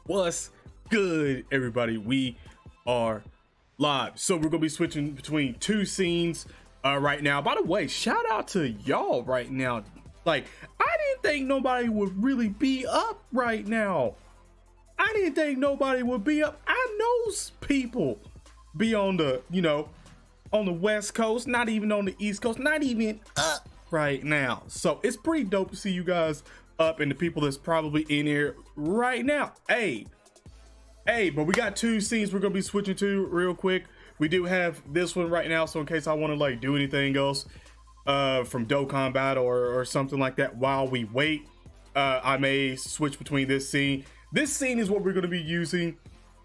What's good, everybody? We are live. So we're gonna be switching between two scenes right now. By the way, shout out to y'all right now. Like, I didn't think nobody would really be up right now. I didn't think nobody would be up. I know people be on the, on the West Coast, not even on the East Coast, not even up right now. So it's pretty dope to see you guys up and the people that's probably in here right now. Hey, but we got two scenes we're gonna be switching to real quick. We do have this one right now, so in case I want to like do anything else from Dokkan battle or something like that while we wait, I may switch between this scene. This scene is what we're going to be using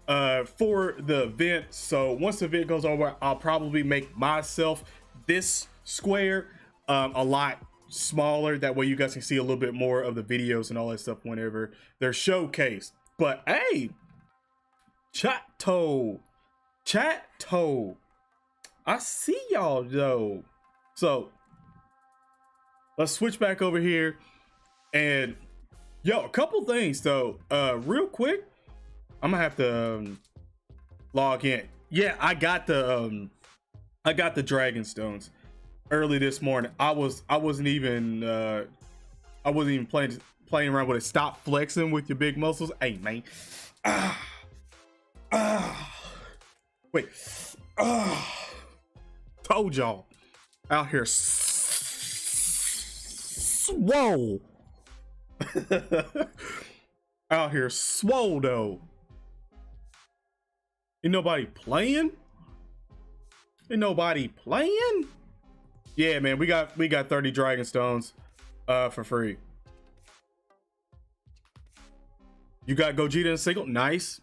for the event. So once the event goes over, I'll probably make myself this square a lot smaller. That way you guys can see a little bit more of the videos and all that stuff whenever they're showcased. But hey, chat-to, I see y'all though. So let's switch back over here and yo, a couple things though, real quick. I'm gonna have to log in. Yeah, I got the dragon stones early this morning. I wasn't even playing around with it. Stop flexing with your big muscles. Hey man. Wait. Told y'all. Out here swole. Out here swole though. Ain't nobody playing? Yeah, man, we got 30 dragon stones for free. You got Gogeta in single, nice.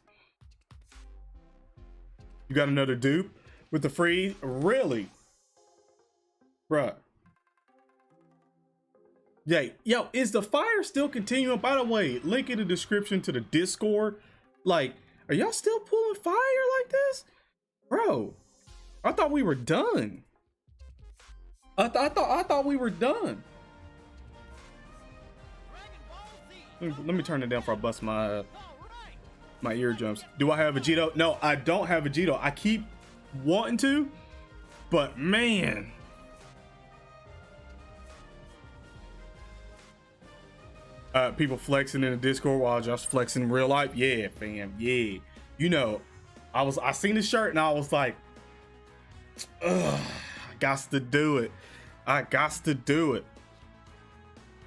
You got another dupe with the free, really? Bruh. Yeah, yo, is the fire still continuing? By the way, link in the description to the Discord. Like, are y'all still pulling fire like this? Bro, I thought we were done. I thought we were done. Let me turn it down before I bust my eardrums. Do I have Vegito? No, I don't have Vegito. I keep wanting to, but man. People flexing in the Discord while just flexing in real life. Yeah, fam. Yeah. You know, I seen the shirt and I was like, ugh, I got to do it.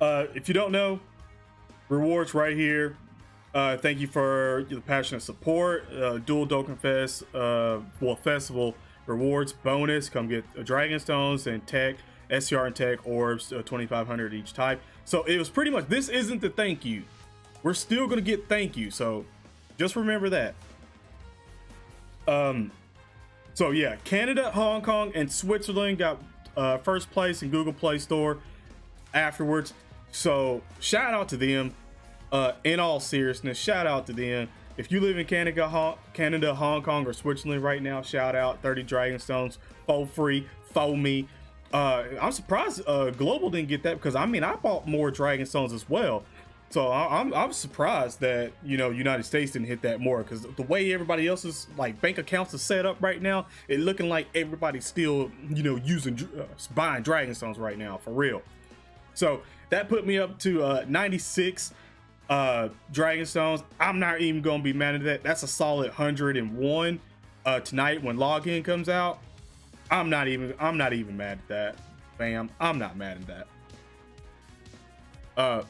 If you don't know, rewards right here. Thank you for the passionate support. Dual Dokkan Fest, festival rewards bonus. Come get dragon stones and tech, SCR and tech orbs, 2,500 each type. So it was pretty much, this isn't the thank you. We're still gonna get thank you. So just remember that. So yeah, Canada, Hong Kong, and Switzerland got first place in Google Play Store afterwards. So shout out to them. In all seriousness, shout out to them. If you live in Canada, Hong Kong, or Switzerland right now, shout out. 30 dragon stones for free for me. I'm surprised Global didn't get that, because I mean I bought more dragon stones as well. So I'm surprised that United States didn't hit that more, because the way everybody else's like bank accounts are set up right now, it looking like everybody's still using buying dragon stones right now for real. So that put me up to 96 dragon stones. I'm not even gonna be mad at that. That's a solid 101 tonight when login comes out. I'm not even mad at that, fam. I'm not mad at that.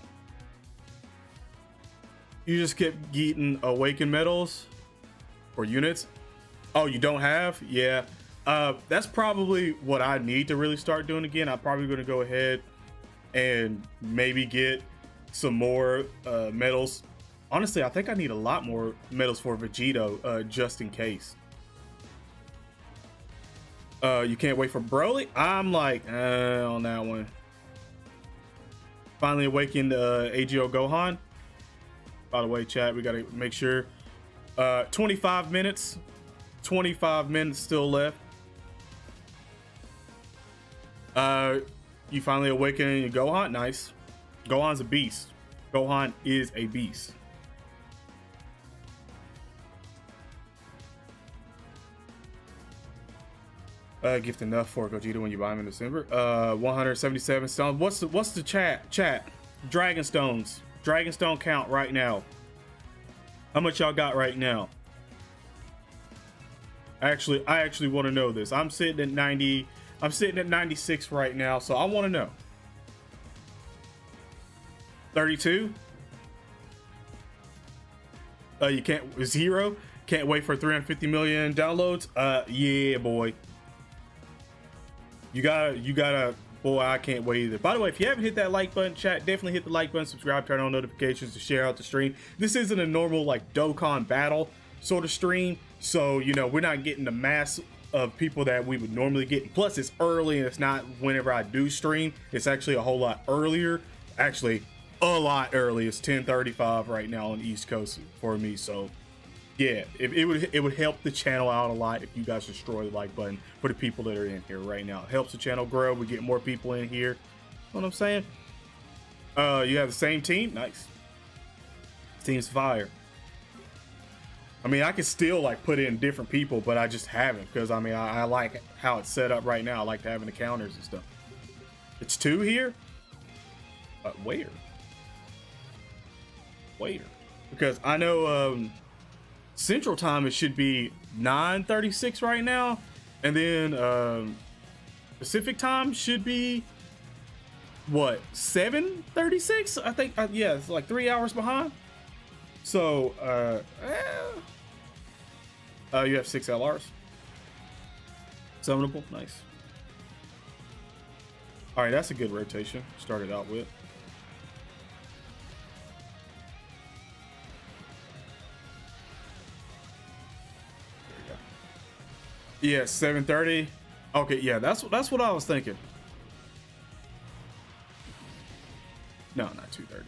You just kept getting awakened medals or units. Oh, you don't have? Yeah. That's probably what I need to really start doing again. I'm probably going to go ahead and maybe get some more medals. Honestly, I think I need a lot more medals for Vegito, just in case. You can't wait for Broly? I'm like, on that one. Finally awakened AGO Gohan. By the way, chat, we gotta make sure. 25 minutes. 25 minutes still left. You finally awaken your Gohan. Nice. Gohan's a beast. Gohan is a beast. Gift enough for Gogeta when you buy him in December. 177 stones. What's the chat? Dragon stones. Dragonstone count right now. How much y'all got right now? I actually want to know this. I'm sitting at 90. I'm sitting at 96 right now, so I want to know. 32. You can't 0. Can't wait for 350 million downloads. Yeah, boy. You gotta. Boy, I can't wait either. By the way, if you haven't hit that like button, chat, definitely hit the like button, subscribe, turn on notifications to share out the stream. This isn't a normal like Dokkan battle sort of stream, so you know we're not getting the mass of people that we would normally get. Plus, it's early and it's not whenever I do stream. It's actually a whole lot earlier. Actually, a lot early. It's 10:35 right now on the East Coast for me. So yeah, it would help the channel out a lot if you guys destroy the like button for the people that are in here right now. It helps the channel grow. We get more people in here. You know what I'm saying? You have the same team. Nice. Team's fire. I mean, I can still like put in different people, but I just haven't because I mean I like how it's set up right now. I like having the counters and stuff. It's 2 here. Where? Because I know Central Time it should be 9:36 right now, and then Pacific Time should be what 7:36. I think yeah, it's like 3 hours behind. So you have 6 LRs. Summonable, nice. All right, that's a good rotation. Started out with. Yeah, 7:30. Okay, yeah, that's what I was thinking. No, not 2:30.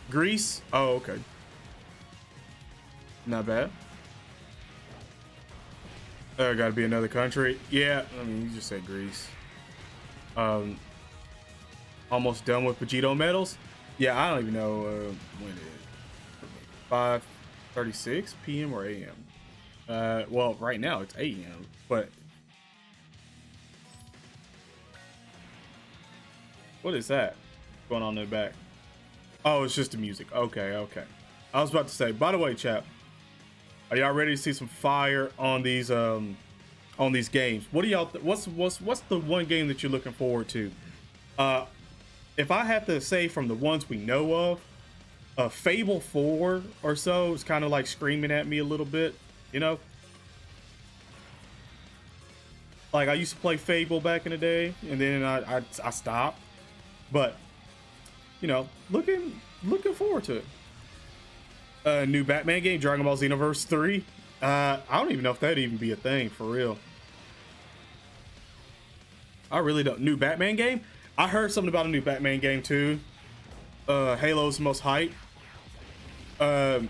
Greece. Oh, okay. Not bad. Gotta be another country. Yeah, I mean, you just said Greece. Almost done with Vegito medals. Yeah, I don't even know when it is. 5:36 p.m. or a.m. Well, right now it's a.m. But what is that going on in the back? Oh, it's just the music. Okay. I was about to say. By the way, chat, are y'all ready to see some fire on these games? What do y'all? What's the one game that you're looking forward to? If I have to say from the ones we know of, Fable 4 or so is kind of like screaming at me a little bit, you know. Like I used to play Fable back in the day, and then I stopped. But you know, looking forward to it. New Batman game, Dragon Ball Xenoverse 3. I don't even know if that'd even be a thing for real. I really don't. New Batman game. I heard something about a new Batman game too. Halo's the most hype. I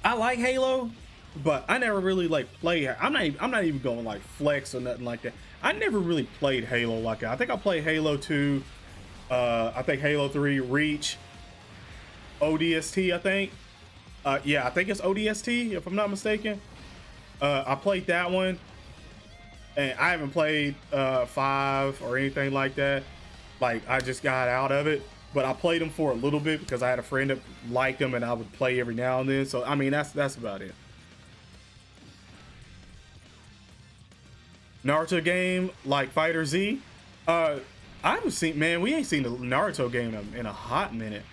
like Halo, but I never really like play. I'm not even going like flex or nothing like that. I never really played Halo like that. I think I played Halo 2. I think Halo 3, Reach, ODST. I think. Yeah, I think it's ODST if I'm not mistaken. I played that one, and I haven't played 5 or anything like that. Like I just got out of it, but I played them for a little bit because I had a friend that liked them, and I would play every now and then. So I mean, that's about it. Naruto game like Fighter Z. I haven't seen. Man, we ain't seen the Naruto game in a hot minute.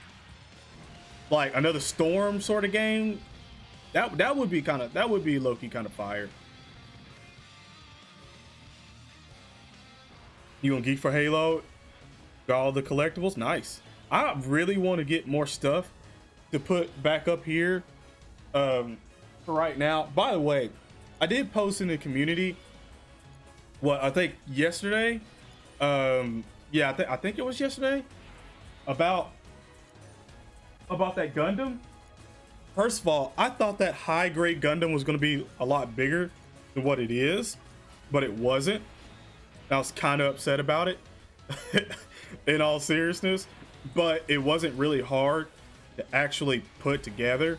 Like another Storm sort of game. That would be low-key kind of fire. You gonna geek for Halo? Got all the collectibles? Nice. I really want to get more stuff to put back up here for right now. By the way, I did post in the community I think yesterday. Yeah, I think it was yesterday about that Gundam. First of all, I thought that high grade Gundam was going to be a lot bigger than what it is, but it wasn't. I was kind of upset about it in all seriousness, but it wasn't really hard to actually put together.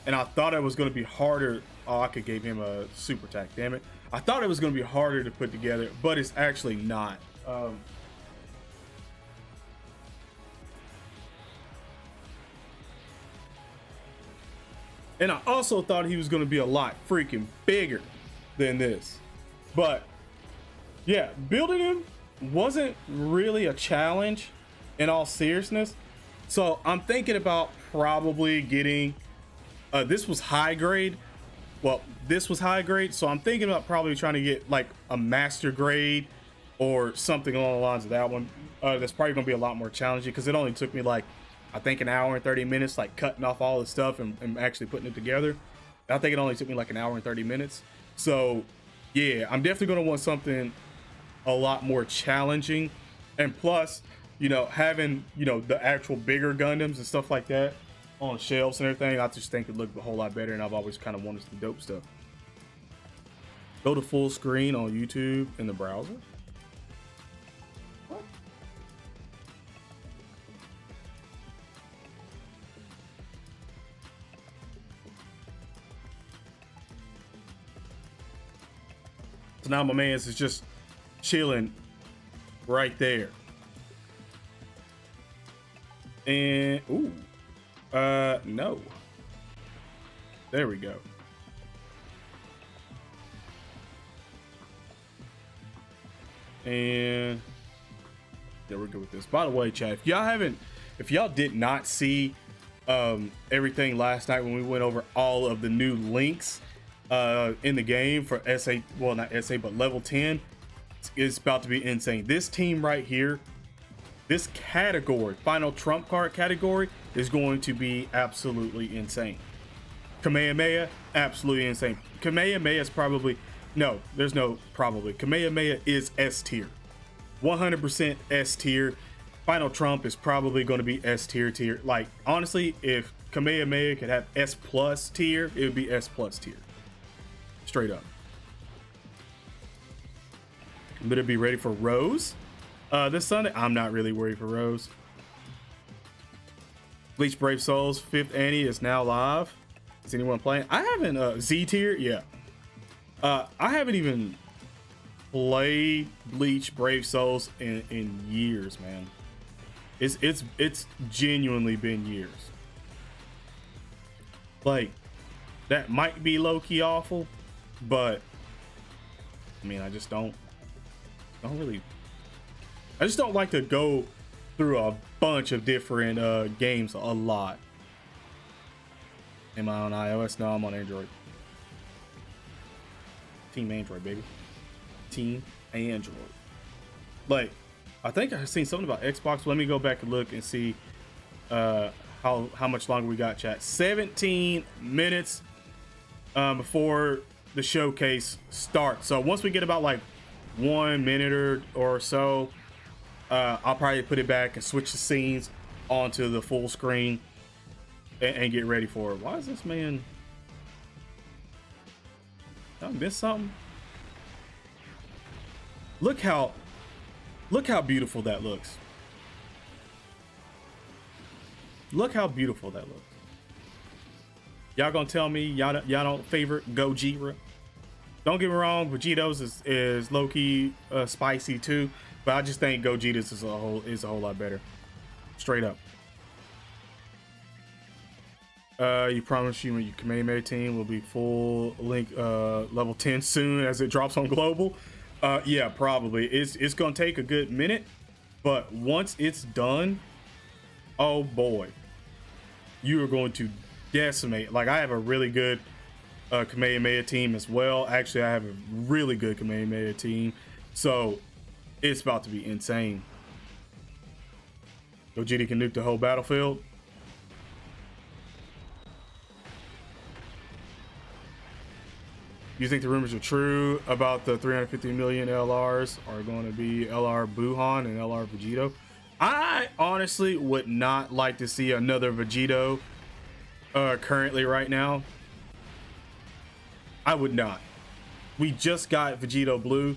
and I thought it was going to be harder. Oh, I could give him a super attack, damn it. I thought it was going to be harder to put together, but it's actually not. And I also thought he was going to be a lot freaking bigger than this. But yeah, building him wasn't really a challenge in all seriousness. So I'm thinking about probably getting, this was high grade. Well, this was high grade. So I'm thinking about probably trying to get like a master grade or something along the lines of that one. That's probably going to be a lot more challenging because it only took me like, I think an hour and 30 minutes, like cutting off all the stuff and actually putting it together. I think it only took me like an hour and 30 minutes. So yeah, I'm definitely going to want something a lot more challenging. And plus, you know, having, you know, the actual bigger Gundams and stuff like that on shelves and everything, I just think it looked a whole lot better. And I've always kind of wanted the dope stuff. Go to full screen on YouTube in the browser. So now my man's is just chilling right there. And ooh, no. There we go. And there we go with this. By the way, chat, if y'all did not see everything last night when we went over all of the new links in the game for SA, well, not SA, but level 10, it's about to be insane. This team right here, this category, final trump card category, is going to be absolutely insane. Kamehameha, absolutely insane. Kamehameha is probably, no, there's no probably. Kamehameha is S tier, 100% S tier. Final trump is probably going to be S tier. Like, honestly, if Kamehameha could have S plus tier, it would be S plus tier. Straight up. Better be ready for Rose this Sunday. I'm not really worried for Rose. Bleach Brave Souls 5th Annie is now live. Is anyone playing? I haven't Z tier. Yeah. I haven't even played Bleach Brave Souls in years, man. It's genuinely been years. Like, that might be low-key awful, but I mean, I just don't like to go through a bunch of different games a lot. Am I on iOS? No, I'm on Android. Team Android, baby. Team Android. Like, I think I seen something about Xbox. Let me go back and look and see how much longer we got, chat. 17 minutes before the showcase starts. So once we get about like 1 minute or so, I'll probably put it back and switch the scenes onto the full screen and get ready for it. Why is this man? Did I miss something? Look how beautiful that looks. Look how beautiful that looks. Y'all gonna tell me y'all don't favorite Gojira? Don't get me wrong, Vegito's is low-key spicy too, but I just think Gogeta's is a whole lot better. Straight up. You promise you your Kamehameha team will be full link level 10 soon as it drops on global. Yeah, probably. It's gonna take a good minute, but once it's done, oh boy, you are going to decimate. Like, I have a really good Kamehameha team as well. Actually, I have a really good Kamehameha team, so it's about to be insane. Gogeta can nuke the whole battlefield. You think the rumors are true about the 350 million LRs are going to be LR Buhan and LR Vegito? I honestly would not like to see another Vegito currently right now. I would not. We just got Vegito Blue.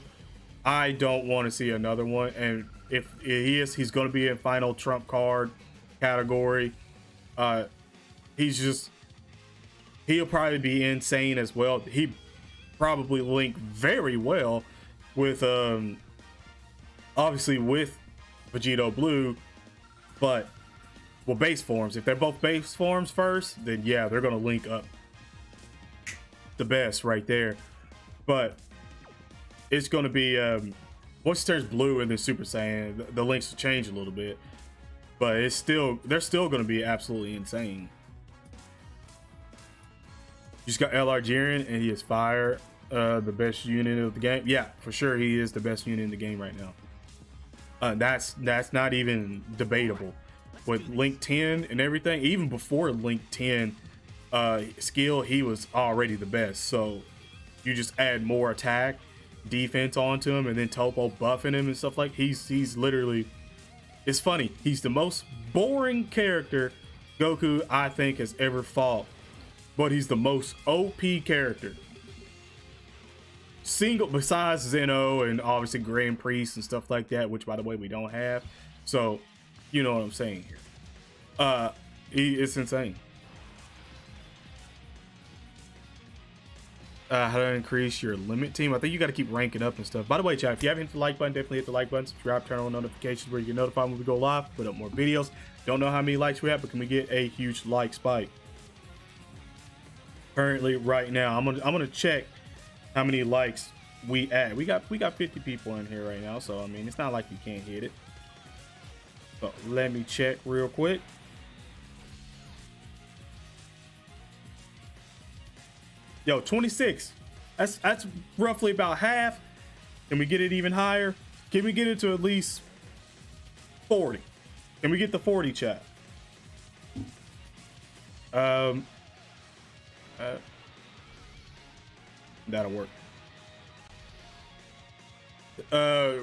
I don't want to see another one. And if he is, he's going to be in final trump card category. He's just, He'll probably be insane as well. He probably link very well with obviously with Vegito Blue, but well, base forms. If they're both base forms first, then yeah, they're gonna link up the best right there. But it's gonna be once it turns blue and then Super Saiyan, the links will change a little bit, but it's still, they're still gonna be absolutely insane. You just got LR Jiren, and he is fire. The best unit of the game. Yeah, for sure, he is the best unit in the game right now. That's not even debatable. With Link 10 and everything, even before Link 10 skill, he was already the best. So you just add more attack, defense onto him, and then Topo buffing him and stuff like. He's literally. It's funny. He's the most boring character Goku I think has ever fought, but he's the most OP character. Single besides Zeno and obviously Grand Priest and stuff like that, which by the way we don't have. So you know what I'm saying here. It's insane. How to increase your limit team? I think you got to keep ranking up and stuff. By the way, chat, if you haven't hit the like button, definitely hit the like button, subscribe, turn on notifications where you get notified when we go live, put up more videos. Don't know how many likes we have, but can we get a huge like spike? Currently right now, I'm gonna check how many likes we add. We got 50 people in here right now, so I mean it's not like you can't hit it. So let me check real quick. Yo, 26. That's roughly about half. Can we get it even higher? Can we get it to at least 40? Can we get the 40, chat? That'll work.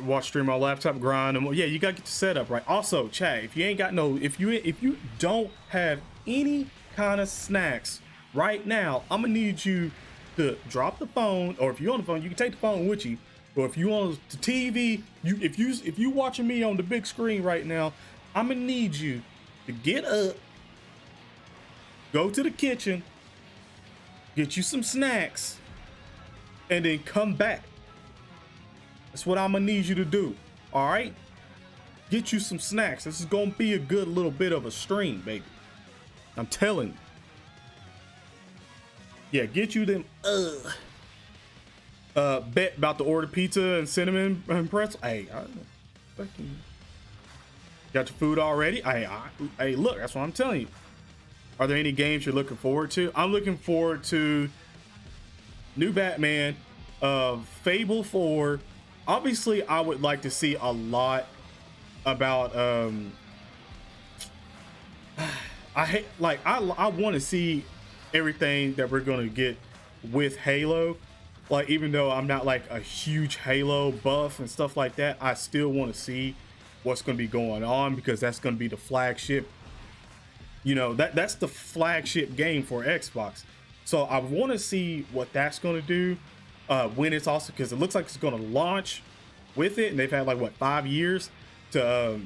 Watch stream on laptop, grind, and yeah, you gotta get the setup right. Also, chat, if you ain't got no, if you don't have any kind of snacks right now, I'm gonna need you to drop the phone, or if you're on the phone, you can take the phone with you. Or if you on the TV, if you watching me on the big screen right now, I'm gonna need you to get up, go to the kitchen, get you some snacks, and then come back. That's what I'm gonna need you to do. All right, get you some snacks. This is gonna be a good little bit of a stream, baby. I'm telling you. Yeah, get you them. Bet about to order pizza and cinnamon and pretzel. Hey, fucking got your food already? Hey, look, that's what I'm telling you. Are there any games you're looking forward to? I'm looking forward to new Batman, Fable 4. Obviously, I would like to see a lot about I want to see everything that we're gonna get with Halo. Like, even though I'm not like a huge Halo buff and stuff like that, I still want to see what's going to be going on, because that's going to be the flagship, you know, that's the flagship game for Xbox. So I want to see what that's going to do when it's also, because it looks like it's going to launch with it, and they've had like what, 5 years to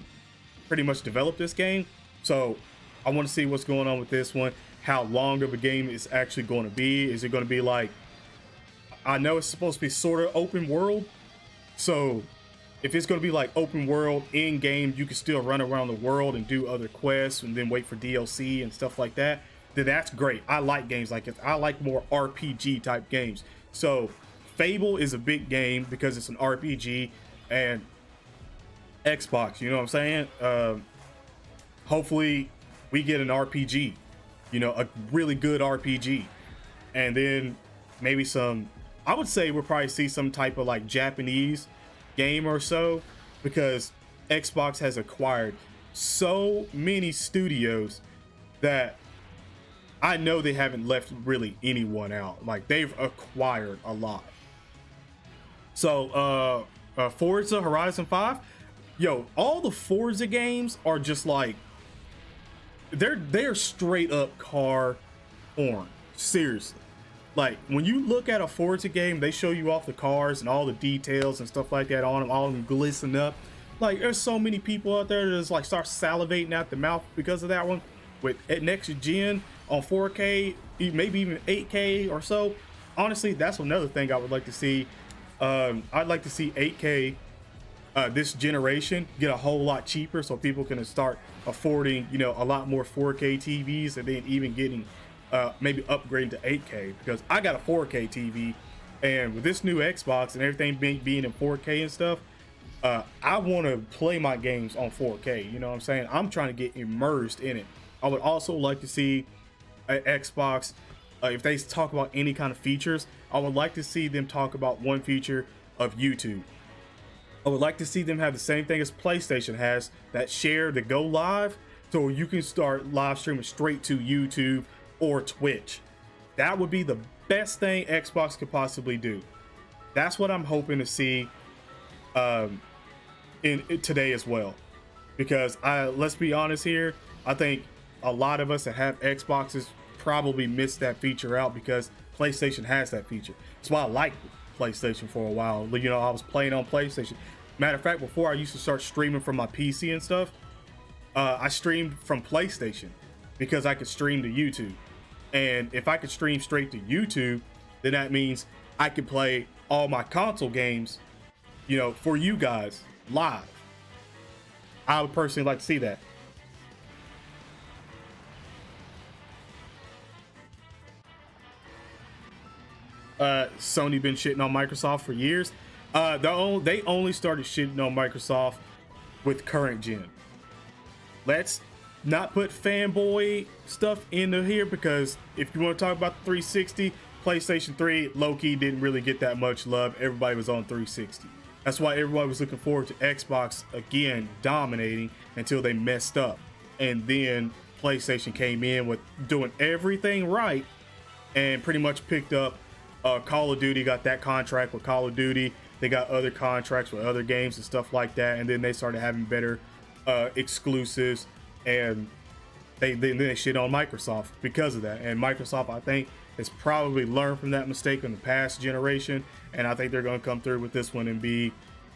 pretty much develop this game. So I want to see what's going on with this one, how long of a game it's actually going to be. Is it going to be like, I know it's supposed to be sort of open world, so if it's going to be like open world in game, you can still run around the world and do other quests and then wait for DLC and stuff like that, then that's great. I like games like this. I like more RPG type games. So Fable is a big game because it's an RPG, and Xbox, you know what I'm saying? Hopefully we get an RPG, you know, a really good RPG, and then maybe some, I would say we'll probably see some type of like Japanese game or so, because Xbox has acquired so many studios that I know they haven't left really anyone out. Like, they've acquired a lot. So Forza Horizon 5, yo, all the Forza games are just like, they're straight up car porn. Seriously. Like, when you look at a Forza game, they show you off the cars and all the details and stuff like that on them, all of them glisten up. Like, there's so many people out there that just like start salivating out the mouth because of that one. With next gen, on 4K, maybe even 8K or so. Honestly, that's another thing I would like to see. I'd like to see 8K this generation get a whole lot cheaper, so people can start affording, you know, a lot more 4K TVs, and then even getting maybe upgrading to 8K, because I got a 4K TV, and with this new Xbox and everything being in 4K and stuff, I want to play my games on 4K. You know what I'm saying? I'm trying to get immersed in it. I would also like to see an Xbox, if they talk about any kind of features, I would like to see them talk about one feature of YouTube. I would like to see them have the same thing as PlayStation has, that share to go live, so you can start live streaming straight to YouTube or Twitch. That would be the best thing Xbox could possibly do. That's what I'm hoping to see in today as well, because let's be honest here, I think a lot of us that have Xboxes probably missed that feature out, because PlayStation has that feature. That's why I liked PlayStation for a while. You know, I was playing on PlayStation. Matter of fact, before I used to start streaming from my PC and stuff, I streamed from PlayStation because I could stream to YouTube. And if I could stream straight to YouTube, then that means I could play all my console games, you know, for you guys live. I would personally like to see that. Sony been shitting on Microsoft for years. They only started shitting on Microsoft with current gen. Let's not put fanboy stuff into here, because if you want to talk about the 360, PlayStation 3 low-key didn't really get that much love. Everybody was on 360. That's why everybody was looking forward to Xbox again dominating until they messed up. And then PlayStation came in with doing everything right and pretty much picked up Call of Duty, got that contract with Call of Duty. They got other contracts with other games and stuff like that, and then they started having better exclusives, and they shit on Microsoft because of that. And Microsoft, I think, has probably learned from that mistake in the past generation, and I think they're going to come through with this one and be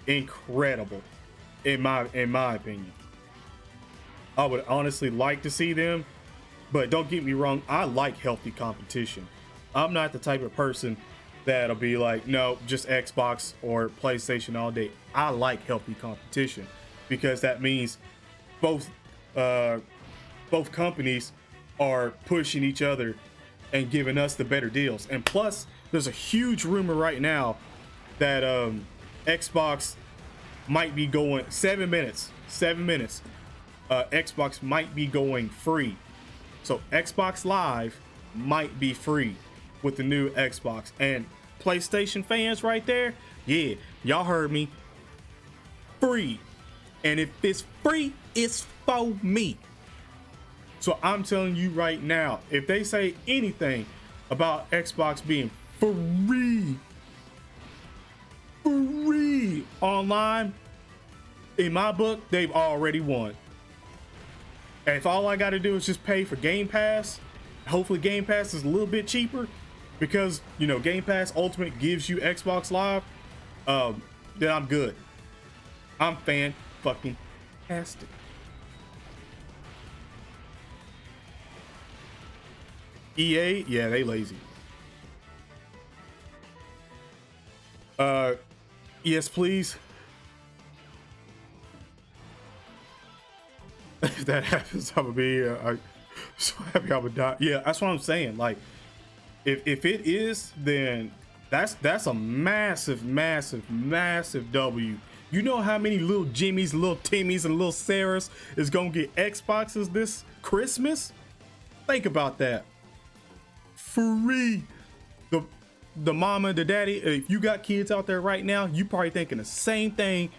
incredible, in my opinion. I would honestly like to see them, but don't get me wrong, I like healthy competition. I'm not the type of person that'll be like, no, just Xbox or PlayStation all day. I like healthy competition, because that means both companies are pushing each other and giving us the better deals. And plus, there's a huge rumor right now that Xbox might be going 7 minutes. Xbox might be going free. So Xbox Live might be free with the new Xbox. And PlayStation fans right there, yeah, y'all heard me. Free. And if it's free, it's for me. So I'm telling you right now, if they say anything about Xbox being free online, in my book, they've already won. And if all I got to do is just pay for Game Pass, hopefully Game Pass is a little bit cheaper, because, you know, Game Pass Ultimate gives you Xbox Live, then I'm good. I'm fan-fucking-tastic. EA, yeah, they lazy. Yes, please. If that happens, I'm gonna be so happy I would die. Yeah, that's what I'm saying. Like, if it is, then that's a massive W. You know how many little Jimmys, little Timmys, and little Sarahs is gonna get Xboxes this Christmas? Think about that. Free. The mama, the daddy, if you got kids out there right now, you probably thinking the same thing.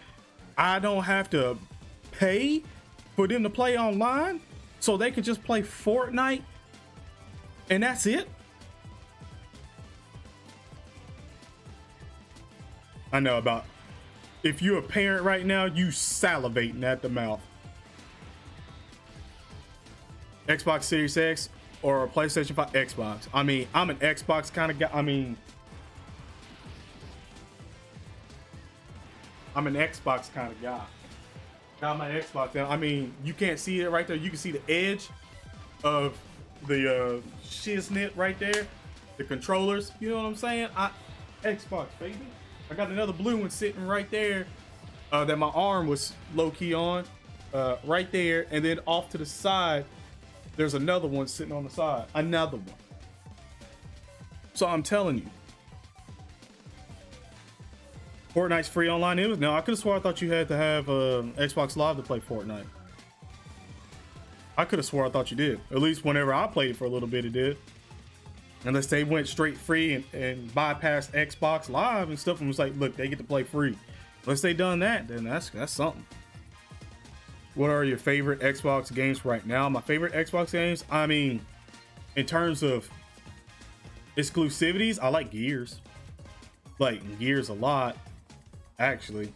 I don't have to pay for them to play online, so they could just play Fortnite and that's it. I know, about if you're a parent right now, you salivating at the mouth. Xbox Series X or PlayStation 5? Xbox. I mean, I'm an Xbox kind of guy. I'm an Xbox kind of guy. Got my Xbox now. I mean, you can't see it right there. You can see the edge of shiznit right there, the controllers. You know what I'm saying? Xbox baby. I got another blue one sitting right there that my arm was low key on, right there, and then off to the side, there's another one sitting on the side. Another one. So I'm telling you, Fortnite's free online. It was no. I could have swore I thought you had to have Xbox Live to play Fortnite. I could have swore I thought you did. At least whenever I played it for a little bit, it did. Unless they went straight free and bypassed Xbox Live and stuff and was like, look, they get to play free. Unless they done that, then that's something. What are your favorite Xbox games right now? My favorite Xbox games, I mean, in terms of exclusivities, I like Gears. Like Gears a lot, actually.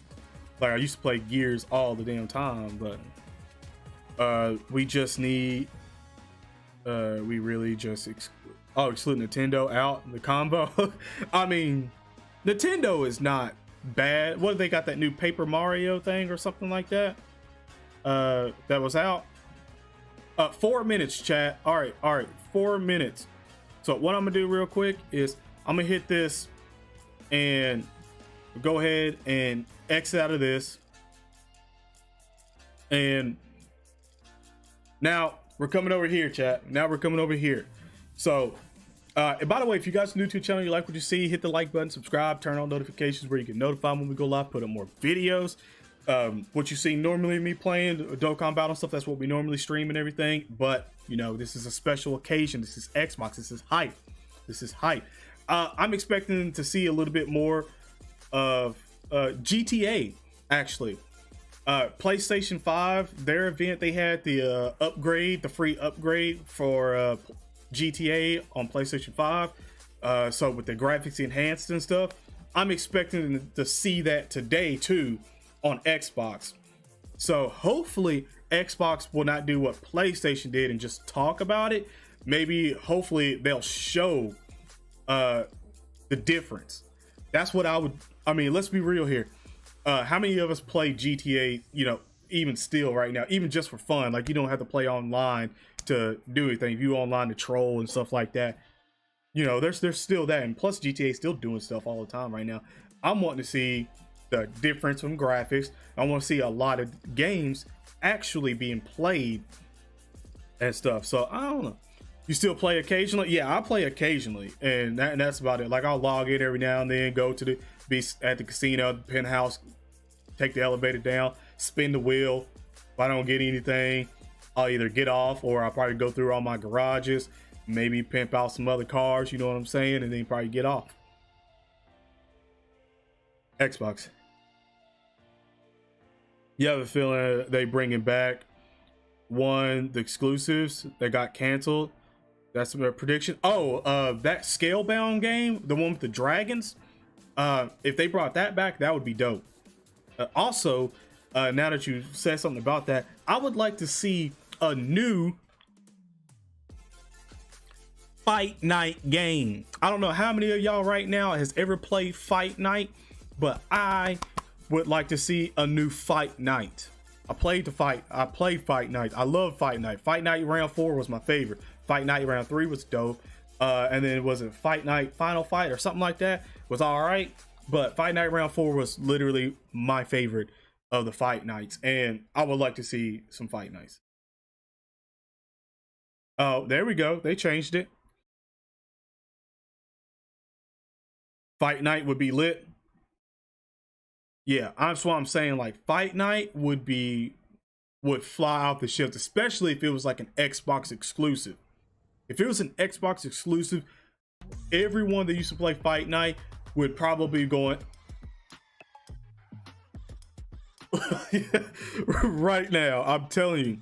Like I used to play Gears all the damn time, but we just need we really just exclude Nintendo out the combo. I mean, Nintendo is not bad. What, they got that new Paper Mario thing or something like that that was out. 4 minutes, chat. All right, 4 minutes. So what I'm gonna do real quick is I'm gonna hit this and go ahead and exit out of this, and now we're coming over here, chat. Now we're coming over here. So and by the way, if you guys are new to the channel, you like what you see, hit the like button, subscribe, turn on notifications where you get notified when we go live, put up more videos. What you see normally me playing Dokkan battle stuff, that's what we normally stream and everything, but you know, this is a special occasion. This is Xbox. This is hype. I'm expecting to see a little bit more of GTA, actually. PlayStation 5, their event, they had the free upgrade for GTA on PlayStation 5. So with the graphics enhanced and stuff, I'm expecting to see that today too on Xbox. So hopefully Xbox will not do what PlayStation did and just talk about it. Maybe, hopefully they'll show the difference. That's what I mean, let's be real here. How many of us play GTA, you know, even still right now, even just for fun? Like, you don't have to play online to do anything. If you online to troll and stuff like that, you know, there's still that. And plus GTA is still doing stuff all the time right now. I'm wanting to see the difference from graphics. I want to see a lot of games actually being played and stuff. So I don't know. You still play occasionally? Yeah, I play occasionally, and that's about it. Like, I'll log in every now and then, go to be at the casino, the penthouse, take the elevator down, spin the wheel. If I don't get anything, I'll either get off, or I'll probably go through all my garages, maybe pimp out some other cars, you know what I'm saying, and then probably get off. Xbox. You have a feeling they bringing back the exclusives that got canceled? That's a prediction. That Scalebound game, the one with the dragons, if they brought that back, that would be dope. Also, now that you said something about that, I would like to see a new Fight Night game. I don't know how many of y'all right now has ever played Fight Night, but I would like to see a new Fight Night. I played Fight Night. I love Fight Night. Fight Night round 4 was my favorite. Fight Night round 3 was dope. And then was it Fight Night Final Fight or something like that? Was all right. But Fight Night round 4 was literally my favorite of the Fight Nights. And I would like to see some Fight Nights. Oh, there we go. They changed it. Fight Night would be lit. Yeah, that's what I'm saying. Like, Fight Night would fly out the shift, especially if it was like an Xbox exclusive. If it was an Xbox exclusive, everyone that used to play Fight Night would probably be going right now. I'm telling you,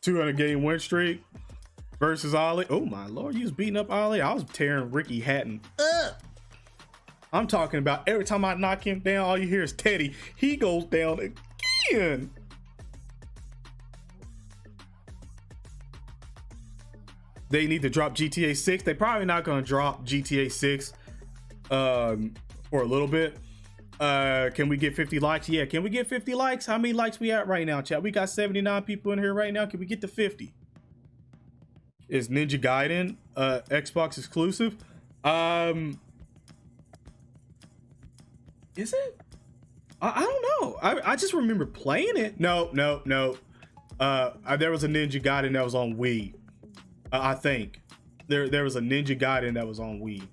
200 game win streak versus Ollie. Oh my lord, you was beating up Ollie. I was tearing Ricky Hatton up. I'm talking about every time I knock him down, all you hear is Teddy. He goes down again. They need to drop GTA 6. They're probably not going to drop GTA 6 for a little bit. Can we get 50 likes? Yeah, can we get 50 likes? How many likes we at right now, chat? We got 79 people in here right now. Can we get to 50? Is Ninja Gaiden Xbox exclusive? Is it? I don't know. I just remember playing it. No. There was a Ninja Gaiden that was on Wii. I think there was a Ninja Gaiden that was on Wii.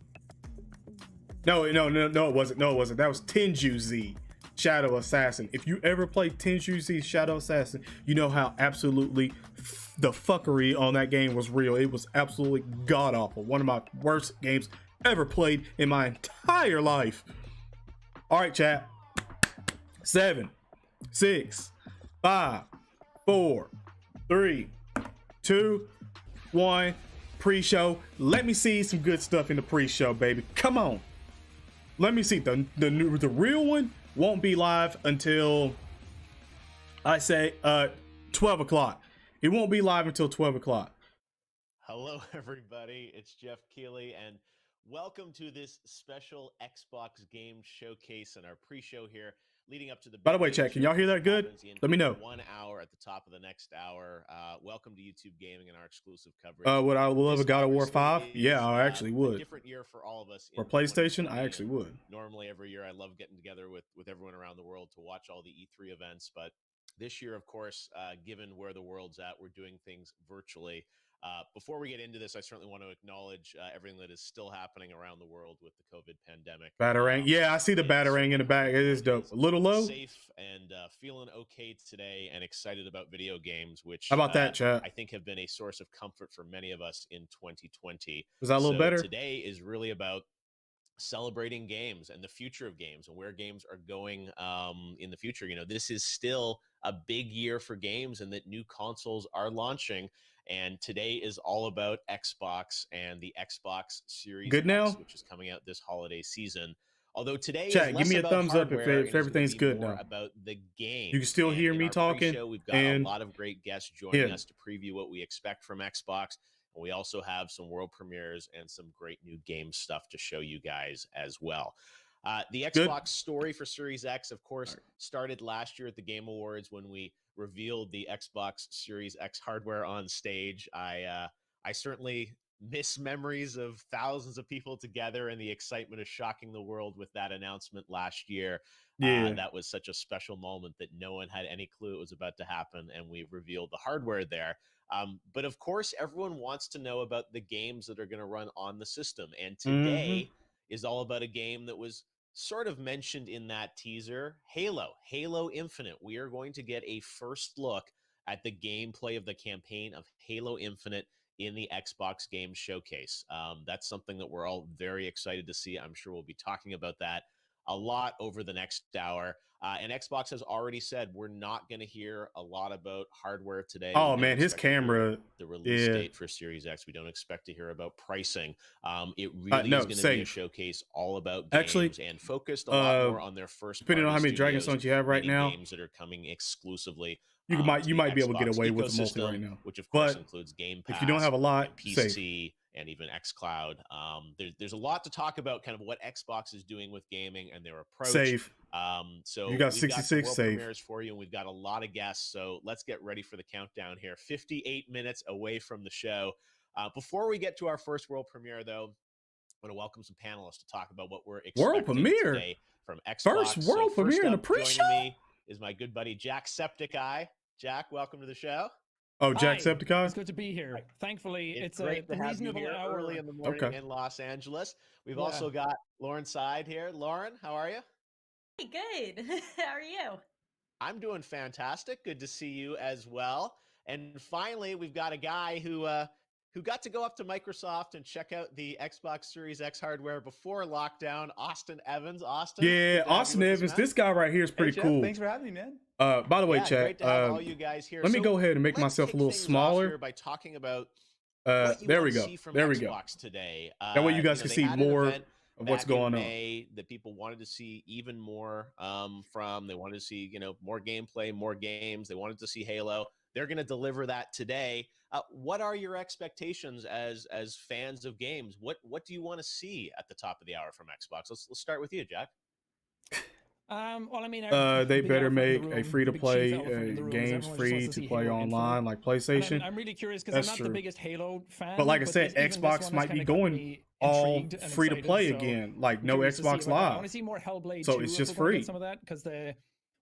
No, it wasn't. No, it wasn't. That was Tenju Z Shadow Assassin. If you ever played Tenju Z Shadow Assassin, you know how absolutely the fuckery on that game was real. It was absolutely god awful. One of my worst games ever played in my entire life. All right, chat. 7, 6, 5, 4, 3, 2, 1. Pre-show. Let me see some good stuff in the pre-show, baby. Come on. Let me see. The real one won't be live until I say 12 o'clock. It won't be live until 12 o'clock. Hello, everybody. It's Jeff Keighley, and welcome to this special Xbox game showcase and our pre-show here leading up to the. By the way, chat, can y'all hear that good? Let me know. 1 hour at the top of the next hour. Welcome to YouTube Gaming and our exclusive coverage. Would I love a God of War 5? Yeah, I actually would. A different year for all of us. For PlayStation, I actually would. Normally, every year, I love getting together with everyone around the world to watch all the E3 events, but this year, of course, given where the world's at, we're doing things virtually. Before we get into this, I certainly want to acknowledge everything that is still happening around the world with the COVID pandemic. Batarang. Yeah, I see the Batarang in the back. It is dope. A little low. Safe and feeling okay today and excited about video games, which how about that, chat? I think have been a source of comfort for many of us in 2020. Was that a little better? Today is really about celebrating games and the future of games and where games are going in the future. You know, this is still a big year for games and that new consoles are launching. And today is all about Xbox and the Xbox Series X, which is coming out this holiday season. Although today, chat, is give me a thumbs up if everything's good now. Now. About the game, you can still hear me talking. We've got a lot of great guests joining us to preview what we expect from Xbox. And we also have some world premieres and some great new game stuff to show you guys as well. The Xbox story for Series X, of course, started last year at the Game Awards when we revealed the Xbox Series X hardware on stage. I certainly miss memories of thousands of people together and the excitement of shocking the world with that announcement last year. That was such a special moment that no one had any clue it was about to happen, and we revealed the hardware there. But of course, everyone wants to know about the games that are going to run on the system. And today is all about a game that was sort of mentioned in that teaser, Halo Infinite. We are going to get a first look at the gameplay of the campaign of Halo Infinite in the Xbox Game Showcase. That's something that we're all very excited to see. I'm sure we'll be talking about that a lot over the next hour. And Xbox has already said we're not going to hear a lot about hardware today. Oh, man, his camera. The release date for Series X. We don't expect to hear about pricing. It really is going to be a showcase all about games and focused a lot more on their first. Depending on how many Dragon Stones you have right now, games that are coming exclusively. You might be able to get away with multi right now, which of course includes Game Pass. If you don't have a lot, PC. And even xCloud. There's a lot to talk about, kind of what Xbox is doing with gaming and their approach. Save. So you got 66 save for you, and we've got a lot of guests. So let's get ready for the countdown here. 58 minutes away from the show. Before we get to our first world premiere, though, I want to welcome some panelists to talk about what we're expecting world premiere today from Xbox. First world premiere in the pre-show. Joining me is my good buddy Jacksepticeye. Jack, welcome to the show. Oh, Jacksepticeye. It's good to be here. Thankfully, it's a reasonable hour early in the morning in Los Angeles. We've also got Lauren Side here. Lauren, how are you? Hey, good. How are you? I'm doing fantastic. Good to see you as well. And finally, we've got a guy who got to go up to Microsoft and check out the Xbox Series X hardware before lockdown. Austin Evans. Austin. Yeah, Austin Evans. This guy right here is pretty cool. Thanks for having me, man. By the way, chat, great to have all you guys here. Let me go ahead and make myself a little smaller by talking about there we go. There we go. Today. That way you guys can see more of what's going on. That people wanted to see even more from. They wanted to see, more gameplay, more games. They wanted to see Halo. They're going to deliver that today. What are your expectations as fans of games? What do you want to see at the top of the hour from Xbox? Let's start with you, Jack. Well, I mean, they the better elephant in the make a room, free to the big chief play elephant in the room is games everyone just wants free to to see play Halo Infinite. online like And PlayStation. I'm really curious because I'm That's not true. the biggest Halo fan. But like I said, even this Xbox one has might be kinda got going me all intrigued and free to excited, play so again, like I'm no curious to see Xbox about that. I Live. want to see more Hellblade So 2 it's if just we're going to free. get some of that, because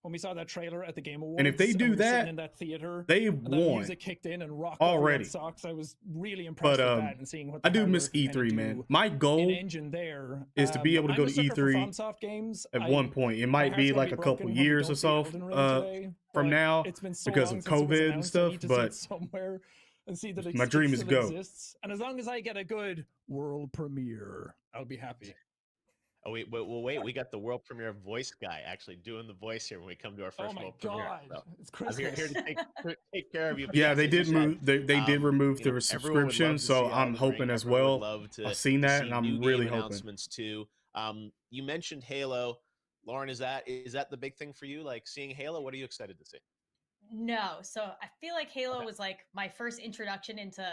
when we saw that trailer at the Game Awards, And if they do we were sitting that, in that theater, they and that won music kicked in and rock already. socks, I was really impressed But with that and seeing what the I do hardware miss could kinda E3, do man. My goal in engine there. is to be able to I'm go a to sucker for E3 FromSoft games. at one point. It might be like a couple When we years or don't see so Elden Ring today, from but now it's been so because long of since it was COVID and announced. I stuff. need to see But it somewhere and see that my it dream is still go. exists. And as long as I get a good world premiere, I'll be happy. Oh wait, wait! We got the world premiere voice guy actually doing the voice here when we come to our first world premiere. So it's Christmas. I'm here to take care of you. Yeah, yes, they as you did said, move. They did remove the everyone would subscription, love to so see I'm Elden hoping Ring. as Everyone would well. love to, I've seen to that, see and I'm new really game hoping. announcements too. You mentioned Halo, Lauren. Is that the big thing for you? Like seeing Halo? What are you excited to see? No, so I feel like Halo was like my first introduction into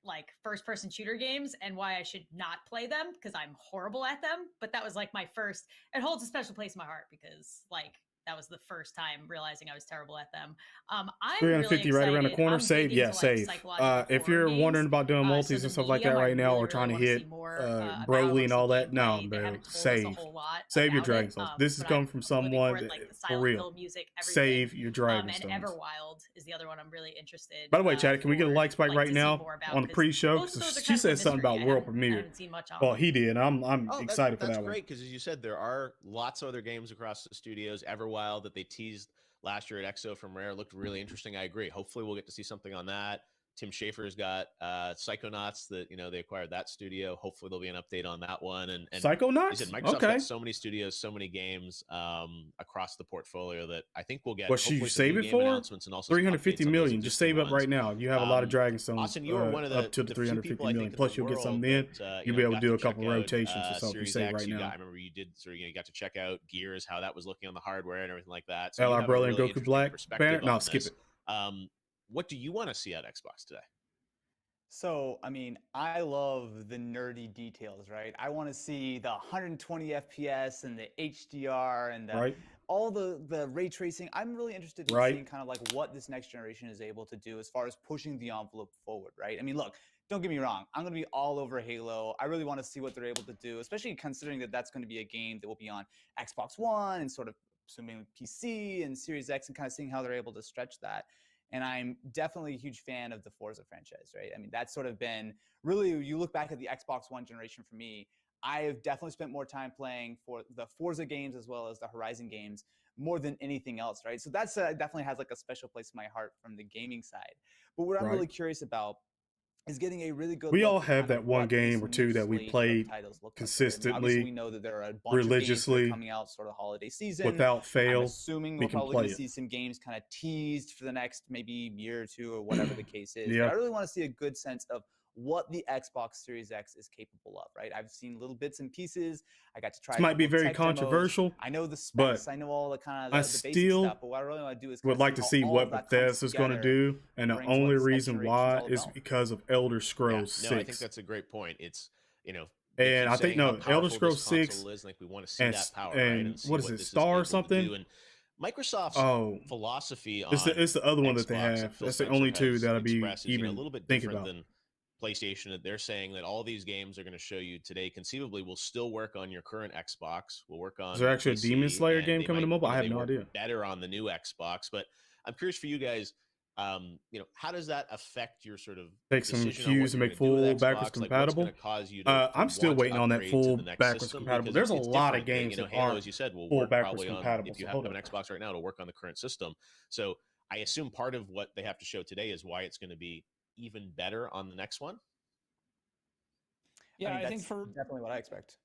like first person shooter games and why I should not play them because I'm horrible at them. But that was like my first, it holds a special place in my heart because like that was the first time realizing I was terrible at them. I'm 350 really right around the excited. corner. I'm Save, big yeah, into, like, save. psychological If horror you're games. wondering about doing So multis the and stuff like that medium I right now, really, or trying to wanna see hit more about. I Broly wanna and see all that, no, gameplay. They bro, haven't told us a save. whole lot Save your about Dragon it, Souls. This is but coming from I'm looking someone for it, like the for Silent real. Hill music, everything. Save your Dragon And Stones. Everwild is the other one I'm really interested. By the way, Chad, can we get a for, like spike like, right to see now more about, on the 'cause pre-show? both of those are She kind of a said something mystery. about I world haven't premiere. seen much on Well, them. he did. I'm Oh, excited for that's that one. great because as you said, there are lots of other games across the studios. Everwild that they teased last year at EXO from Rare looked really interesting. I agree. Hopefully, we'll get to see something on that. Tim Schafer's got Psychonauts that they acquired that studio. Hopefully, there'll be an update on that one. And Psychonauts. you said Microsoft's got so many studios, so many games across the portfolio that I think we'll get. What should you save it for? Announcements and also 350 million. Just save up right now. You have a lot of Dragon Stones. Austin, you are one of up to the 350 million. Plus, you'll get some in. You'll be able to do a couple rotations or something. You save right now. I remember you did you got to check out Gears, how that was looking on the hardware and everything like that. So LR Broly and Goku Black banner. No, skip it. What do you want to see at Xbox today? So, I mean, I love the nerdy details, right? I want to see the 120 FPS and the HDR and all the ray tracing. I'm really interested in seeing kind of like what this next generation is able to do as far as pushing the envelope forward, right? I mean, look, don't get me wrong. I'm going to be all over Halo. I really want to see what they're able to do, especially considering that that's going to be a game that will be on Xbox One and sort of assuming PC and Series X and kind of seeing how they're able to stretch that. And I'm definitely a huge fan of the Forza franchise, right? I mean, that's sort of been really, you look back at the Xbox One generation for me, I have definitely spent more time playing for the Forza games as well as the Horizon games more than anything else, right? So that's definitely has like a special place in my heart from the gaming side. But what I'm really curious about is getting a really good. We all have that one game or two that we played consistently. Like. We know that there are a bunch religiously of games coming out sort of holiday season without fail. I'm assuming we're probably going to see some games kind of teased for the next maybe year or two or whatever the case is. But I really want to see a good sense of what the Xbox Series X is capable of, right? I've seen little bits and pieces. I got to try. This might be very controversial. Demos. I know the specs. I know all the kind of the basic stuff. But what I really want to do is would like to see what Bethesda's going to do, and the only reason why is because of Elder Scrolls 6. No, I think that's a great point. It's and I think Elder Scrolls 6 like we want to see that power, and what is it, Star or something? And Microsoft's philosophy on it's the other one that they have. That's the only two that'll be even a little bit different than PlayStation. That they're saying that all these games are going to show you today conceivably will still work on your current Xbox. Will work on. Is there actually a Demon Slayer game coming to mobile? I have no idea. Better on the new Xbox, but I'm curious for you guys. How does that affect your sort of take some cues and make full backwards compatible? I'm still waiting on that full backwards compatible. There's a lot of games that Halo, aren't as you said, will full work backwards probably compatible. On, if you have an Xbox right now to work on the current system. So I assume part of what they have to show today is why it's going to be even better on the next one. Yeah, I think for definitely what I expect.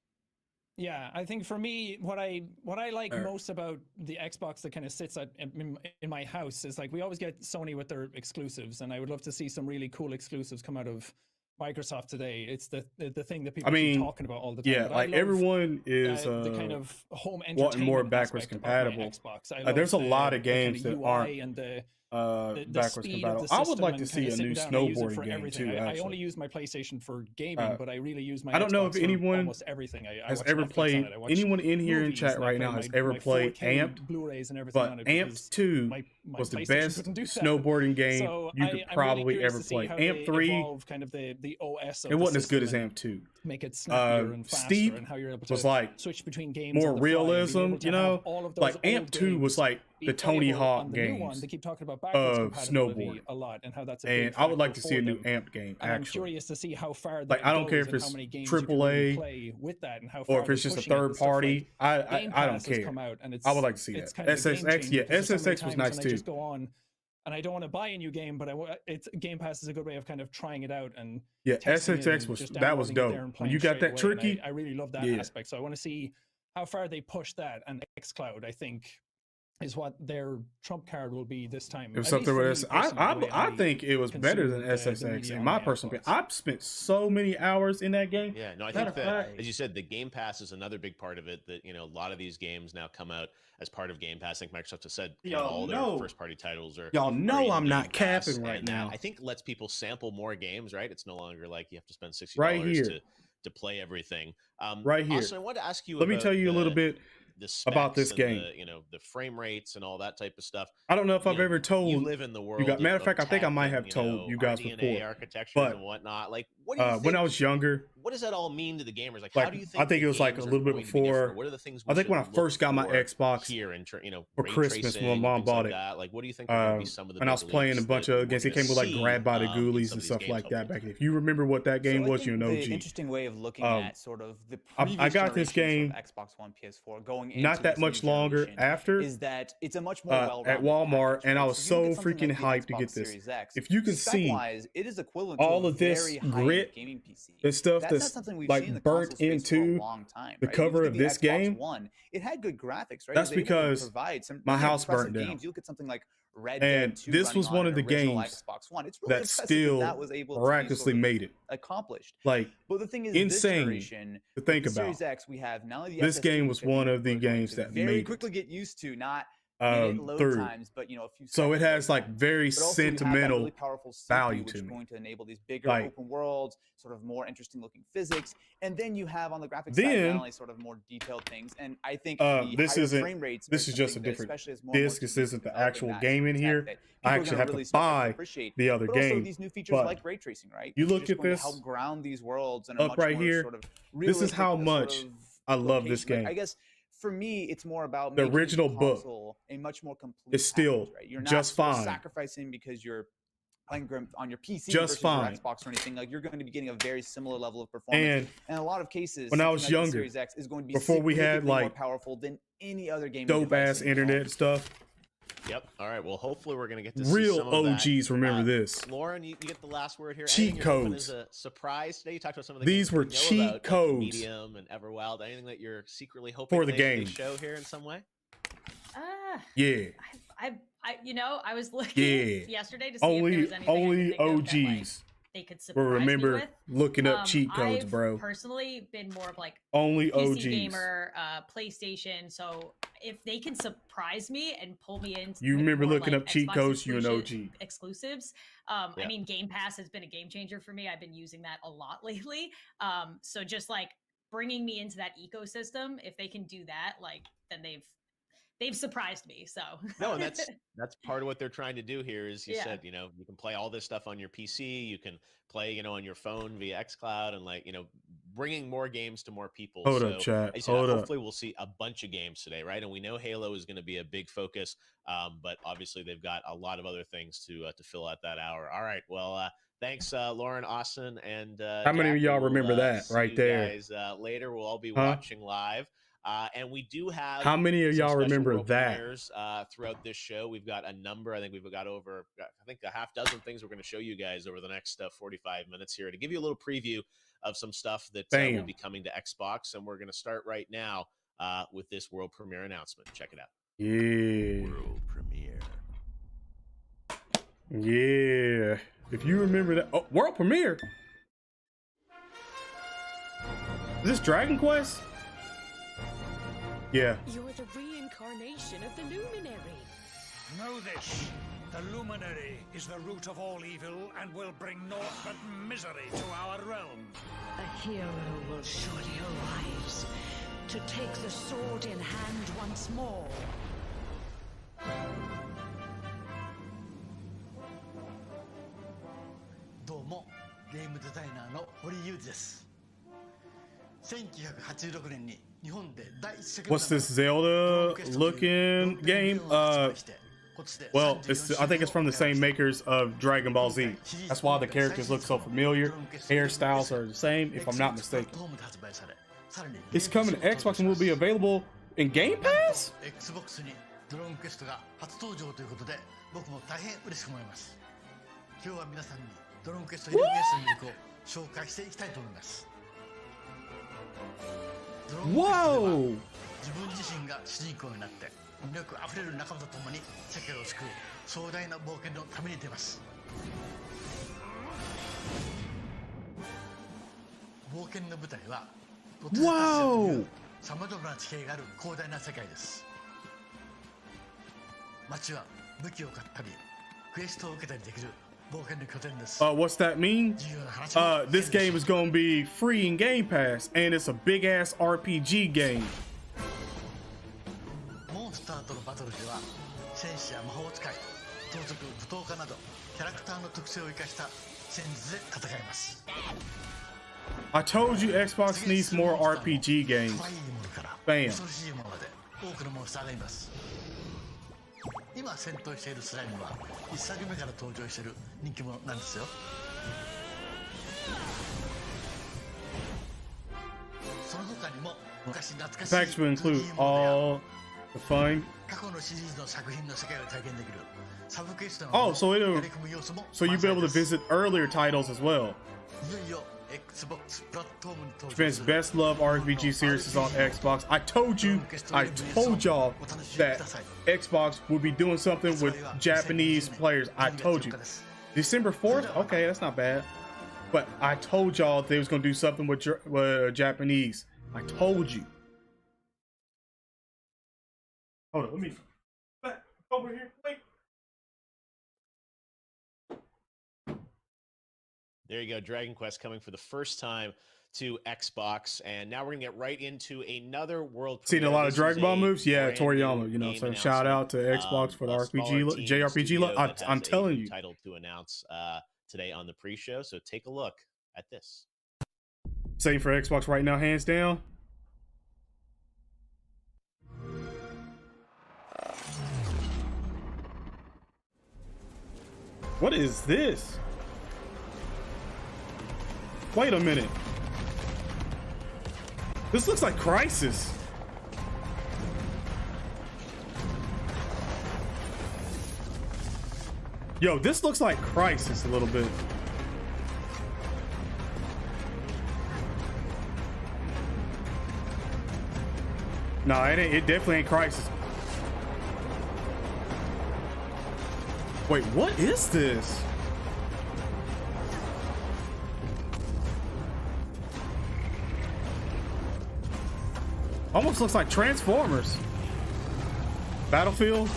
Yeah, I think for me, what I like most about the Xbox that kind of sits in my house is like we always get Sony with their exclusives, and I would love to see some really cool exclusives come out of Microsoft today. It's the thing that people keep talking about all the time. Yeah, like everyone is the kind of home wanting more backwards compatible. Xbox. There's a lot of games that aren't and the backwards compatible. I would like to see a new snowboarding game too. I only use my PlayStation for gaming, but I really use my. I don't know if anyone almost everything has ever played. Anyone in here in chat right now has ever played Amped? Blu-rays and everything on it. But Amped 2 was the best snowboarding game you could probably ever play. Amped 3, kind of the OS. It wasn't as good as Amped 2. Make it snappier and faster, Steep and how you're able to was like switch between games. More realism, you know. Like Amped 2 was like the Tony Hawk games. They keep talking about backwards snowboarding a lot, and how that's a and I would like to see a new Amped game. And I'm curious to see how far. Like I don't care if it's AAA play with that, and how far or if it's just a third party. I don't care. I would like to see that. SSX, yeah, SSX was nice too. Just go on. And I don't want to buy a new game, but it's Game Pass is a good way of kind of trying it out. And yeah, SSX was dope. When you got that tricky, I really love that aspect. So I want to see how far they push that. And xCloud, I think, is what their trump card will be this time. It was something with this. I think it was better than SSX in my personal opinion. I've spent so many hours in that game. Yeah, no, I think that, as you said, the Game Pass is another big part of it. That a lot of these games now come out as part of Game Pass. I think Microsoft has said all their first-party titles are. Y'all know I'm not capping right now. I think lets people sample more games. Right, it's no longer like you have to spend $60 right here to play everything. Right here. Also, I want to ask you. Let me tell you a little bit about this game. The frame rates and all that type of stuff. I don't know if I've ever told you live in the world. Matter of fact, I think I might have told you guys before. Architecture and whatnot. Like, what do you think, when I was younger, what does that all mean to the gamers? Like how do you think? I think it was like a little bit before. What are the things? I think when I first got my Xbox here and for Christmas when my mom bought it. Like, what do you think? Are be some of the and I was playing a bunch of games. It came with like Grab by the Ghoulies and stuff like that back then. If you remember what that game was, you know. The interesting way of looking at sort of the previous I got this game Xbox One, PS4 going into not that much longer after is that it's a much more at Walmart, and I was so freaking hyped to get this. If you can see it is equivalent all to of this grit and stuff that's like burnt into the cover of this game, it had good graphics, right? That's because my house burnt down. You look at something like Red and Dead 2 this was one of the games that still miraculously made it accomplished. Like, but the thing is, insane to think about. Series X, we have not only the this game was one of the games that very made quickly get used to, not load through. times, but a few. So it has like very sentimental really powerful CPU, value which to is me. going to enable these bigger open worlds, sort of more interesting looking physics, and then you have on the graphics side not only sort of more detailed things. And I think this isn't. Frame rates this is just a different disc. This isn't the actual game in here. I actually have to buy the other game. These new features like ray tracing, right? You look at this. Help ground these worlds and up right here. This is how much I love this game. I guess. For me, it's more about the original book. A much more complete. It's still package, right? You're not just fine. Sacrificing because you're playing on your PC just fine. Your Xbox or anything. Like you're going to be getting a very similar level of performance. And in a lot of cases, when I was younger, Series X is going to be before we had like more powerful than any other game. Dope ass internet stuff. Yep. All right. Well, hopefully we're going to get to real see some of OGs. That. Remember this. Lauren, you get the last word here. Cheat codes. A surprise today. You talked about some of the these were cheat codes. Like Medium and Everwild. Anything that you're secretly hoping for the game they show here in some way? Yeah. I was looking yesterday to see only if there was anything OGs. They could surprise remember me with. Looking up cheat codes, I've bro. Personally been more of like only PC OGs gamer, PlayStation. So if they can surprise me and pull me into, you remember looking like up cheat codes, you an OG. Exclusives. I mean, Game Pass has been a game changer for me. I've been using that a lot lately. So just like bringing me into that ecosystem, if they can do that, like then they've surprised me. So no, and that's part of what they're trying to do here. Is you said you can play all this stuff on your PC, you can play on your phone via xCloud, and like bringing more games to more people. Hold up, chat. Hopefully we'll see a bunch of games today, right? And we know Halo is going to be a big focus, but obviously they've got a lot of other things to fill out that hour. All right, well. Thanks, Lauren, Austin, and how many of y'all remember that right there? Guys, later we'll all be watching live. And we do have how many of y'all remember that throughout this show? We've got a number. I think we've got over a half dozen things we're going to show you guys over the next 45 minutes here to give you a little preview of some stuff that will be coming to Xbox. And we're going to start right now with this world premiere announcement. Check it out. Yeah. World premiere. Yeah. If you remember that, world premiere. Is this Dragon Quest? Yeah. You're the reincarnation of the Luminary. Know this. The Luminary is the root of all evil and will bring naught but misery to our realm. A hero will surely arise to take the sword in hand once more. どうもゲームデザイナーの堀裕二です。1986年に日本で第一作目の What's this Zelda looking game? Well, I think it's from the same makers of Dragon Ball Z. That's why the characters look so familiar. Hairstyles are the same, if I'm not mistaken. It's coming to Xbox and will be available in Game Pass? Xbox にドラゴンクエストが初登場ということで、僕も大変嬉しく思います。今日は皆さんにドラゴンクエスト11の魅力を紹介していきたいと思います。ドラゴンクエストでは自分自身が主人公になって魅力あふれる仲間と共に世界を救う壮大な冒険の旅に出ます。冒険の舞台はさまざまな地形がある広大な世界です。街は武器を買ったりクエストを受けたりできる冒険の拠点です。What's that mean? This game is going to be free in Game Pass, and it's a big ass RPG game. モンスターとのバトルでは戦士や魔法使い、盗賊、舞踏家などキャラクターの特性を生かした戦術で戦います。I told you Xbox needs more RPG games. Bam. 恐ろしいものまで多くのモンスターがいます。今戦闘しているスライムは1作目から登場している人気者なんですよ。その他にも昔懐かしい Packs will include all the fun. 過去のシリーズの作品の世界を体験できるサブクエストの so you'll be able to visit earlier titles as well. いよいよ Xbox プラットフォームに登場 Japan's best loved RPG series is on Xbox. I told y'all that Xbox would be doing something with Japanese players. I told you. December 4th? Okay, that's not bad. But I told y'all they was going to do something with Japanese. I told you. Hold on, let me back over here. Wait. There you go, Dragon Quest coming for the first time to Xbox, and now we're gonna get right into another world. Seen a lot of Dragon Ball moves, yeah. Toriyama, you know. So shout out to Xbox for the JRPG. I'm telling you. Title to announce today on the pre-show, so take a look at this. Same for Xbox right now, hands down. What is this? Wait a minute. This looks like Crisis. Yo, this looks like Crisis a little bit. No, it definitely ain't Crisis. Wait, what is this? Almost looks like Transformers. Battlefield.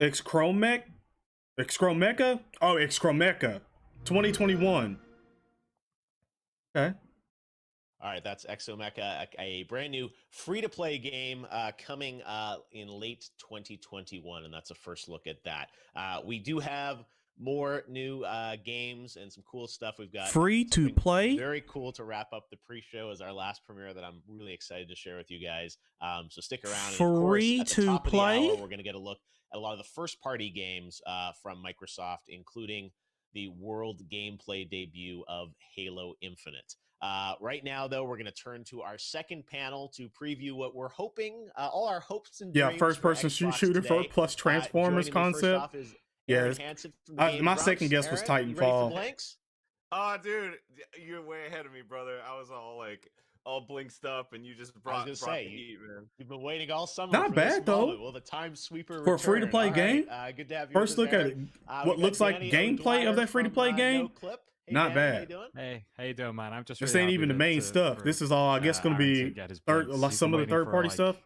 Xchromecha? Oh, Xchromecha. 2021. Okay. All right, that's Exomecha, a brand new free-to-play game coming in late 2021, and that's a first look at that. We do have more new games and some cool stuff. We've got free to play. Very cool to wrap up the pre-show as our last premiere that I'm really excited to share with you guys. So stick around. Free to play. We're going to get a look at a lot of the first-party games from Microsoft, including the world gameplay debut of Halo Infinite. Right now, though, we're going to turn to our second panel to preview what we're hoping, all our hopes and dreams. Yeah, first-person shooter for plus Transformers concept. Yeah, my second guess was Titanfall. Oh, dude, you're way ahead of me, brother. I was all blinked up, and you just brought the heat, man. You've been waiting all summer. Not bad though. Well, the time sweeper for a free-to-play game. Good to have you. First look at it. What looks like gameplay of that free-to-play game. No Clip. Hey, Not Danny, how you bad. doing? Hey, how you doing, man? I'm just. This Really ain't happy even the main stuff. This is all, I guess, going to be some of the third-party stuff.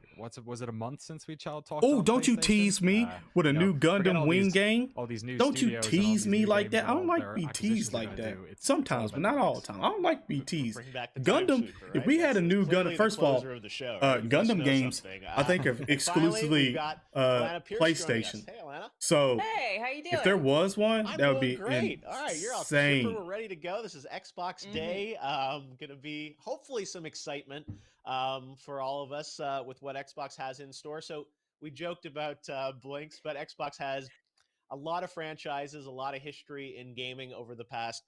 Was it a month since we talked? Oh, don't you tease me with a new Gundam Wing game? All these new don't you tease me like that? I don't like be BTs like that. Sometimes, but not all the time. I don't like BTs. Gundam. If we had a new Gundam, first of all, Gundam games, I think of exclusively PlayStation. Hey, Alana. So, hey, how you doing? if there was one, that would be great. All right, you're all insane. We're ready to go. This is Xbox Day. Going to be hopefully some excitement for all of us with what Xbox has in store. So we joked about Blinks, but Xbox has a lot of franchises, a lot of history in gaming over the past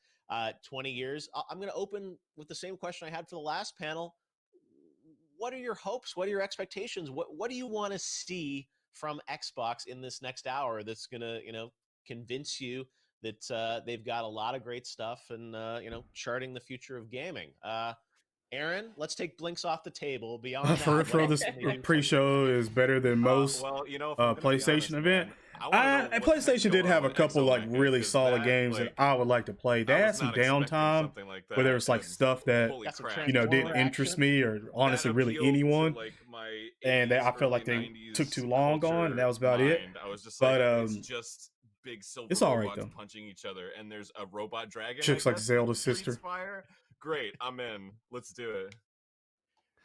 20 years. I'm going to open with the same question I had for the last panel. What are your hopes? What are your expectations? What do you want to see from Xbox in this next hour that's going to, convince you that they've got a lot of great stuff and, charting the future of gaming? Aaron, let's take Blinks off the table. Beyond that, for this pre-show is better than most PlayStation event. PlayStation did have a couple like really solid games that I would like to play. They had some downtime where there was like stuff that didn't interest me or honestly really anyone, and I felt like they took too long on, and that was about it. But it's just big silver it's all right robots though. Punching each other, and there's a robot dragon. Chicks like Zelda's sister. Great, I'm in. Let's do it.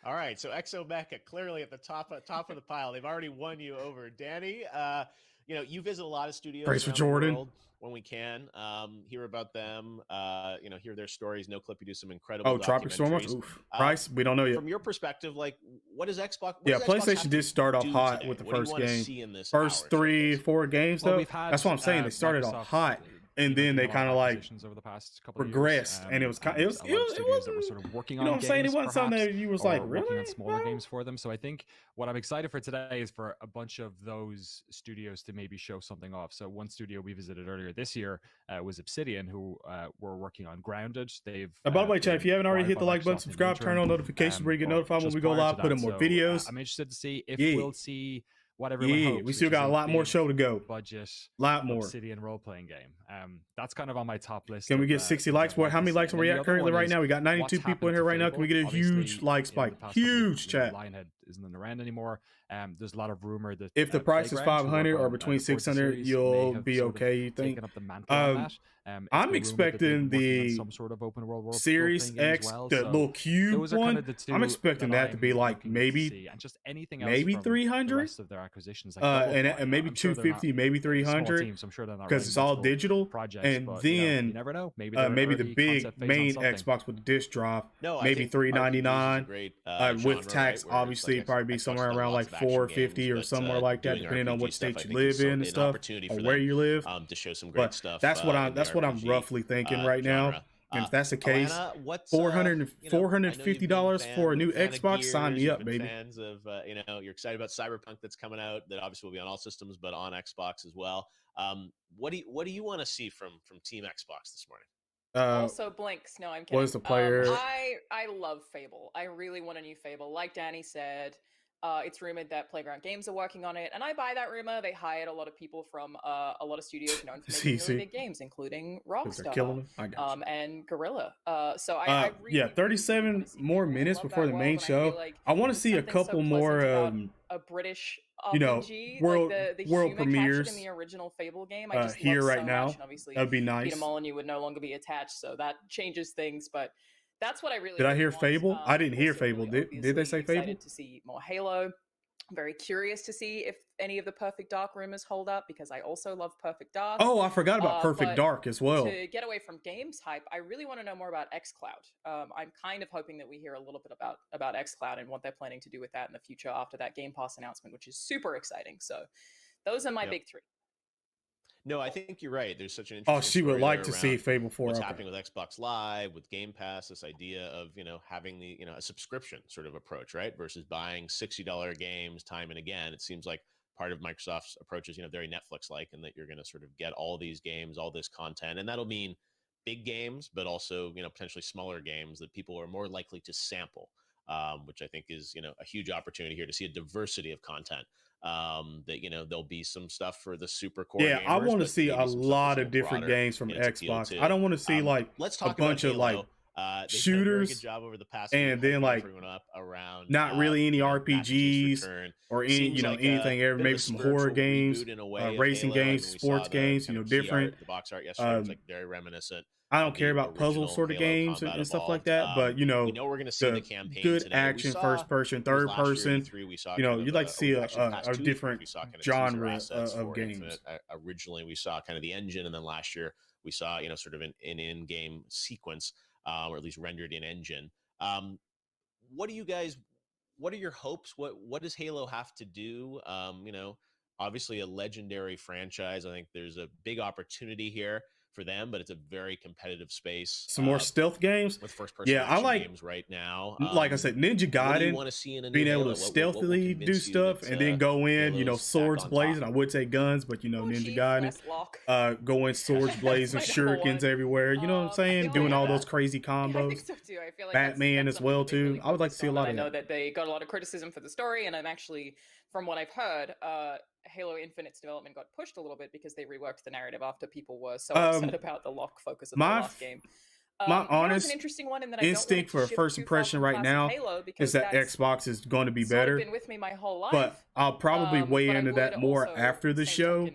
All right, so Exo Mecha clearly at the top of the pile. They've already won you over, Danny. You visit a lot of studios Praise for around Jordan. the world when we can. Hear about them. Hear their stories. No Clip, you do some incredible. Tropic Storm. Oof. Price, we don't know yet. From your perspective, like, what is Xbox? PlayStation did start off hot with the first game. First 3-4 games though. That's what I'm saying. They started off hot. And then they kind of like over the past couple of regressed, years, and it was studios that were sort of working on. You know what I'm saying? It wasn't something that you was like working really on smaller games for them. So I think what I'm excited for today is for a bunch of those studios to maybe show something off. So one studio we visited earlier this year was Obsidian, who were working on Grounded. They've by the way, chat, if you haven't already hit the like button, subscribe, turn on notifications where you get notified when we go live, put in more videos. I'm interested to see if we'll see what everyone hopes, we still got a lot more show to go. Budget, lot more. Obsidian role-playing game. That's kind of on my top list. Can we get 60 likes? Boy, how many likes are we at currently right now? We got 92 people in here right now. Can we get a huge like spike? Huge chat. Lionhead isn't around anymore. There's a lot of rumor that if the price is 500 or between 600, you'll be okay. You think? I'm expecting the some sort of open world Series X, the little cube one. I'm expecting that to be like maybe and just anything else, maybe 300 of their acquisitions, and maybe 250, maybe 300, because it's all digital. And then you never know. Maybe the big main Xbox with the disc drive, maybe $399 with tax. Obviously, probably be somewhere around like $450 or somewhere like that, depending on what state you live in and stuff, or where you live. To show some great stuff. That's what I'm roughly thinking right now. And if that's the case, $450 for a new Xbox, sign me up, baby. Fans of you're excited about Cyberpunk that's coming out. That obviously will be on all systems, but on Xbox as well. What do you want to see from Team Xbox this morning? Also Blinks. No, I'm kidding. What is the player? I love Fable. I really want a new Fable. Like Danny said, it's rumored that Playground Games are working on it, and I buy that rumor. They hired a lot of people from a lot of studios known for making really big games, including Rockstar and Guerrilla. So I really 37 more minutes before the main show. Like I want to see a couple more a British RPG, world like the world premieres in the original Fable game. I just here love right so now. Much, and obviously, that'd be nice. Peter Molyneux would no longer be attached, so that changes things. But that's what I really did. I hear want. Fable? I didn't hear Fable. Did they say Fable? Excited to see more Halo. I'm very curious to see if any of the Perfect Dark rumors hold up, because I also love Perfect Dark. Oh, I forgot about Perfect Dark as well. To get away from games hype, I really want to know more about xCloud. I'm kind of hoping that we hear a little bit about xCloud and what they're planning to do with that in the future after that Game Pass announcement, which is super exciting. So those are my big three. No, I think you're right. There's such an interesting she would like to see Fable 4. What's happening with Xbox Live, with Game Pass, this idea of, having the, a subscription sort of approach, right? Versus buying $60 games time and again. It seems like part of Microsoft's approach is, very Netflix-like, and that you're going to sort of get all these games, all this content. And that'll mean big games, but also, potentially smaller games that people are more likely to sample, which I think is, a huge opportunity here to see a diversity of content that there'll be some stuff for the super core. Yeah, gamers, I want to but see maybe a some stuff lot that's a of little different broader games from in its appeal Xbox. too. I don't want to see like Let's a talk bunch about of like Halo. They've shooters, done a very good job over the past and week, then like everyone up around not really any Master Chief's RPGs return. or any Seems like anything ever. bit of Maybe a some horror spiritual games, reboot in a way of racing Halo. I games, mean, we sports saw the games. kind of key Different. art, the box art yesterday was like very reminiscent. I don't care about puzzle sort of Halo games Combat and stuff like Evolved. that, but we know we're going to see the campaign good today. action, first person, third person. We saw You'd like to see a different we saw kind of genre assets of for games. Infinite. Originally, we saw kind of the engine, and then last year we saw sort of an in-game sequence, or at least rendered in engine. What do you guys? What are your hopes? What does Halo have to do? Obviously a legendary franchise. I think there's a big opportunity here for them, but it's a very competitive space. Some more stealth games with first-person I like games right now. Like I said, Ninja Gaiden, want to see in a being new able Halo? to stealthily do stuff and then go in, swords blazing. I would say guns, but Ninja Gaiden, going swords blazing, shurikens everywhere. You know what I'm saying? Doing all those crazy combos. Yeah, I think so too. I feel like Batman that's as well something that they too. really I would like to see a lot I of know that. that they got a lot of criticism for the story, and I'm actually, from what I've heard, Halo Infinite's development got pushed a little bit because they reworked the narrative after people were so upset about the lock focus of the last game. My honest an interesting one in that instinct for a first impression right now is that Xbox is going to be better. Been with me my whole life, but I'll probably weigh into that more after the show.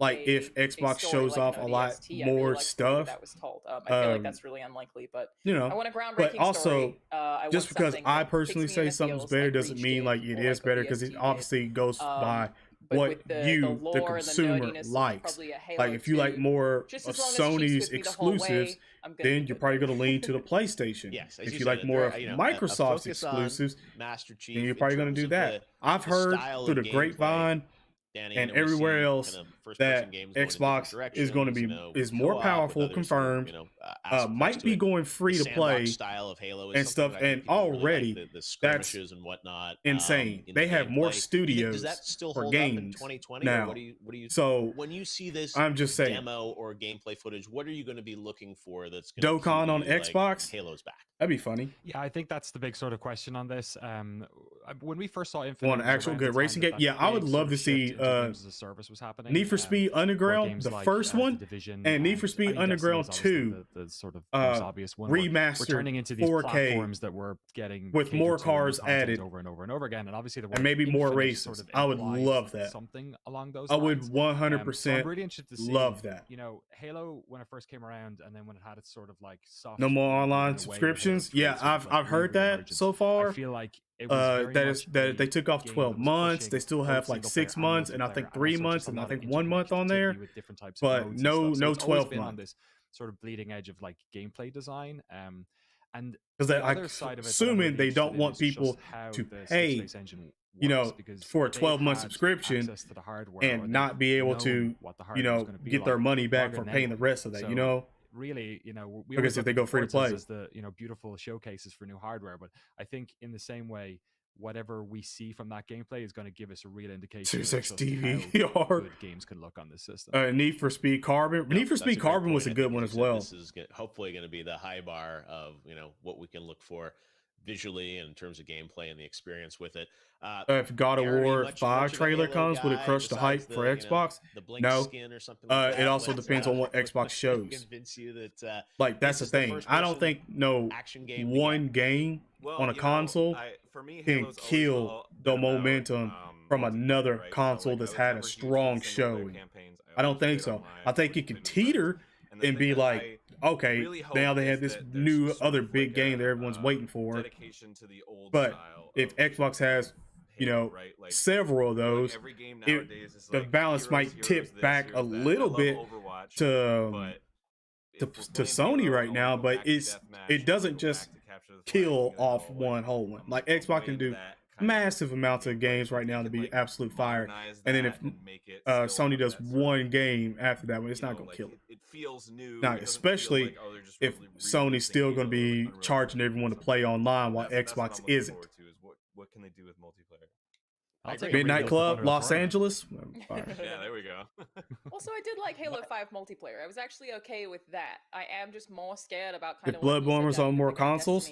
Like if Xbox shows off a lot more stuff. That was told. I feel like that's really unlikely, but I want a groundbreaking but also, story. just because I personally say something's better doesn't mean like it is better, because it obviously goes by what the consumer likes. Like if you like more of Sony's exclusives, then you're probably going to lean to the PlayStation. Yes, if you like more of Microsoft's exclusives, Master Chief, then you're probably going to do that. I've heard through the grapevine and everywhere else that Xbox is going to be is more powerful, confirmed. Might be going free to play style of Halo and stuff, and already the that's and whatnot. Insane. They have more studios Does that still for hold games up in 2020? now. Or what do you so when you see this I'm just saying, demo or gameplay footage, what are you going to be looking for? That's Dokkan on Xbox. Halo's back. That'd be funny. Yeah, I think that's the big sort of question on this. When we first saw Infinite, on an actual good racing game, yeah, I would love to see the service was happening. Need for Speed Underground, the first one, and Need for Speed Underground 2, the sort of most obvious one, remastered, we're turning into these 4K platforms that we're getting with more cars added over and over and over again, and obviously the word and maybe more Infinite races. Sort of I would love that. Something along those I lines. would 100% So I'm really interested to see, love that. Halo when it first came around, and then when it had its sort of like soft, no more online subscriptions. Yeah, I've heard that so far. I feel like it was that they took off 12 months. They still have like 6 months, and I think 3 months, and I think 1 month on there. But no 12 months. On this sort of bleeding edge of like gameplay design. And because assuming they don't want people to pay, for a 12-month subscription and not be able to, get their money back for paying the rest of that, Really, we because if they go free to play, as the beautiful showcases for new hardware. But I think in the same way, whatever we see from that gameplay is going to give us a real indication of just how good games can look on this system. Need for Speed Carbon. Need for Speed Carbon was a good one as well. This is hopefully going to be the high bar of what we can look for visually in terms of gameplay and the experience with it. If God of War 5 trailer comes, would it crush the hype for Xbox? No. Skin or something like it also depends on what Xbox shows. Convince you that like that's the thing. I don't think one game on a console can kill the momentum from another console that's had a strong showing. I don't think so. I think it can teeter and be like, okay, now they have this new other big game that everyone's waiting for. But if Xbox has, several of those, the balance might tip back a little bit to Sony right now. But it doesn't just kill off one whole one. Like Xbox can do massive amounts of games right now to be absolute fire, and then if Sony does one game after that one, it's not going to kill it. It feels new. Now, especially if Sony's still going to be charging everyone to play online while Xbox isn't. What can they do with multiplayer? Midnight Club, Los Angeles. Yeah, there we go. Also, I did like Halo 5 multiplayer. I was actually okay with that. I am just more scared about kind if of Bloodborne was on more consoles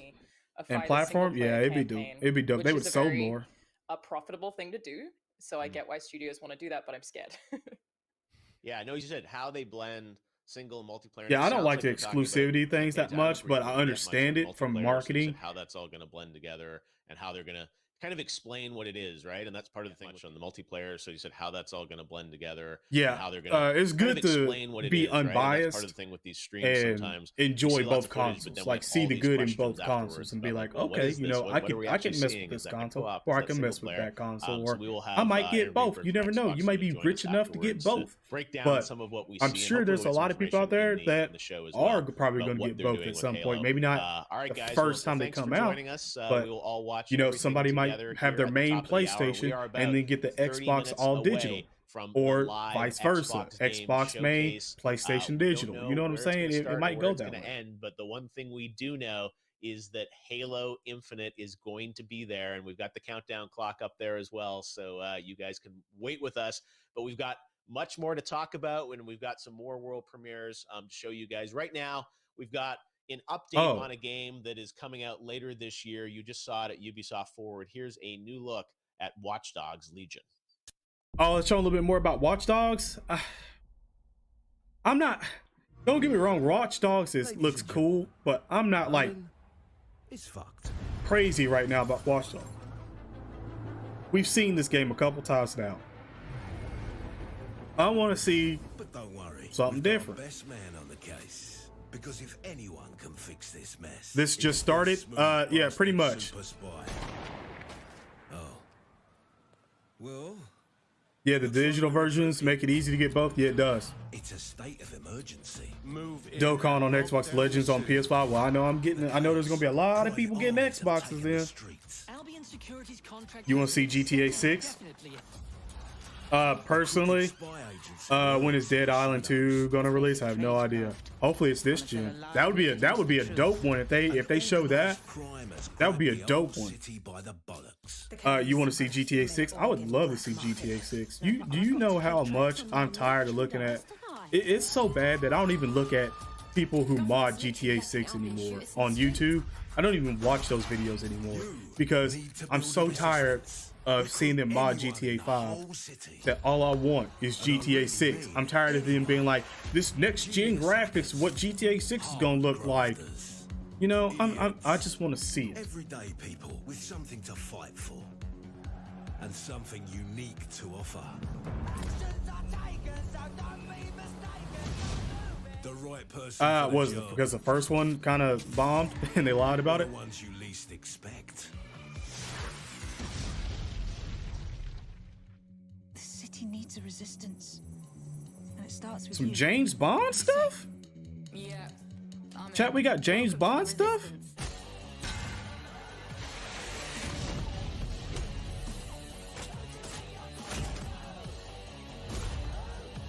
and platform, yeah, it'd be dope. It'd be dope. They would sell more. A profitable thing to do. So I get why studios want to do that, but I'm scared. Yeah, I know you said how they blend single and multiplayer. Yeah, I don't like the we're talking about exclusivity things that campaigns. I don't much, think we're but gonna I really get much understand of it from multiplayer, so you marketing. said how that's all going to blend together and how they're going to kind of explain what it is, right? And that's part of the thing on the multiplayer. So you said how that's all going to blend together. Yeah, and how they're going to it's good to explain what it be is, right? And that's part unbiased of the thing with these streams. and Sometimes we enjoy see lots both of footage, but consoles. then we Like have see all the these good in questions both consoles afterwards and be about, like, well, what okay, is you this? know, What are we I actually can mess seeing? with Is this that console, co-op? or Is I that can single mess with player? that console, So or we will have I might get interview both. for You never know. You Xbox might be join rich us enough to get afterwards both. break down But some of what we I'm see. sure there's a lot of people out there that in the show as are well probably about going to what get they're both doing at with some point. Halo. Maybe not All right, the guys. first Well, time they thanks for come out, joining us. but We will all watch you know, everything somebody might together have here their at the main top of the hour. We PlayStation are and about then get the 30 Xbox minutes all away digital, from the or live vice versa, Xbox game Xbox main, showcase. PlayStation We don't digital. know You know what I'm where it's saying? going to It start or might where go it's that going to way. end, but the one thing we do know is that Halo Infinite is going to be there, and we've got the countdown clock up there as well, so you guys can wait with us. But we've got much more to talk about, and we've got some more world premieres to show you guys. Right now, we've got an update on a game that is coming out later this year. You just saw it at Ubisoft Forward. Here's a new look at Watch Dogs Legion. Oh, let's show a little bit more about Watch Dogs. I'm not. Don't get me wrong. Watch Dogs looks cool, but I'm not like crazy right now about Watch Dogs. We've seen this game a couple times now. I want to see something different. Best man on the case, because if anyone can fix this mess, this just started. Yeah, pretty much. Oh, well. Yeah, the digital versions make it easy to get both. Yeah, it does. It's a state of emergency. Dokkan on Xbox, Legends on PS5. Well, I know there's gonna be a lot of people getting Xboxes then. You want to see GTA 6? Personally, when is Dead Island 2 gonna release? I have no idea. Hopefully it's this gen. That would be a dope one if they show that. That would be a dope one. You want to see GTA 6? I would love to see GTA 6. Do you know how much I'm tired of looking at? It's so bad that I don't even look at people who mod GTA 6 anymore on YouTube. I don't even watch those videos anymore because I'm so tired of seeing them mod GTA 5 that all I want is GTA 6. I'm tired of them being like, this next gen graphics, what GTA 6 is gonna look like. You know, I just want to see it. Everyday people with something to fight for and something unique to offer. The right person. Was it because the first one kind of bombed and they lied about it? The ones you least expect. The city needs a resistance, and it starts with some James Bond stuff. Yeah. Chat, we got James Bond stuff.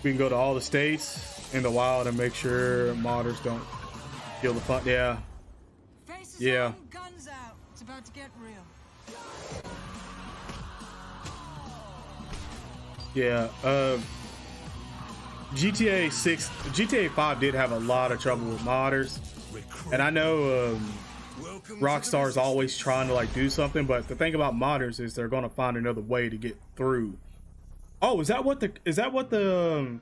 We can go to all the states in the wild and make sure modders don't kill the fun. Yeah. Yeah. Guns out. It's about to get real. Yeah. GTA 6, GTA 5 did have a lot of trouble with modders, and I know Rockstar's always trying to like do something, but the thing about modders is they're gonna find another way to get through. Oh, is that what the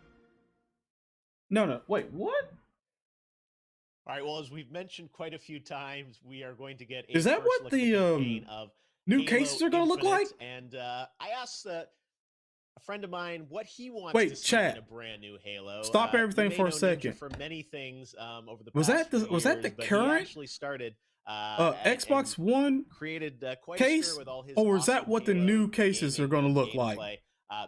no, wait, what? All right, well, as we've mentioned quite a few times, we are going to get a is that what the new cases are gonna look like? And I asked a friend of mine what he wants to see in a brand new Halo. Stop everything for a second. For many things over the was past that the years, current? He actually started Xbox One created quite case, a with all his or is that awesome what the Halo new cases are going to look like?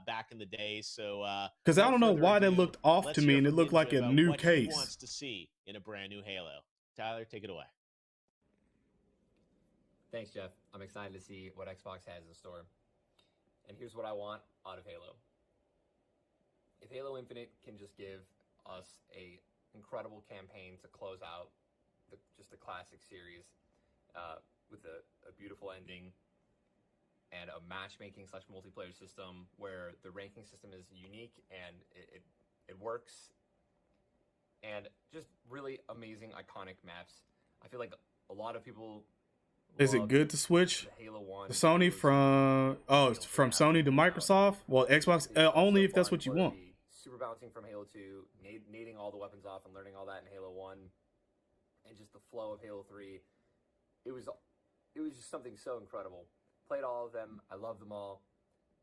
Back in the day, so because I don't know why they looked off to me and it looked like a new case. He wants to see in a brand new Halo. Tyler, take it away. Thanks, Jeff. I'm excited to see what Xbox has in store. And here's what I want out of Halo. If Halo Infinite can just give us a incredible campaign to close out just the classic series with a beautiful ending and a matchmaking / multiplayer system where the ranking system is unique and it works, and just really amazing iconic maps. I feel like a lot of people Is it good to switch Halo 1, the Sony from from Sony to Microsoft? Well, Xbox only if that's what you want. Super bouncing from Halo 2, nading all the weapons off and learning all that in Halo 1, and just the flow of Halo 3. It was just something so incredible. Played all of them. I love them all.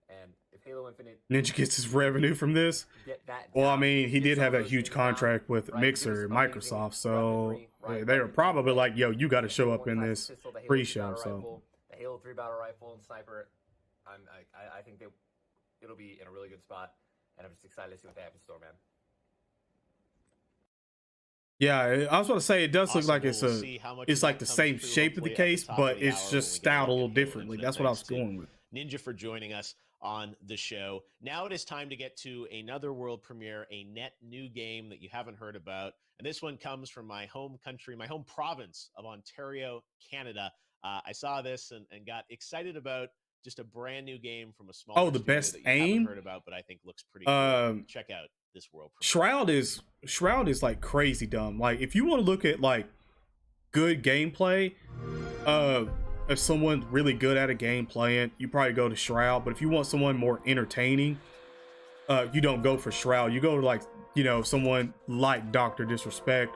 And if Halo Infinite Ninja gets his revenue from this. Well, I mean, he did have that huge contract with Mixer, Microsoft, so they were probably like, "Yo, you got to show up in this pre-show." So the Halo 3 battle rifle and sniper, I think it'll be in a really good spot, and I'm just excited to see what they have in store, man. Yeah, I was going to say it does look like it's like the same shape of the case, but it's just styled a little differently. That's what I was going with. Ninja for joining us on the show. Now it is time to get to another world premiere, a net new game that you haven't heard about. And this one comes from my home country, my home province of Ontario, Canada. I saw this and got excited about just a brand new game from a small the best aim heard about, but I think looks pretty cool. Check out this world premiere. Shroud is like crazy dumb. Like if you want to look at like good gameplay, if someone's really good at a game playing, you probably go to Shroud. But if you want someone more entertaining, you don't go for Shroud. You go to like, someone like Dr. Disrespect,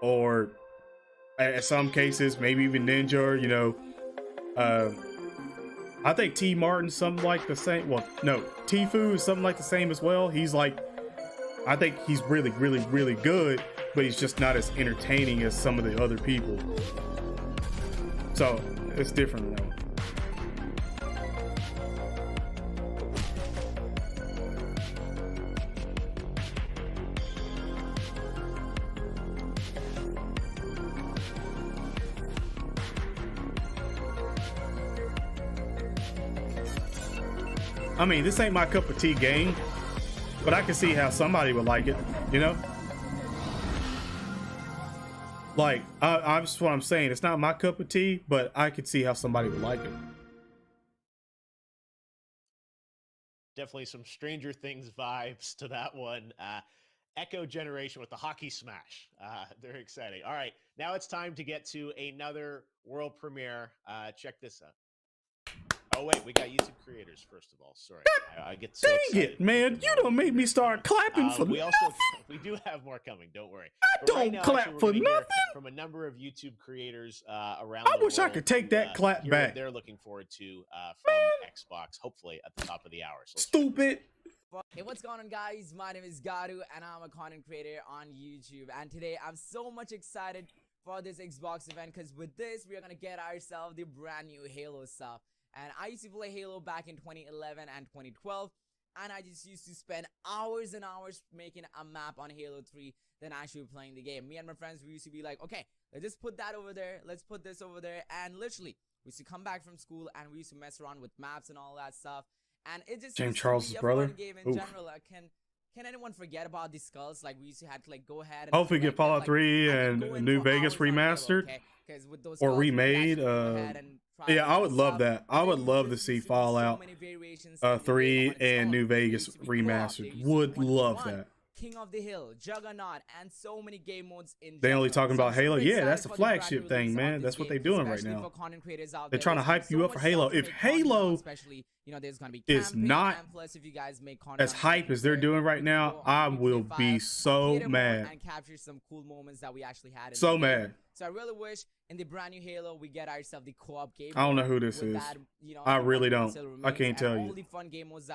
or in some cases, maybe even Ninja, I think T Martin's something like the same. Well, no, Tfue is something like the same as well. He's like, I think he's really, really, really good, but he's just not as entertaining as some of the other people. So it's different though. I mean, this ain't my cup of tea game, but I can see how somebody would like it, Like, that's what I'm saying. It's not my cup of tea, but I could see how somebody would like it. Definitely some Stranger Things vibes to that one. Echo Generation with the hockey smash. They're exciting. All right, now it's time to get to another world premiere. Check this out. Oh wait, we got YouTube creators first of all. Sorry, I get so dang it, man! You don't make me start clapping for nothing. We do have more coming. Don't worry. I don't clap for nothing. From a number of YouTube creators around. I wish I could take that clap back. They're looking forward to from Xbox, hopefully at the top of the hour. So stupid. Hey, what's going on, guys? My name is Garu, and I'm a content creator on YouTube. And today, I'm so much excited for this Xbox event because with this, we're gonna get ourselves the brand new Halo stuff. And I used to play Halo back in 2011 and 2012, and I just used to spend hours and hours making a map on Halo 3 than actually playing the game. Me and my friends, we used to be like, okay, let's just put that over there, let's put this over there, and literally, we used to come back from school and we used to mess around with maps and all that stuff, and it just James Charles' brother. Fun game in general. Can anyone forget about the skulls? Like we used to have to go ahead and hopefully get Fallout 3 and New Vegas remastered or remade. Yeah, I would love that. I would love to see Fallout 3 and New Vegas remastered. Would love that. King of the Hill, Juggernaut, and so many game modes in They only talking about Halo. Yeah, that's the flagship thing, man. That's what they're doing right now. They're trying to hype you up for Halo. If Halo is not as hype as they're doing right now, I will be so mad. And capture some cool moments that we actually had. So mad. So I really wish in the brand new Halo we get ourselves the co-op game. I don't know who this is. I really don't. I can't tell you.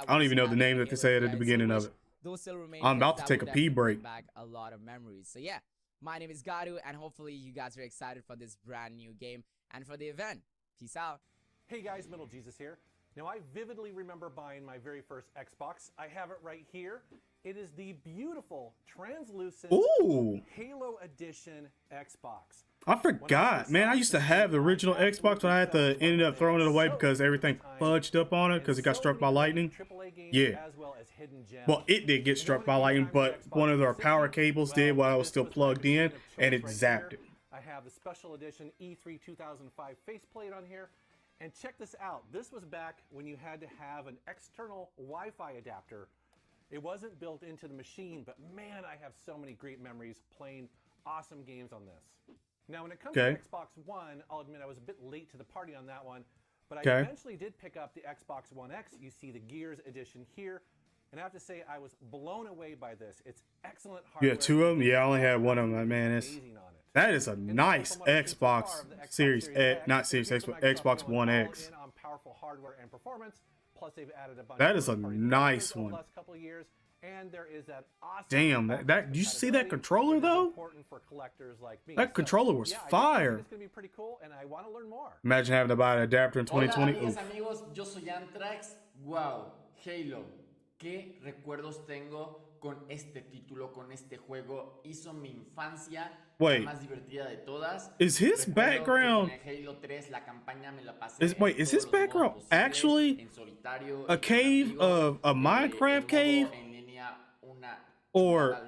I don't even know the name that they said at the beginning of it. I'm about to take a pee break. Back a lot of memories. So yeah, my name is Garu, and hopefully you guys are excited for this brand new game and for the event. Peace out. Hey guys, Middle Jesus here. Now I vividly remember buying my very first Xbox. I have it right here. It is the beautiful translucent Halo Edition Xbox. I forgot, man. I used to have the original Xbox, but I had to end up throwing it away because everything fudged up on it because it got struck by lightning. Yeah. Well, it did get struck by lightning, but one of our power cables did while I was still plugged in, and it zapped it. I have the special edition E3 2005 faceplate on here. And check this out. This was back when you had to have an external Wi-Fi adapter. It wasn't built into the machine, but man, I have so many great memories playing awesome games on this. Now, when it comes to Xbox One, I'll admit I was a bit late to the party on that one, but I eventually did pick up the Xbox One X. You see the Gears edition here, and I have to say I was blown away by this. It's excellent hardware. You got two of them? Yeah, I only had one of them, man. That is a nice Xbox Series X, not Series X, but Xbox One X. On powerful hardware and performance, plus they've added a bunch that is a nice one. Last couple of years, and there is that awesome. Damn, that you see that controller though? For collectors like me. That controller was fire. It's gonna be pretty cool, and I want to learn more. Imagine having to buy an adapter in 2020. Hola, amigos, yo soy Antrax. Wow, Halo. ¿Qué recuerdos tengo con este título, con este juego? Hizo mi infancia la más divertida de todas. Is his background? Halo 3, la campaña me la pasé Is his background actually a cave of a Minecraft cave? Or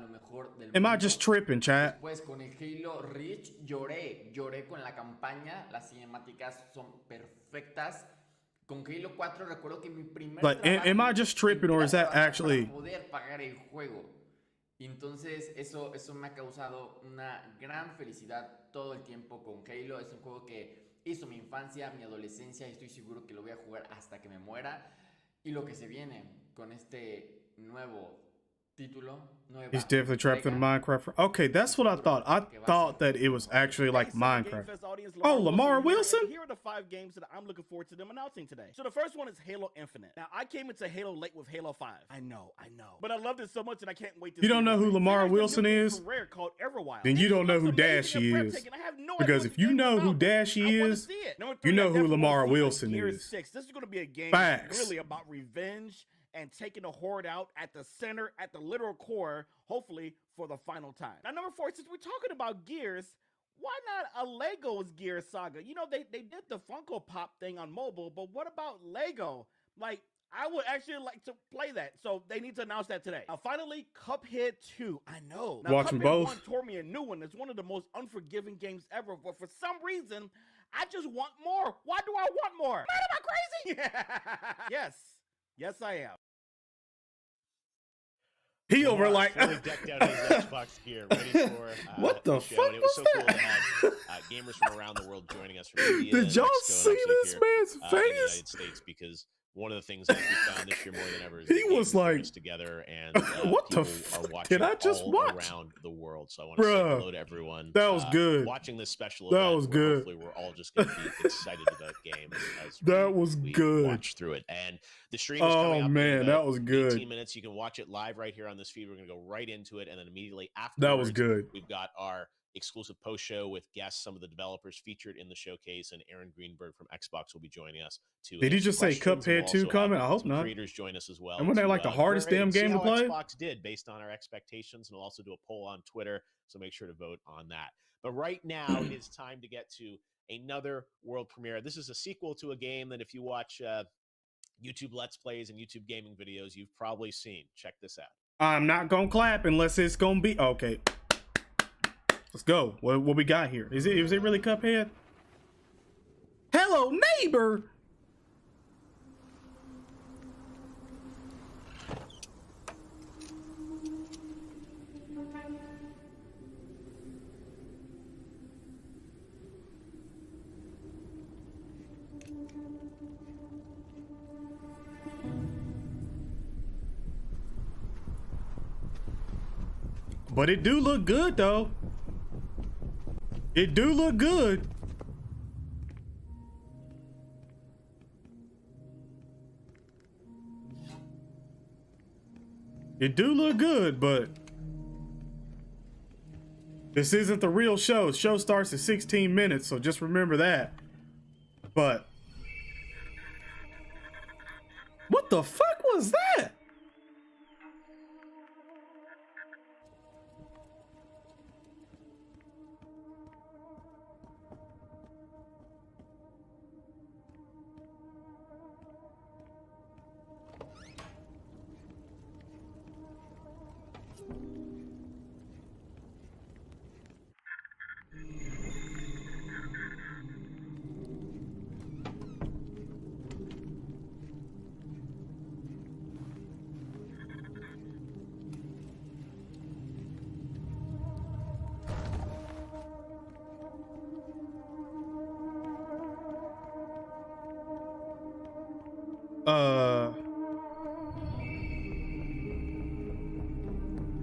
am I just tripping, chat? Pues con el Halo Reach lloré con la campaña. Las cinemáticas son perfectas. Con Halo 4 recuerdo que mi primer am I just tripping, or is that actually para poder pagar el juego? Y entonces eso me ha causado una gran felicidad todo el tiempo con Halo. Es un juego que hizo mi infancia, mi adolescencia, y estoy seguro que lo voy a jugar hasta que me muera. Y lo que se viene con este nuevo título, he's definitely trapped in Minecraft. Okay, that's what I thought. I thought that it was actually like Minecraft. Oh, Lamar Wilson? Here are the 5 games that I'm looking forward to them announcing today. So the first one is Halo Infinite. Now, I came into Halo late with Halo 5. I know. But I loved it so much and I can't wait to You don't know who Lamar Wilson is? Then you don't know who Dashy is. Because if you know who Dashy is, you know who Lamar Wilson is. This is going to be a game really about revenge and taking the Horde out at the center, at the literal core, hopefully for the final time. Now, number 4, since we're talking about Gears, why not a Lego's Gears saga? You know, they did the Funko Pop thing on mobile, but what about Lego? Like, I would actually like to play that, so they need to announce that today. Now, finally, Cuphead 2. I know. Now, Watching Cuphead both. 1 tore me a new one. It's one of the most unforgiving games ever, but for some reason, I just want more. Why do I want more? Man, am I crazy? Yes, I am. He over like fully decked out in his Xbox gear, ready for what the show. fuck And it was was so that? cool to have gamers from around the world joining us from India. Did y'all Mexico, see this man's in the face? United States, because one of the things that we found this year more than ever is He was like, together, and what the people fuck are watching did I just all watch? around the world. So I want to say hello to everyone. That was good. Watching this special That event, was where good. Hopefully, we're all just going to be excited about games as That was we good. watch through it. And the stream is coming Oh up man, in that was good. 18 minutes. You can watch it live right here on this feed. We're going to go right into it, and then immediately after That was good. we've got our exclusive post show with guests, some of the developers featured in the showcase, and Aaron Greenberg from Xbox will be joining us to Did he answer just say questions. Cuphead We'll 2 also coming? have I hope some not. creators join us as well. And wasn't that like the hardest damn game to play? Xbox did based on our expectations, and we'll also do a poll on Twitter, so make sure to vote on that. But right now, it is time to get to another world premiere. This is a sequel to a game that if you watch YouTube Let's Plays and YouTube gaming videos, you've probably seen. Check this out. I'm not gonna clap unless it's gonna be okay. Let's go. What we got here? Is it really Cuphead? Hello, neighbor. But it do look good though. It do look good. It do look good, but this isn't the real show. The show starts at 16 minutes, so just remember that. But what the fuck was that?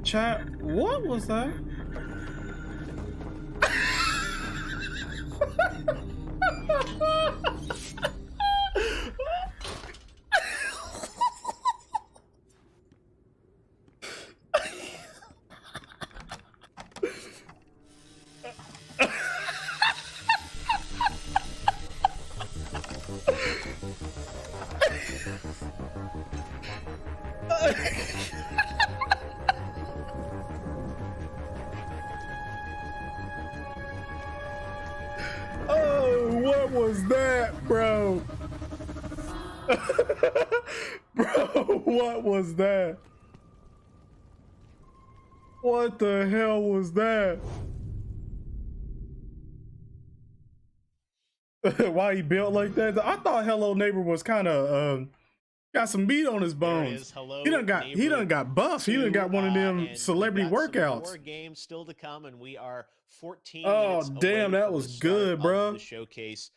Chat, what was that? Oh, what was that, bro? Bro, what was that? What the hell was that? Why he built like that? I thought Hello Neighbor was kind of got some meat on his bones. He done got buff. He done got one of them celebrity workouts. More games still to come, and we are 14 Oh minutes damn, away that from was the start good, of bro. the showcase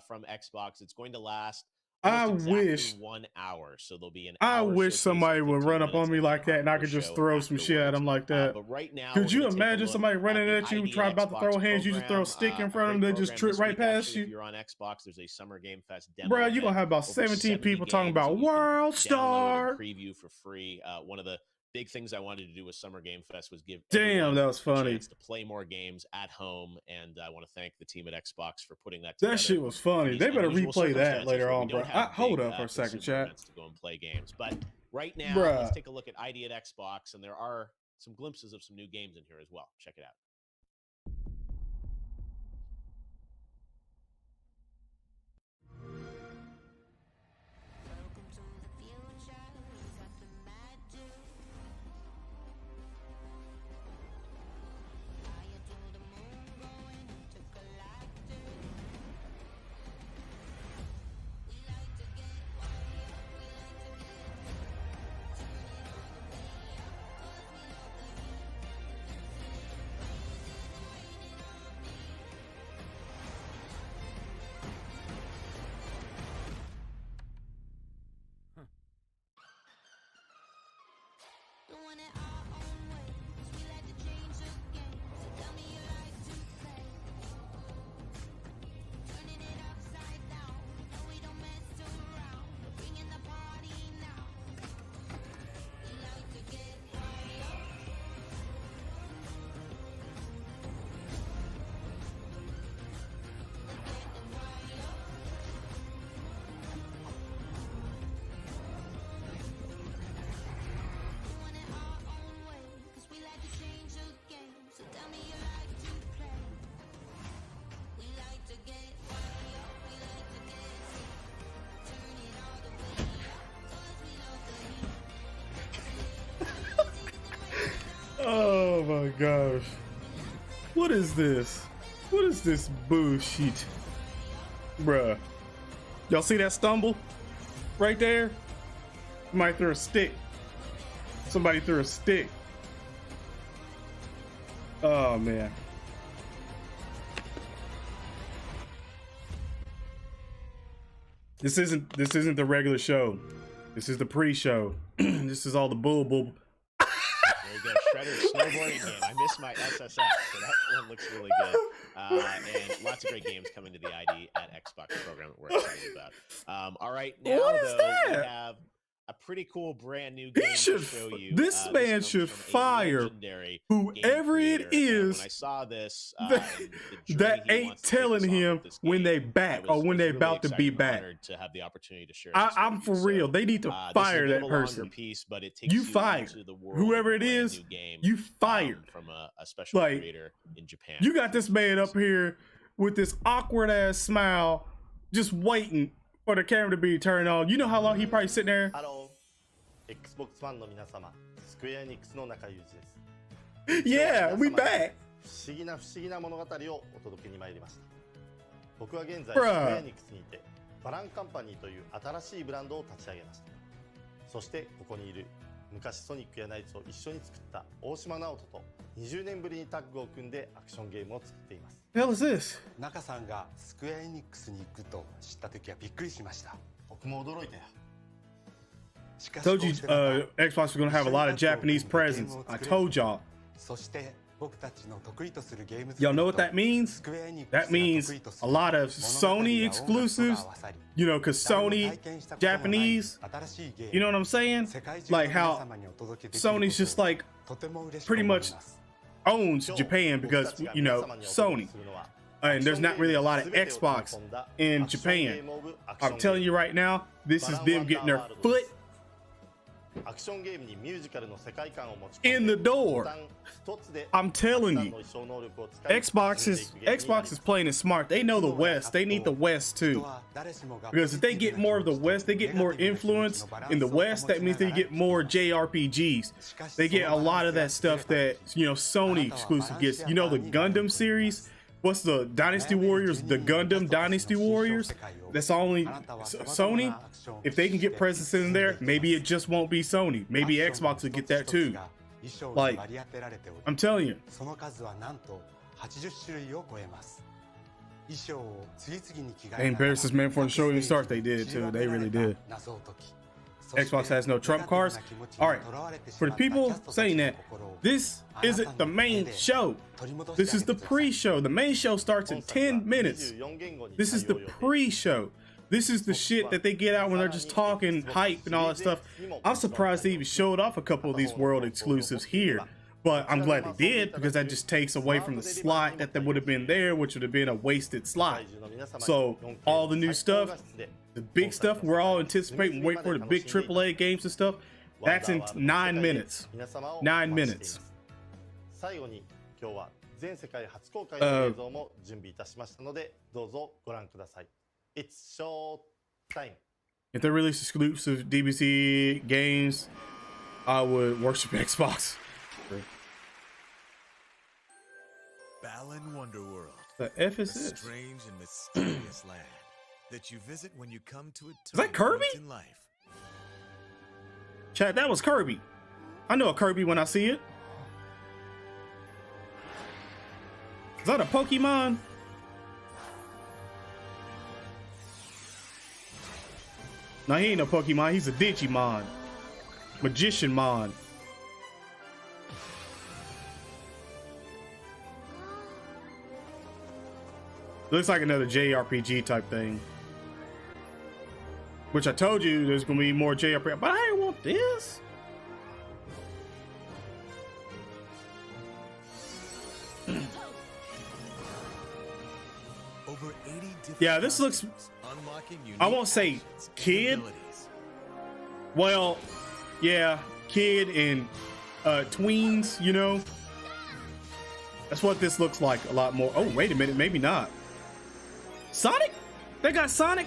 from Xbox. It's going to last I almost exactly wish 1 hour, so there'll be an I hour wish showcase somebody and would 15 run up on minutes me of like that and I hardcore could just show throw some shit at afterwards. him like that. But right now, Could we're you gonna take a imagine look somebody running the at you, ID try about to throw Xbox hands, you just throw a program, stick in a front of them, great they just program trip this right week. past Actually, you. if you're on Xbox, there's a Summer Game Fest demo Bro, you're gonna event. have about Over 17 70 people talking games that about you can World download Star. and preview for free. One of the big things I wanted to do with Summer Game Fest was give Damn, everyone that was a funny. chance to play more games at home, and I want to thank the team at Xbox for putting that together. That shit was funny. in They these better unusual replay that circumstances later where we on, bro. don't have Hold big, up for a second, consumer chat. events to go and play games. But right now, Bruh. let's take a look at ID at Xbox, and there are some glimpses of some new games in here as well. Check it out. Oh my gosh. What is this? What is this bullshit? Bruh. Y'all see that stumble? Right there? Somebody threw a stick. Somebody threw a stick. Oh man. This isn't the regular show. This is the pre-show. This is all the bull. There you go, Shredder snowboarding game. I missed my SSX, so that one looks really good. And lots of great games coming to the ID at Xbox program that we're excited about. All right, now though we have a pretty cool brand new game to show you. This man should fire whoever it is when I saw this, that ain't telling him when they back or when they about to be back. To have the opportunity to share. I'm for real. They need to fire that person. Piece, but it takes you fired. Whoever it is, you fired. From a special creator in Japan. You got this man up here with this awkward ass smile, just waiting for the camera to be turned on. You know how long he probably sitting there? Hello, Xbox ファンの皆様、スクエアエニックスの中裕二です。 Yeah, we back. 不思議な物語をお届けに参りました。僕は現在スクエアエニックスにてバランカンパニーという新しいブランドを立ち上げました。そしてここにいる昔ソニックやナイツを一緒に作った大島直人と20年ぶりにタッグを組んでアクションゲームを作っています。 Hell is this? 中さんがスクエアエニックスに行くと知った時はびっくりしました。僕も驚いたよ。Told you Xbox was going to have a lot of Japanese presence. I told y'all. Y'all know what that means? That means a lot of Sony exclusives, you know, because Sony, Japanese, you know what I'm saying? Like how Sony's just like pretty much owns Japan because, you know, Sony. And there's not really a lot of Xbox in Japan. I'm telling you right now, this is them getting their foot in the door. I'm telling you, Xbox is playing it smart. They know the West. They need the West too, because if they get more of the West, they get more influence in the West. That means they get more JRPGs. They get a lot of that stuff that, you know, Sony exclusive gets. You know, the Gundam series. What's the Dynasty Warriors? The Gundam Dynasty Warriors? That's only Sony. If they can get presence in there, maybe it just won't be Sony. Maybe Xbox will get that too. Like, I'm telling you. They embarrassed this man before the show even starts. They did too. They really did. Xbox has no trump cards. All right, for the people saying that, this isn't the main show. This is the pre-show. The main show starts in 10 minutes. This is the pre-show. This is the shit that they get out when they're just talking hype and all that stuff. I'm surprised they even showed off a couple of these world exclusives here, but I'm glad they did, because that just takes away from the slot that would have been there, which would have been a wasted slot. So all the new stuff, the big stuff we're all anticipating, wait for the big AAA games and stuff, that's in 9 minutes. 9 minutes. It's show time. If they release exclusive DBC games, I would worship Xbox. Balan Wonderworld. The F is this? Strange and mysterious land that you visit when you come to it. Is that Kirby? In life. Chat, that was Kirby. I know a Kirby when I see it. Is that a Pokemon? No, he ain't no Pokemon. He's a Digimon. Magician Mon. Looks like another JRPG type thing. Which I told you there's going to be more JRPG. But I didn't want this. Yeah, this looks, I won't say kid. Well, yeah, kid and tweens, you know. That's what this looks like a lot more. Oh, wait a minute, maybe not. Sonic? They got Sonic?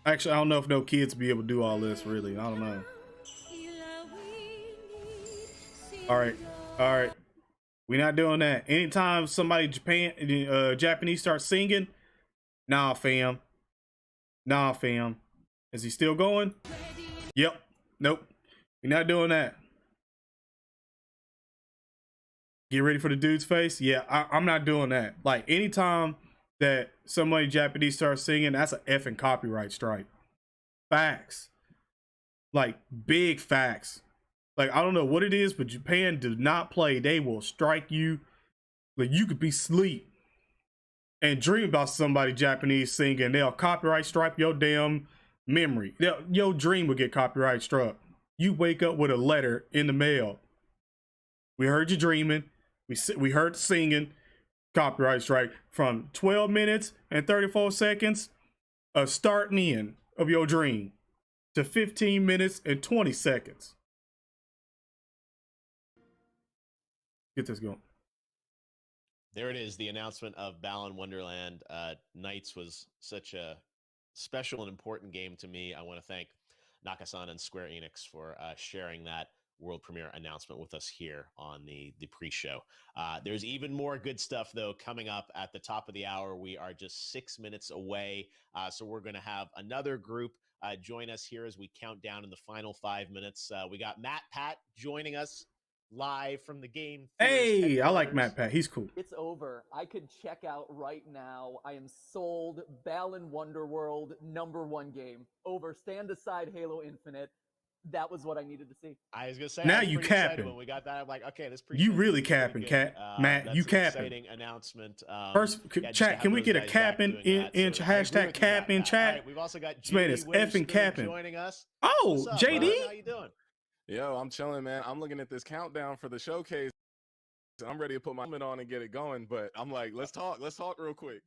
Actually, I don't know if no kids be able to do all this, really. I don't know. All right. We're not doing that. Anytime somebody Japanese starts singing, nah, fam. Is he still going? Yep. Nope. We're not doing that. Get ready for the dude's face. Yeah, I'm not doing that. Like, anytime that somebody Japanese starts singing, that's an effing copyright strike. Facts. Like, big facts. Like, I don't know what it is, but Japan does not play. They will strike you. Like, you could be asleep and dream about somebody Japanese singing. They'll copyright strike your damn memory. Your dream will get copyright struck. You wake up with a letter in the mail. We heard you dreaming. We heard singing. Copyright strike from 12 minutes and 34 seconds of start and end of your dream to 15 minutes and 20 seconds. Get this going. There it is, the announcement of Balan Wonderland. Nights was such a special and important game to me. I want to thank Nakasan and Square Enix for sharing that world premiere announcement with us here on the pre-show. There's even more good stuff, though, coming up at the top of the hour. We are just 6 minutes away, so we're going to have another group join us here as we count down in the final 5 minutes. We got Matt Pat joining us live from the game. Hey, I like Matt Pat. He's cool. It's over. I could check out right now. I am sold. Balan Wonderworld, #1 game. Over. Stand aside Halo Infinite. That was what I needed to see. I was gonna say now I was you pretty capping. excited when we got that. I'm like, okay, this you really capping, Cat. Matt. That's You an capping. Exciting announcement. First, yeah, chat. Can we get a capping in so hashtag cap in chat? All right, we've also got This man is effing capping. joining us. Oh, What's up, JD. bud? How you doing? Yo, I'm chilling, man. I'm looking at this countdown for the showcase. I'm ready to put my helmet on and get it going, but I'm like, let's talk real quick.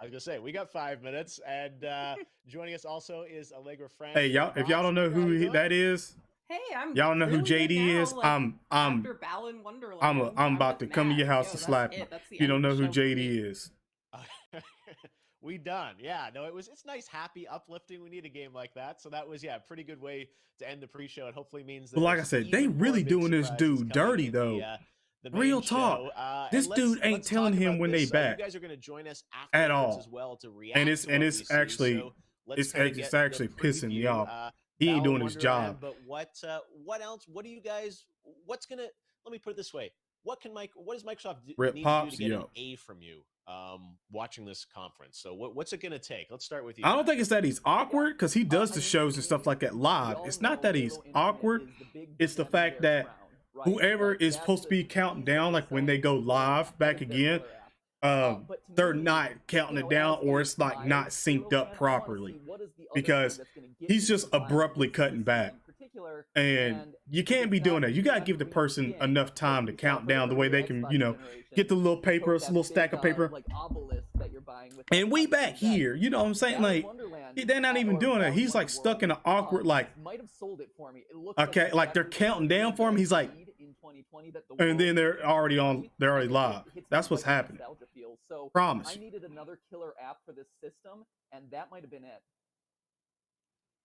I was gonna say we got 5 minutes, and joining us also is Allegra Frank. Hey, y'all. If y'all don't know who that is, hey, I'm. Y'all know who really good JD now, is. like, after Balan Wonderland, I'm about to come to your house to slap you. If you don't know who JD is. We done. Yeah, no, it's nice, happy, uplifting. We need a game like that. So that was, a pretty good way to end the pre-show. It hopefully means that. But like I said, they really doing this dude dirty though. The Real talk. This dude ain't telling him when they back. You guys are going to join us at all. As well to react and it's actually it's actually pissing me off. He ain't doing his job. But what else? What do you guys? What's gonna? Let me put it this way. What does Microsoft need to do to get an A from you? Watching this conference. So what's it gonna take? Let's start with you. I don't think it's that he's awkward because he does the shows and stuff like that live. It's not that he's awkward. It's the fact that whoever is supposed to be counting down, like when they go live back again, they're not counting it down, or it's like not synced up properly because he's just abruptly cutting back. And you can't be doing that. You got to give the person enough time to count down the way they can, get the little paper, a little stack of paper. And we back here, you know what I'm saying? Like, they're not even doing that. He's like stuck in an awkward, like, okay, like they're counting down for him. He's like, and then they're already live. That's what's happening. Promise. I needed another killer app for this system, and that might have been it.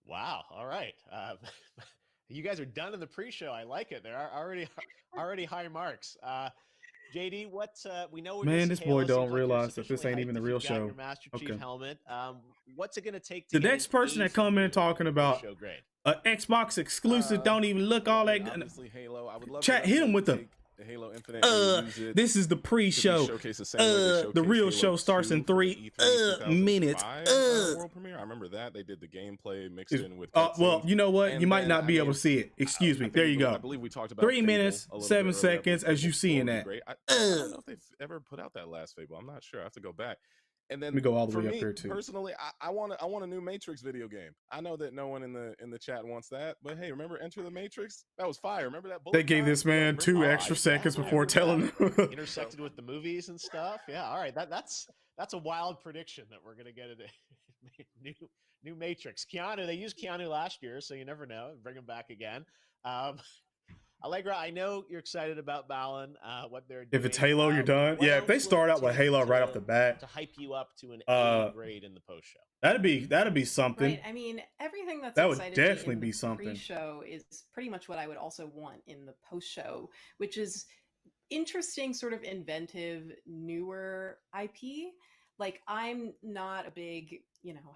Wow. All right. You guys are done in the pre-show. I like it. There are already high marks. JD, what we know? Man, this boy don't realize that this ain't even the real show. Your Master Chief helmet. What's it gonna take? The next person that come in talking about an Xbox exclusive don't even look all that good. Halo. I would love Chat, hit him with the Halo Infinite. This is the pre-show. The real show starts in 3 minutes. World premiere. I remember that they did the gameplay mixed in with. Well, you know what? You might not be able to see it. Excuse me. There you go. I believe we talked about 3 minutes, 7 seconds, as you see in that. I don't know if they've ever put out that last Fable. I'm not sure. I have to go back. And then let me go all the for way me, up there too. Personally, I want a new Matrix video game. I know that no one in the chat wants that, but hey, remember Enter the Matrix? That was fire. Remember that? They gave this man 2 extra seconds before telling him. Intersected with the movies and stuff. Yeah, all right. That's a wild prediction that we're gonna get a new Matrix. Keanu. They used Keanu last year, so you never know. Bring him back again. Allegra, I know you're excited about Balan, what they're doing. If it's Halo, you're done. Yeah, if they start out with Halo right off the bat, to hype you up to an A grade in the post show. That'd be something. Right. I mean, everything that would definitely be something. Pre-show is pretty much what I would also want in the post show, which is interesting, sort of inventive, newer IP. Like, I'm not a big,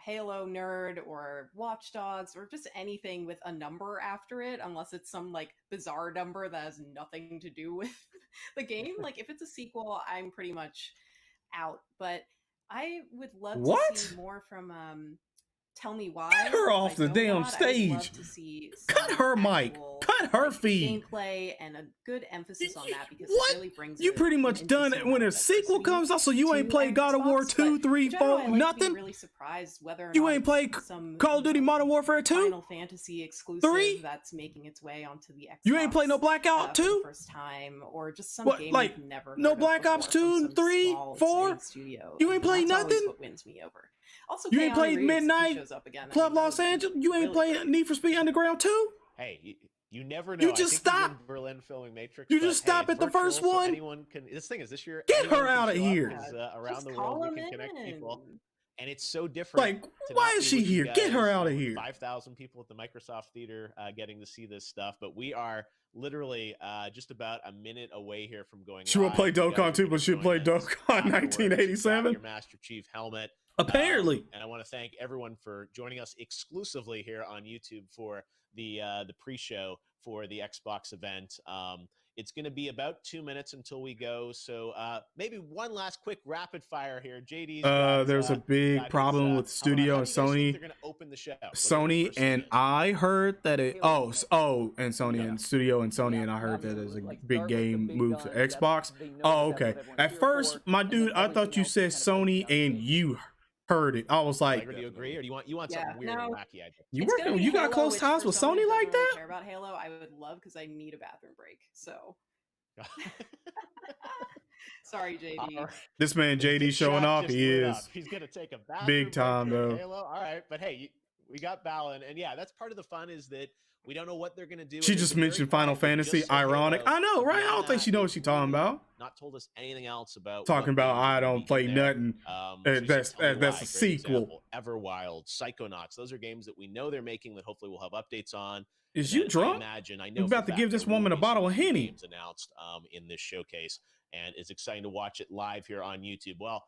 Halo nerd or Watch Dogs or just anything with a number after it, unless it's some like bizarre number that has nothing to do with the game. Like, if it's a sequel, I'm pretty much out. But I would love to see more from Tell Me Why. Get her off the damn stage. Cut her mic. Cut her feed. Gameplay and a good emphasis on that, because it really brings you pretty much done it when a sequel comes out. So you ain't played God of War 2, 3, 4, nothing. Really surprised whether or you not ain't played Call of Duty Modern Warfare 2, Final Fantasy exclusive 3 that's making its way onto the Xbox. You ain't played no Blackout 2 for the first time, or just some game like you've never no heard Black of Ops 2, 3, 4. Studio. You ain't played That's nothing. What wins me over. Also, you ain't Keanu played Reeves, Midnight shows up again. Club Los Angeles. You ain't played Need for Speed Underground 2. Hey, you never know. You just stop. In Berlin filming Matrix. You just stop at the first one. Anyone can. This thing is this year. Get her out of here. Around the world, we can connect people. And it's so different. Like, why is she here? Get her out of here. 5,000 people at the Microsoft Theater getting to see this stuff, but we are literally just about a minute away here from going. She will play Dokkan too, but she'll play Dokkan 1987. Your Master Chief helmet. Apparently. And I want to thank everyone for joining us exclusively here on YouTube for the pre-show for the Xbox event. It's going to be about 2 minutes until we go. So maybe one last quick rapid fire here. JD's there's a big problem with Studio and Sony. They're going to open the show. Sony and I heard that it. And Sony and Studio and Sony and I heard that there's a big game move to Xbox. Oh, okay. At first, my dude, I thought you said Sony and you heard it. I was like, do you agree, or do you want something weird and wacky? You got close ties with Sony like that? Care about Halo, I would love, because I need a bathroom break. So, sorry, JD. This man JD showing off. He is. He's gonna take a bathroom big time break though. Halo. All right, but hey, we got Balin, and yeah, that's part of the fun is that we don't know what they're gonna do. She just mentioned Final Fantasy. Ironic. I know, right? I don't think she knows what she's talking about. Not told us anything else about talking about. I don't play nothing. That's a sequel. Everwild, Psychonauts. Those are games that we know they're making that hopefully we'll have updates on. Is you drunk? I know you're about to give this woman a bottle of Henny. Games announced in this showcase, and it's exciting to watch it live here on YouTube. Well,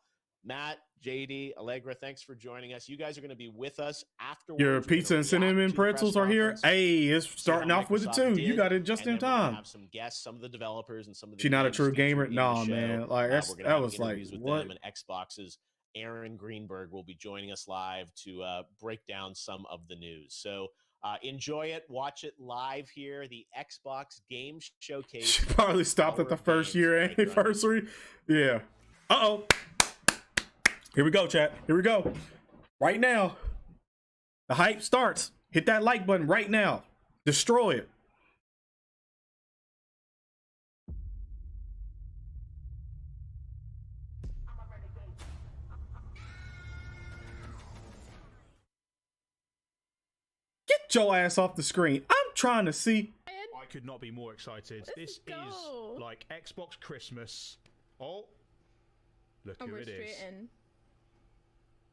Matt, JD, Allegra, thanks for joining us. You guys are going to be with us afterwards. Your pizza and cinnamon pretzels are here. Hey, it's starting off with it too. You got it just in time. Have some guests, some of the developers, and some of the. She's not a true gamer. Nah, man. Like that was like what? Them and Xbox's Aaron Greenberg will be joining us live to break down some of the news. So enjoy it. Watch it live here. The Xbox Game Showcase. She probably stopped at the first year anniversary. Yeah. Uh-oh. Here we go, chat. Here we go. Right now. The hype starts. Hit that like button right now. Destroy it. Get your ass off the screen. I'm trying to see. I could not be more excited. This is like Xbox Christmas. Oh, look who it is.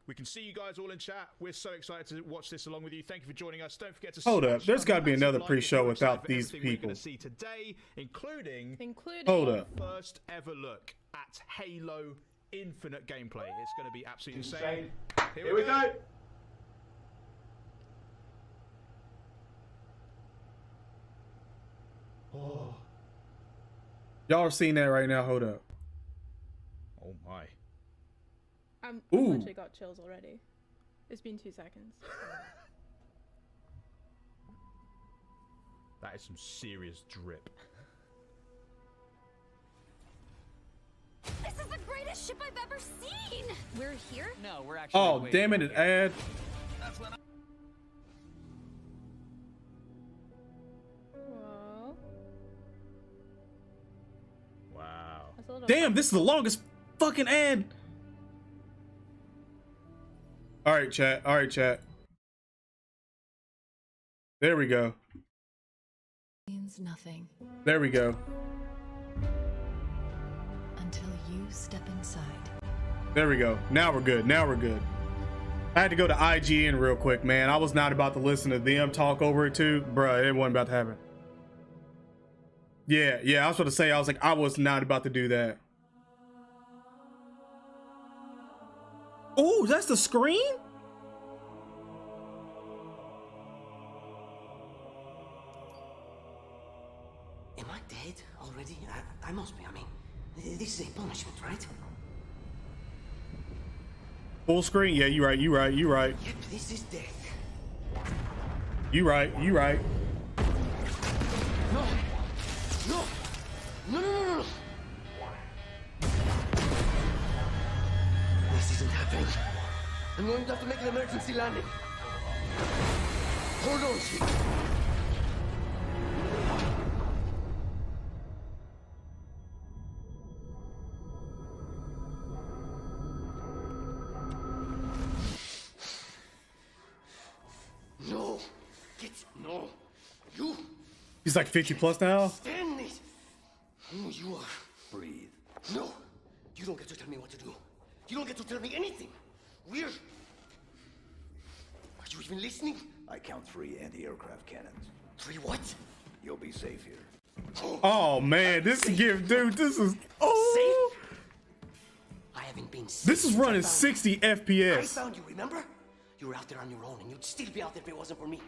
We can see you guys all in chat. We're so excited to watch this along with you. Thank you for joining us. Don't forget to hold up. There's got to be another pre-show without these people. We're going to see today, including hold up. First ever look at Halo Infinite gameplay. It's going to be absolutely insane. Here we go. Oh. Y'all are seeing that right now. Hold up. Oh my. I've actually got chills already. It's been 2 seconds. That is some serious drip. This is the greatest ship I've ever seen! We're here? No, we're actually. Oh, damn it, an ad. That's when Wow. Damn, this is the longest fucking ad. All right, chat. All right, chat. There we go. Means nothing. There we go. Until you step inside. There we go. Now we're good. Now we're good. I had to go to IGN real quick, man. I was not about to listen to them talk over it too. Bruh, it wasn't about to happen. Yeah, I was about to say, I was like, I was not about to do that. Oh, that's the screen? Am I dead already? I must be. I mean, this is a punishment, right? Full screen? Yeah, you right. Yep, this is death. You right. No. This isn't happening. I'm going to have to make an emergency landing. Hold on, Chief. No. You. He's like 50 plus now. Stand it. Who you are. Breathe. No. You don't get to tell me what to do. You don't get to tell me anything. We're... Are you even listening? I count 3 anti-aircraft cannons. 3 what? You'll be safe here. Oh man, this gift, dude. This is safe. I haven't been safe. This is running 60 FPS. I found you, remember? You were out there on your own, and you'd still be out there if it wasn't for me.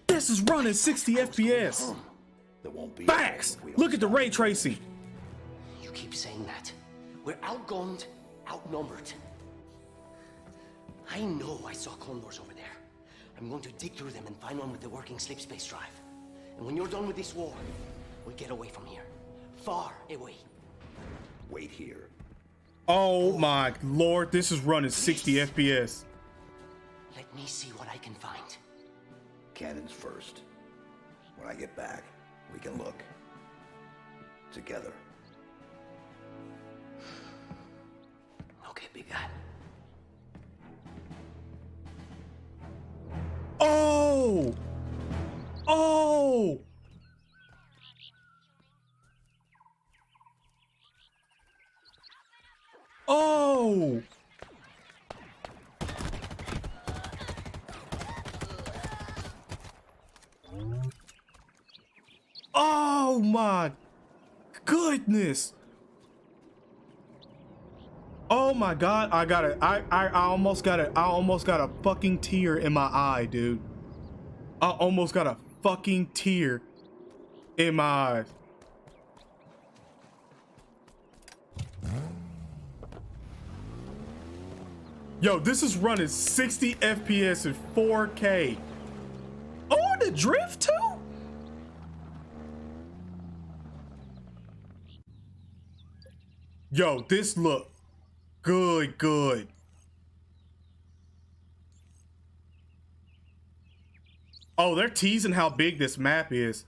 This is running 60 FPS. There won't be. Facts. Look at the ray tracing. You keep saying that. We're outgunned, outnumbered. I know I saw condors over there. I'm going to dig through them and find one with the working sleep space drive. And when you're done with this war, we get away from here. Far away. Wait here. Oh my lord, this is running 60 FPS. Let me see what I can find. Cannons first. When I get back, we can look. Together. Okay, big guy. Oh! Oh! Oh! Oh my goodness! Oh my god, I almost got a fucking tear in my eye, dude. I almost got a fucking tear in my eyes. Yo, this is running 60 FPS in 4K. Oh, the drift too? Yo, this look good. Oh, they're teasing how big this map is.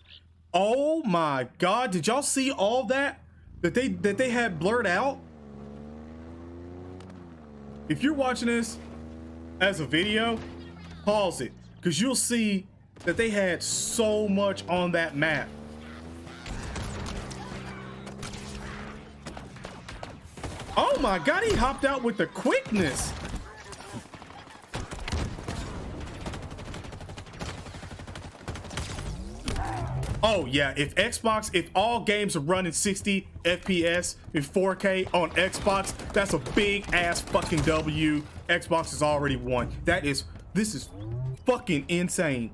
Oh my god, did y'all see all that they had blurred out? If you're watching this as a video, pause it, because you'll see that they had so much on that map. Oh my god, he hopped out with the quickness. Oh yeah, if all games are running 60 FPS in 4K on Xbox, that's a big ass fucking W. Xbox has already won. This is fucking insane.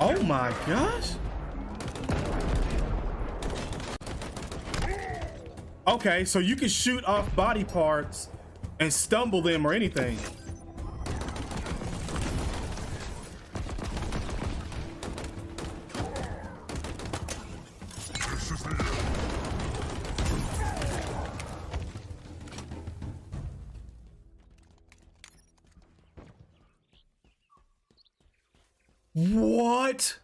Oh my gosh. Okay, so you can shoot off body parts and stumble them or anything. What?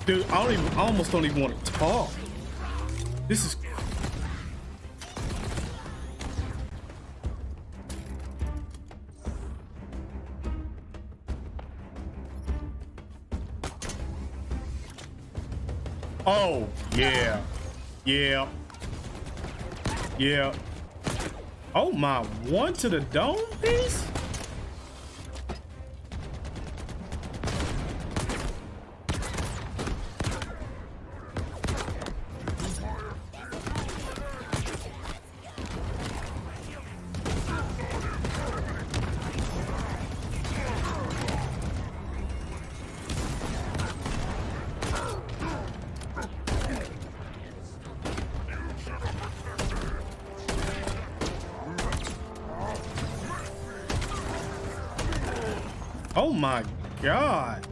Dude, I almost don't even want to talk. This is... Oh, yeah. Yeah. Yeah. Oh my, one to the dome piece? Oh my god.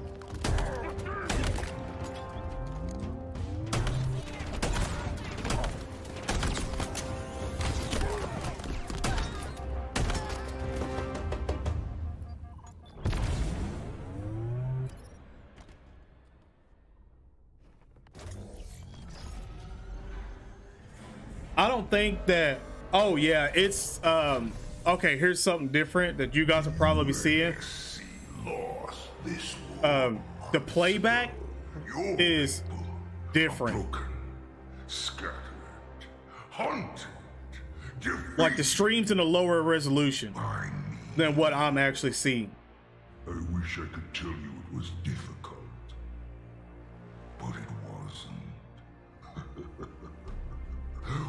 I don't think that. Oh yeah, it's okay. Here's something different that you guys will probably be seeing. The playback is different. Like the stream's in a lower resolution than what I'm actually seeing. I wish I could tell you it was difficult, but it wasn't.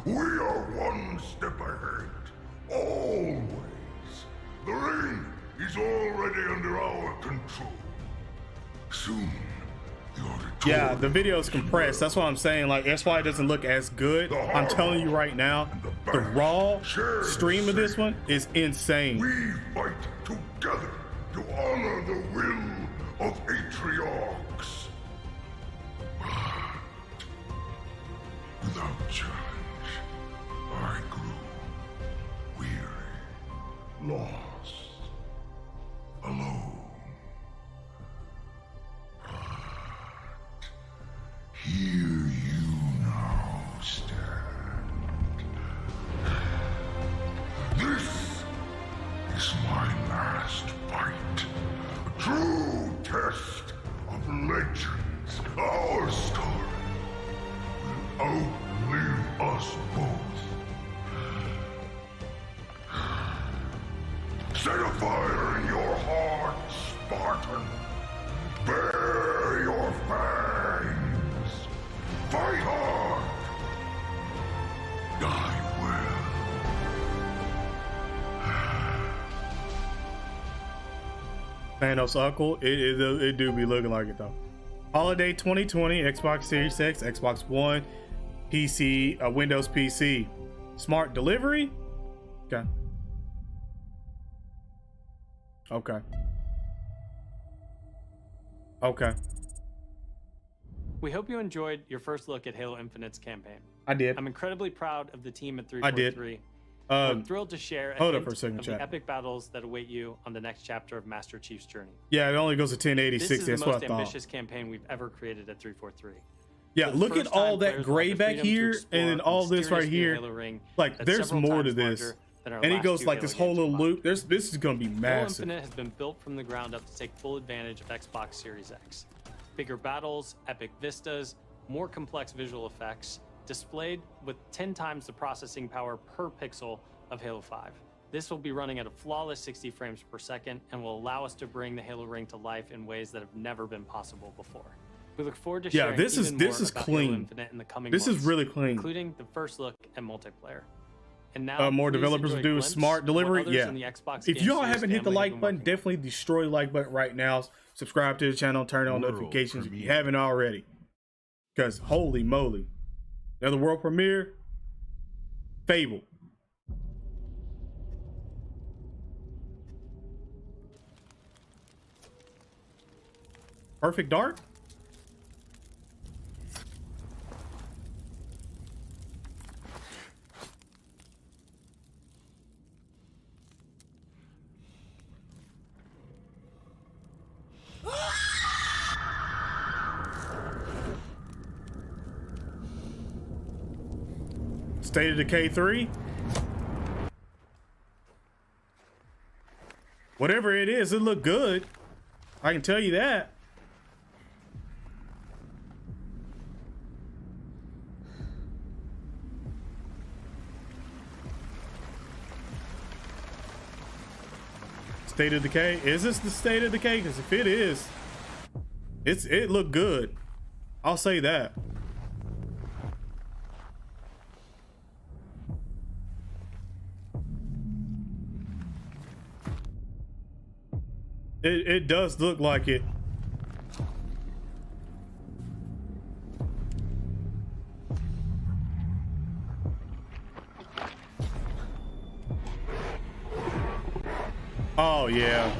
We are one step ahead, always. The ring is already under our control. Soon, yeah, the video is compressed. That's what I'm saying. Like, that's why it doesn't look as good. I'm telling you right now, the raw stream of this one is insane. We fight together to honor the will of Atriox. Without challenge, I grew weary, lost, alone. Here you now stand. This is my last fight. A true test of legends. Our story will outlive us both. Set a fire in your heart, Spartan. Bare your fangs. Fight hard. Die well. Thanos' uncle, it do be looking like it though. Holiday 2020, Xbox Series X, Xbox One, PC, Windows PC. Smart delivery? Okay. Okay. Okay. We hope you enjoyed your first look at Halo Infinite's campaign. I did. I'm incredibly proud of the team at 343. I did. I'm thrilled to share a hold hint up for a second, of chat. the epic battles that await you on the next chapter of Master Chief's journey. Yeah, it only goes to 1080, This 60. is the That's what most I thought. ambitious campaign we've ever created at 343. Yeah, For the look at first time, all that players will gray have the back freedom to here explore and then a all this right mysterious new here. Halo ring Like, that's there's several more to times this. larger than our And it last goes two like Halo this whole games little loop. This is going to be Halo massive. Infinite has been built from the ground up to take full advantage of Xbox Series X. Bigger battles, epic vistas, more complex visual effects, displayed with 10 times the processing power per pixel of Halo 5. This will be running at a flawless 60 frames per second and will allow us to bring the Halo ring to life in ways that have never been possible before. We look forward to sharing this is even this more is about clean. Halo Infinite in the coming This months, is really clean. including the first look at multiplayer. And now, More please developers enjoy will a do glimpse smart of what delivery. others Yeah. in the Xbox If Game y'all Series haven't hit the family have like been button, definitely destroy the like button right now. Subscribe to the channel, turn on notifications if you haven't already. Because holy moly, another world premiere, Fable. Perfect Dark? State of Decay 3? Whatever it is, it looked good. I can tell you that. State of Decay? Is this the State of Decay? Because if it is, it looked good. I'll say that. It does look like it. Oh yeah.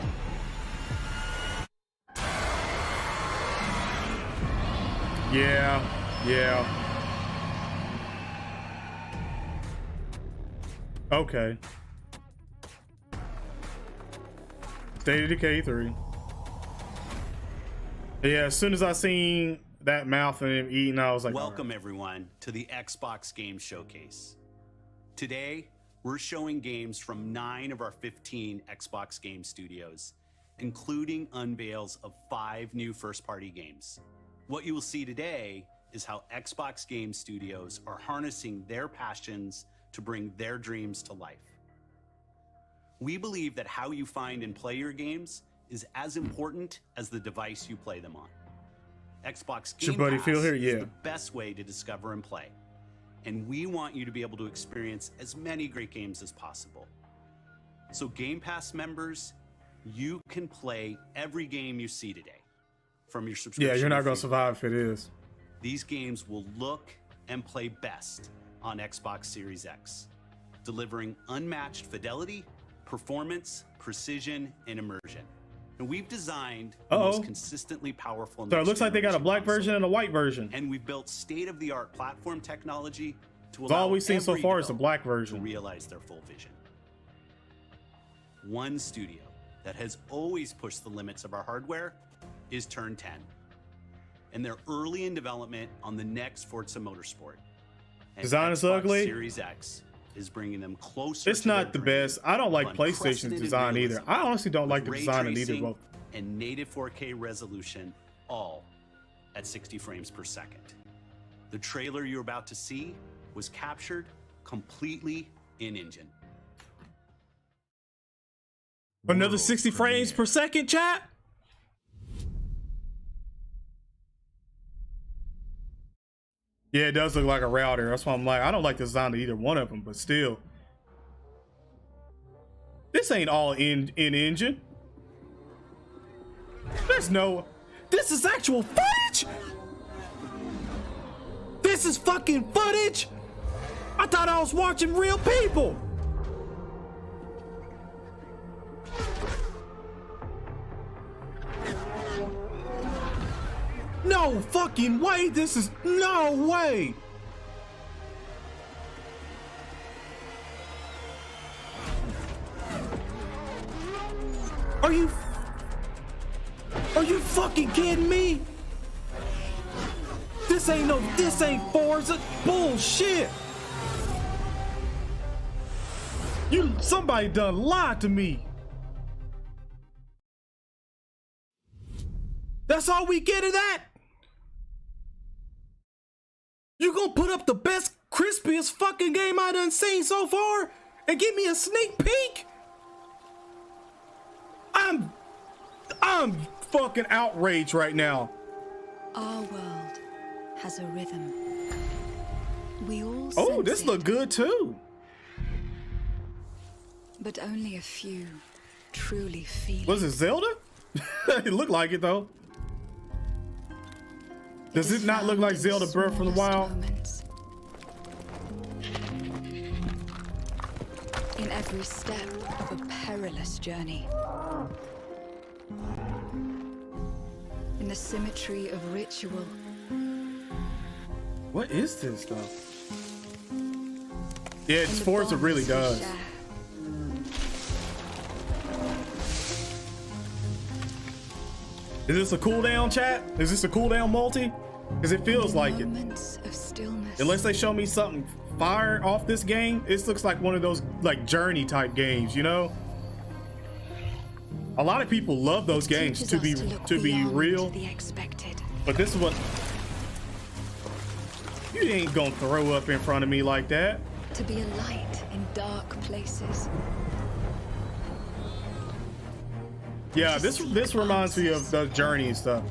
Yeah. Okay. State of Decay 3. Yeah, as soon as I seen that mouth and him eating, I was like, welcome everyone to the Xbox Game Showcase. Today, we're showing games from 9 of our 15 Xbox game studios, including unveils of 5 new first-party games. What you will see today is how Xbox game studios are harnessing their passions to bring their dreams to life. We believe that how you find and play your games is as important as the device you play them on. Xbox Game Pass is the best way to discover and play. And we want you to be able to experience as many great games as possible. So Game Pass members, you can play every game you see today from your subscription. Yeah, you're not gonna survive if it is. These games will look and play best on Xbox Series X, delivering unmatched fidelity, performance, precision, and immersion. And we've designed the most consistently powerful. So it looks like they got a black version and a white version. And we've built state-of-the-art platform technology to allow all we've seen so far is the black version to realize their full vision. One studio that has always pushed the limits of our hardware is Turn 10. And they're early in development on the next Forza Motorsport. And design is Xbox ugly. Series X is bringing them closer. It's not the best. I don't like PlayStation's design either. I honestly don't like the design of either both. And native 4K resolution, all at 60 frames per second. The trailer you're about to see was captured completely in-engine. Another 60 frames per second, chat? Yeah, it does look like a router. That's why I'm like, I don't like the design of either one of them, but still. This ain't all in engine. There's no, this is actual footage. This is fucking footage. I thought I was watching real people. No fucking way, this is no way. Are you fucking kidding me? This ain't Forza bullshit. Somebody done lied to me. That's all we get of that? You gonna put up the best, crispiest fucking game I done seen so far and give me a sneak peek? I'm fucking outraged right now. Our world has a rhythm. We all Oh, this look good too. But only a few truly feel it. Was it Zelda? It looked like it though. Does it not look like Zelda Breath of the Wild? In every step of a perilous journey. In the symmetry of ritual. What is this though? Yeah, it's Forza really does. Is this a cooldown, chat? Is this a cooldown multi? Because it feels like it. Unless they show me something fire off this game, it looks like one of those like Journey type games, you know? A lot of people love those games to be real. But this is what you ain't gonna throw up in front of me like that. To be a light in dark places. Yeah, this reminds me of the Journey and stuff.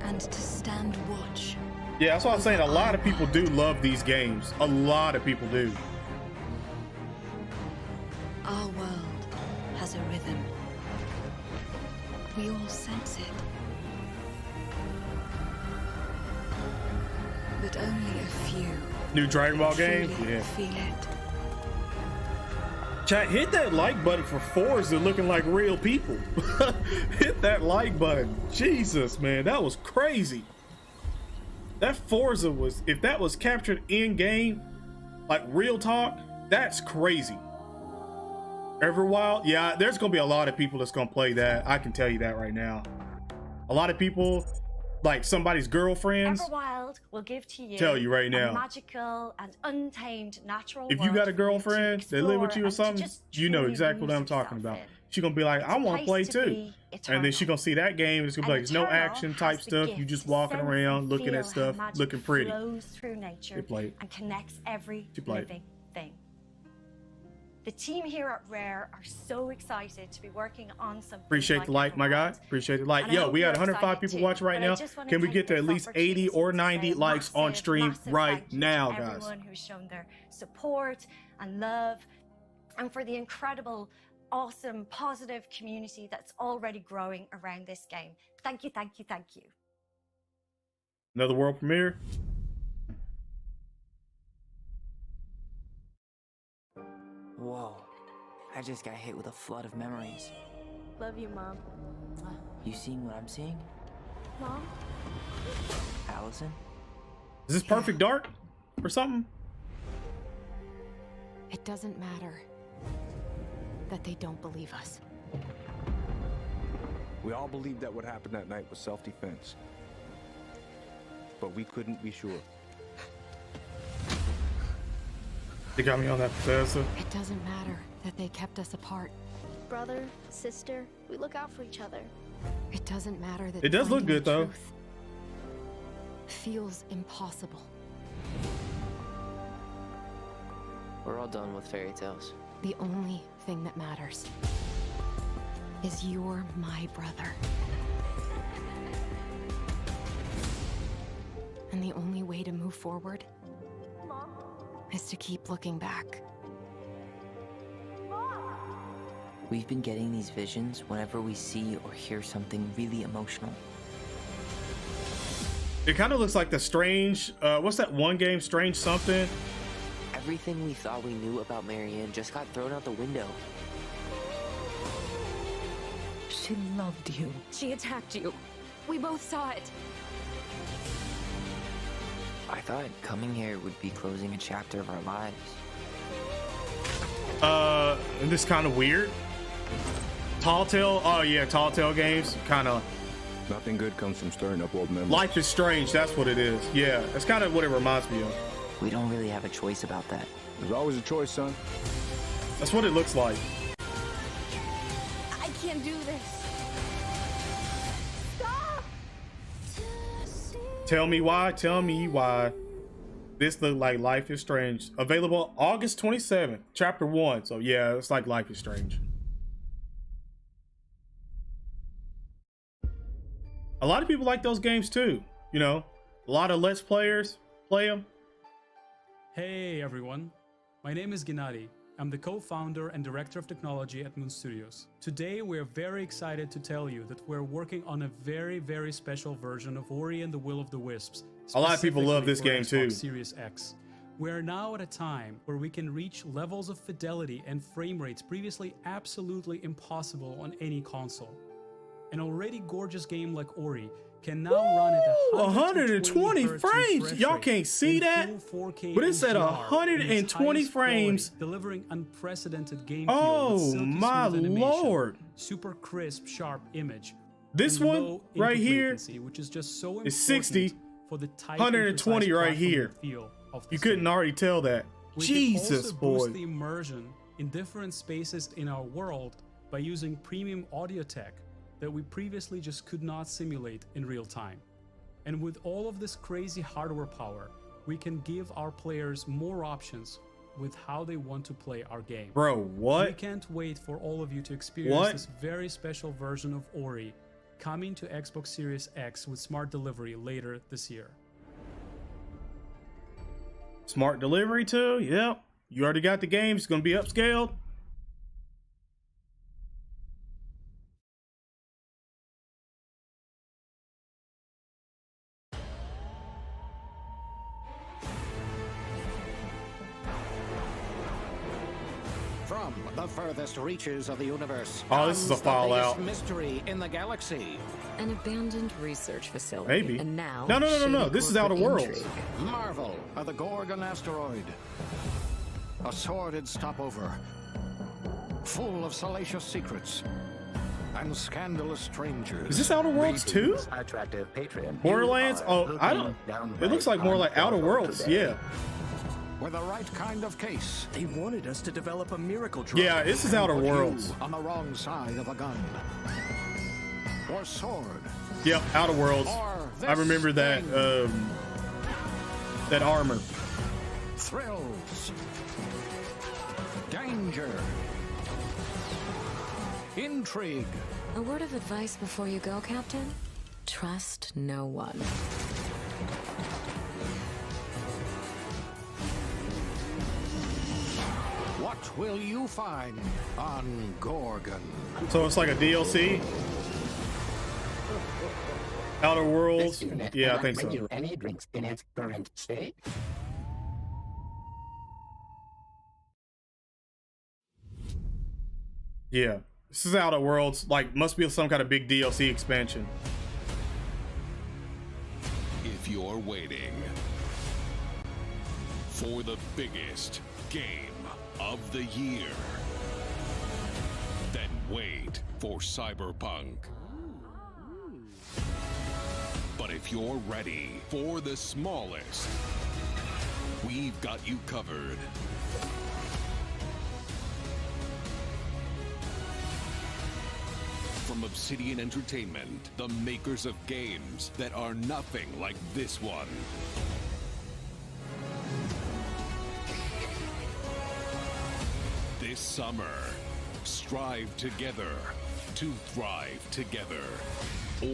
And to stand watch. Yeah, that's what I'm saying. A lot of people do love these games. A lot of people do. Our world has a rhythm. We all sense it. But only a few. New Dragon Ball game? Yeah. Feel it. Chat, hit that like button for Forza looking like real people. Hit that like button. Jesus, man, that was crazy. That Forza was, if that was captured in game, like real talk, that's crazy. Everwild, yeah, there's gonna be a lot of people that's gonna play that. I can tell you that right now. A lot of people, like somebody's girlfriends. Everwild will give to you, tell you right now, a magical and untamed natural if you got a girlfriend that live with you or something, you know exactly what I'm talking about. She's gonna be like, I want to play too. And then she's gonna see that game, and it's gonna be like, it's no action type stuff. You just walking around, looking at stuff, looking pretty. Flows through nature and connects every living thing. The team here at Rare are so excited to be working on something. Appreciate the like, my guy. Appreciate the like. Yo, we got 105 people watching right now. Can we get to at least 80 or 90 likes on stream right now, guys? Everyone who's shown their support and love, and for the incredible, awesome, positive community that's already growing around this game. Thank you, thank you, thank you. Another world premiere. Whoa, I just got hit with a flood of memories. Love you, Mom. You seeing what I'm seeing? Mom? Allison? Is this Perfect Dark or something? It doesn't matter that they don't believe us. We all believed that what happened that night was self-defense. But we couldn't be sure. They got me on that Bethesda. It doesn't matter that they kept us apart. Brother, sister, we look out for each other. It doesn't matter that it does look good though. Feels impossible. We're all done with fairy tales. The only thing that matters is you're my brother. And the only way to move forward is to keep looking back. We've been getting these visions whenever we see or hear something really emotional. It kind of looks like the Strange, what's that one game, Strange something? Everything we thought we knew about Marianne just got thrown out the window. She loved you. She attacked you. We both saw it. I thought coming here would be closing a chapter of our lives. And this kind of weird. Tall Tale, oh yeah, Tall Tale games, kind of. Nothing good comes from stirring up old memories. Life is Strange, that's what it is. Yeah, that's kind of what it reminds me of. We don't really have a choice about that. There's always a choice, son. That's what it looks like. I can't do this. Stop! Tell me why, tell me why. This look like Life is Strange. Available August 27th, chapter 1. So yeah, it's like Life is Strange. A lot of people like those games too. You know, a lot of Let's Players play them. Hey everyone, my name is Gennady. I'm the co-founder and director of technology at Moon Studios. Today we're very excited to tell you that we're working on a very, very special version of Ori and the Will of the Wisps. A lot of people love this game too. Series X. We're now at a time where we can reach levels of fidelity and frame rates previously absolutely impossible on any console. An already gorgeous game like Ori can now run at 120 frames. Y'all can't see that, but it's at 120 frames, delivering unprecedented game oh my lord, super crisp, sharp image. This one right here, which is just so is 60, for the tight 120 right here. You couldn't already tell that. Jesus, boy. Boost the immersion in different spaces in our world by using premium audio tech that we previously just could not simulate in real time. And with all of this crazy hardware power, we can give our players more options with how they want to play our game. Bro, what? We can't wait for all of you to experience this very special version of Ori coming to Xbox Series X with smart delivery later this year. Smart delivery too? Yep. You already got the game, it's gonna be upscaled. From the furthest reaches of the universe. Oh, this is a Fallout. Mystery in the galaxy. An abandoned research facility. Maybe. And now No. This is Outer Worlds. Marvel of the Gorgon asteroid. A sordid stopover, full of salacious secrets. and scandalous strangers. Is this Outer Worlds 2? Attractive patron. Borderlands? Oh, I don't. It looks like more like Outer Worlds. Yeah. With the right kind of case. They wanted us to develop a miracle drug. Yeah, this is Outer Worlds. On the wrong side of a gun. Or sword. Yep, Outer Worlds. I remember that that armor. Thrills. Danger. Intrigue. A word of advice before you go, Captain. Trust no one. What will you find on Gorgon? So it's like a DLC? Outer Worlds? Yeah, I think so. Any drinks in its current state? Yeah. This is Outer Worlds. Like, must be some kind of big DLC expansion. If you're waiting for the biggest game of the year, then wait for Cyberpunk. But if you're ready for the smallest, we've got you covered. From Obsidian Entertainment, the makers of games that are nothing like this one. This summer, strive together to thrive together.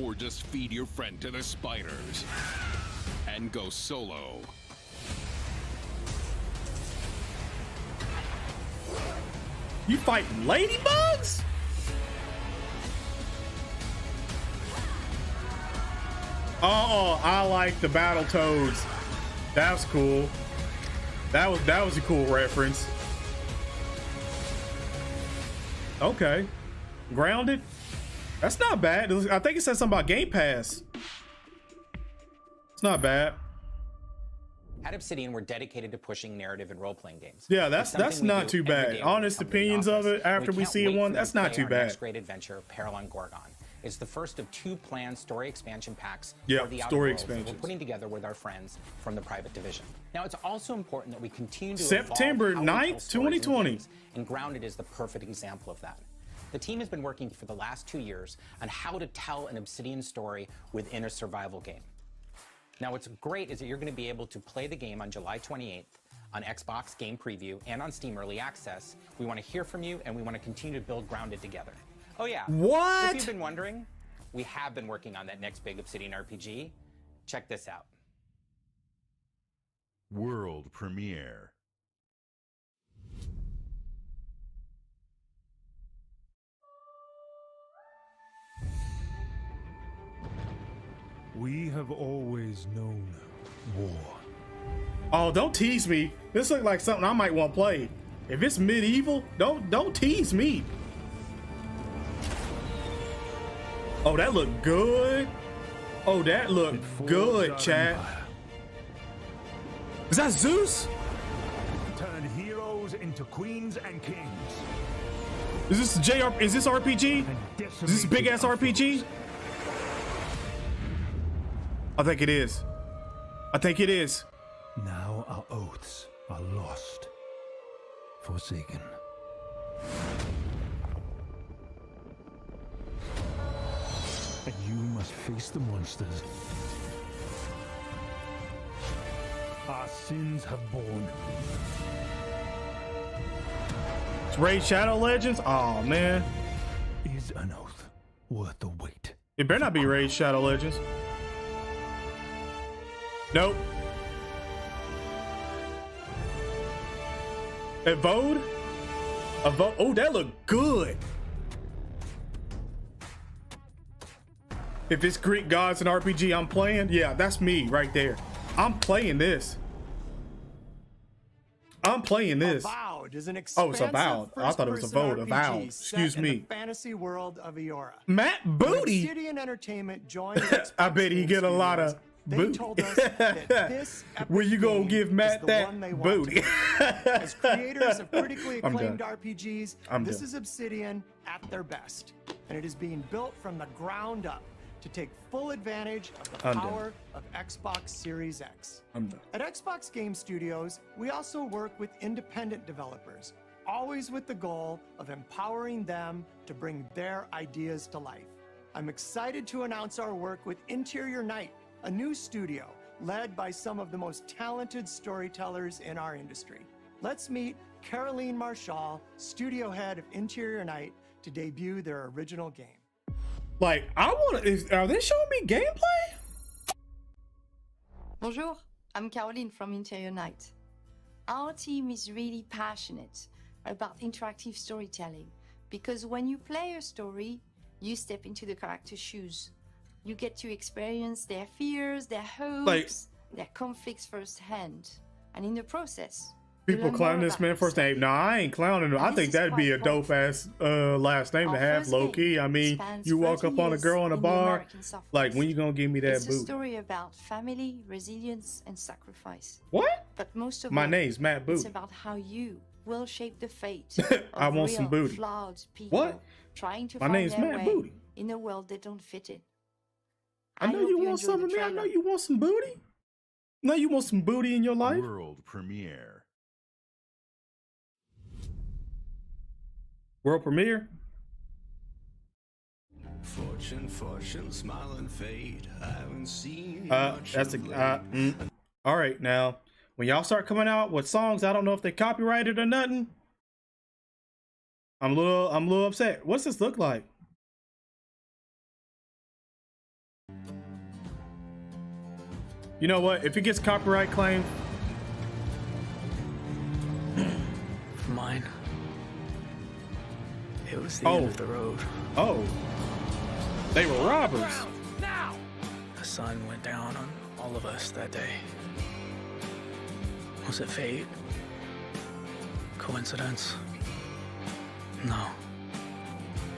Or just feed your friend to the spiders and go solo. You fight ladybugs? Oh, I like the battle toads. That's cool. That was a cool reference. Okay. Grounded? That's not bad. I think it said something about Game Pass. It's not bad. At Obsidian, we're dedicated to pushing narrative and role-playing games. Yeah, that's not too bad. Honest opinions of it after we see one, that's not too bad. Next great adventure, Peril on Gorgon. It's the first of 2 planned story expansion packs for the Outer story Worlds that expansions we're putting together with our friends from the Private Division. Now, it's also important that we continue to September evolve how we tell 9th, stories in 2020. games, and Grounded is the perfect example of that. The team has been working for the last 2 years on how to tell an Obsidian story within a survival game. Now, what's great is that you're going to be able to play the game on July 28th on Xbox Game Preview and on Steam Early Access. We want to hear from you, and we want to continue to build Grounded together. Oh, yeah. What? If you've been wondering, we have been working on that next big Obsidian RPG. Check this out. World premiere. We have always known war. Oh, don't tease me. This looks like something I might want to play. If it's medieval, don't tease me. Oh, that looked good. Oh, that looked good, chat. Is that Zeus? Turn heroes into queens and kings. Is this Is this RPG? Is this big ass RPG? I think it is. I think it is. Now our oaths are lost, forsaken. And you must face the monsters our sins have borne. It's Raid Shadow Legends? Oh man. Is an oath worth the wait? It better not be Raid Shadow Legends. Nope. A vote? A vote? Oh, that looked good. If it's Greek gods and RPG I'm playing, yeah, that's me right there. I'm playing this. I'm playing this. Avowed is an Oh, it's Avowed. I thought it was a vote. Avowed. Excuse me. In the fantasy world of Eora. Matt Booty. Obsidian Entertainment joined I bet he get a lot of booty. told us that this Where you gonna give Matt that booty? As creators of critically I'm acclaimed done. RPGs, I'm this done. is Obsidian at their best. and it is being built from the ground up to take full advantage of the I'm done. power of Xbox Series X. I'm done. At Xbox Game Studios, we also work with independent developers, always with the goal of empowering them to bring their ideas to life. I'm excited to announce our work with Interior Night, a new studio led by some of the most talented storytellers in our industry. Let's meet Caroline Marshall, studio head of Interior Night, to debut their original game. Like, I want to. Are they showing me gameplay? Bonjour, I'm Caroline from Interior Night. Our team is really passionate about interactive storytelling because when you play a story, you step into the character's shoes. You get to experience their fears, their hopes, their conflicts firsthand. And in the process, People clowning this man first name. No, I ain't clowning him. I think that'd be a dope ass last name to have, low key. I mean, you walk up on a girl in a bar, like, when you gonna give me that it's a boot? story about family, resilience, and sacrifice. What? But most of My all, name's Matt it's Boot. about how you will shape the fate I of want real, some booty. flawed people What? trying to My find name's their Matt way Booty. in a world they don't fit in. I know you want some of me. I know you want some booty. No, you want some booty in your life. World premiere. World premiere. Fortune, smile and fade. I haven't seen much That's of a. late. All right, now when y'all start coming out with songs, I don't know if they copyrighted or nothing. I'm a little upset. What's this look like? You know what? If it gets copyright claimed, Mine. It was the end of the road. Oh. They were robbers. Now! The sun went down on all of us that day. Was it fate? Coincidence? No.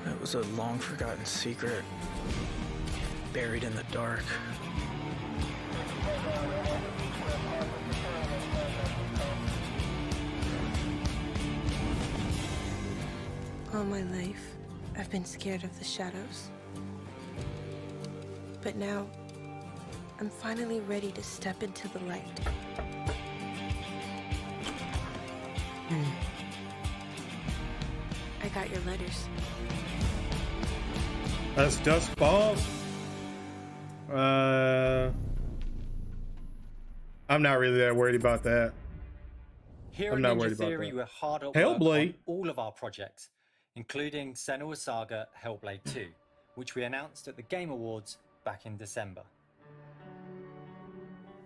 It was a long forgotten secret, buried in the dark. All my life, I've been scared of the shadows. But now, I'm finally ready to step into the light. I got your letters. As dusk falls. I'm not really that worried about that. Here I'm at not Ninja worried about Theory, that. we're hard at work Hellblade. on all of our projects, including Senua's Saga Hellblade 2, which we announced at the Game Awards back in December.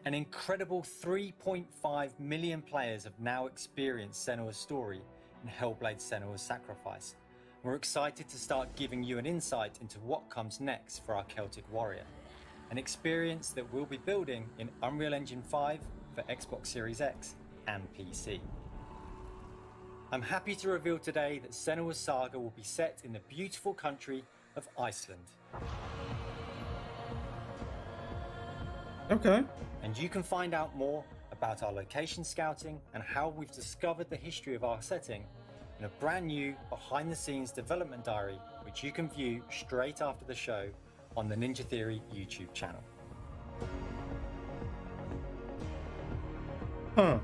An incredible 3.5 million players have now experienced Senua's story in Hellblade Senua's Sacrifice. We're excited to start giving you an insight into what comes next for our Celtic Warrior, an experience that we'll be building in Unreal Engine 5 for Xbox Series X and PC. I'm happy to reveal today that Senua's Saga will be set in the beautiful country of Iceland. Okay. And you can find out more about our location scouting and how we've discovered the history of our setting in a brand new behind-the-scenes development diary, which you can view straight after the show on the Ninja Theory YouTube channel. Huh.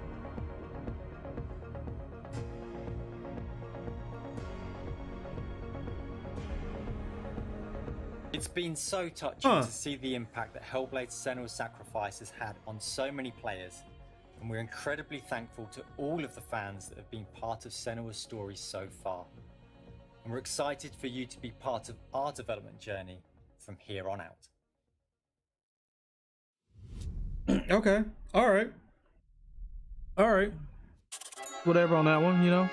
It's been so touching to see the impact that Hellblade Senua's Sacrifice has had on so many players, and we're incredibly thankful to all of the fans that have been part of Senua's story so far. And we're excited for you to be part of our development journey from here on out. Okay. All right. All right. Whatever on that one, you know.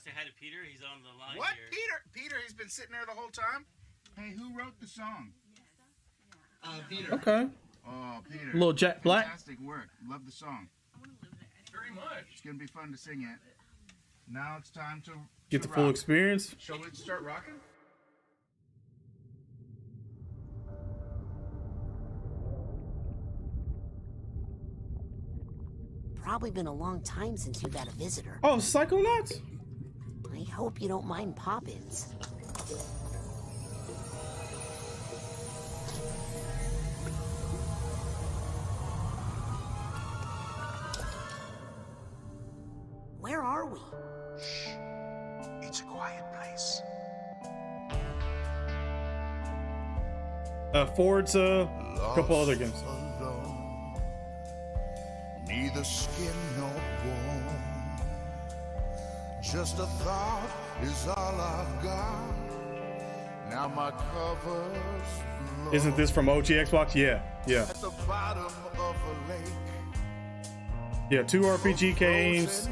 Say hi to Peter. He's on the line What? here. Peter, he's been sitting there the whole time? Hey, who wrote the song? Peter. Okay. Oh, Peter. Little Jack Black. Fantastic work. Love the song. Very much. It's going to be fun to sing it. Now it's time to Get the full experience. Shall we start rocking? Probably been a long time since you've had a visitor. Oh, Psychonauts? I hope you don't mind pop-ins. Where are we? Shh. It's a quiet place. Forza, a couple other games. Alone, neither skin nor bone. Just a thought is all I've got. Now my cover's blown. Isn't this from OG Xbox? Yeah, yeah. At the bottom of a lake. Yeah, 2 RPG games.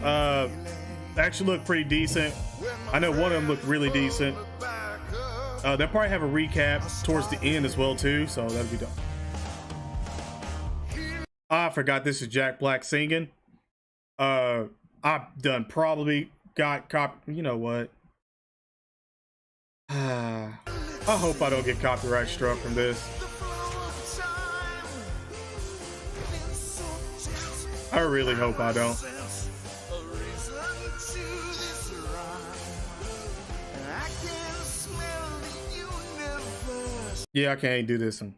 Actually look pretty decent. I know one of them looked really decent. They'll probably have a recap towards the end as well too, so that'll be dope. I forgot this is Jack Black singing. I've done probably got you know what? I hope I don't get copyright struck from this. I really hope I don't. Yeah, I can't do this one.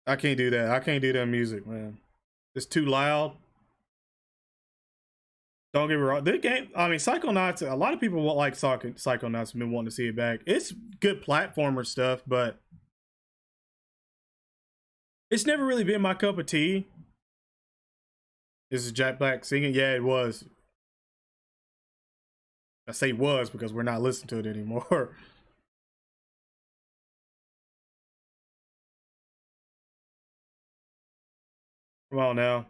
I can't do that. I can't do that music, man. It's too loud. Don't get me wrong. This game, I mean, Psychonauts, a lot of people won't like Psychonauts, have been wanting to see it back. It's good platformer stuff, but it's never really been my cup of tea. This is Jack Black singing? Yeah, it was. I say was because we're not listening to it anymore. Come on now.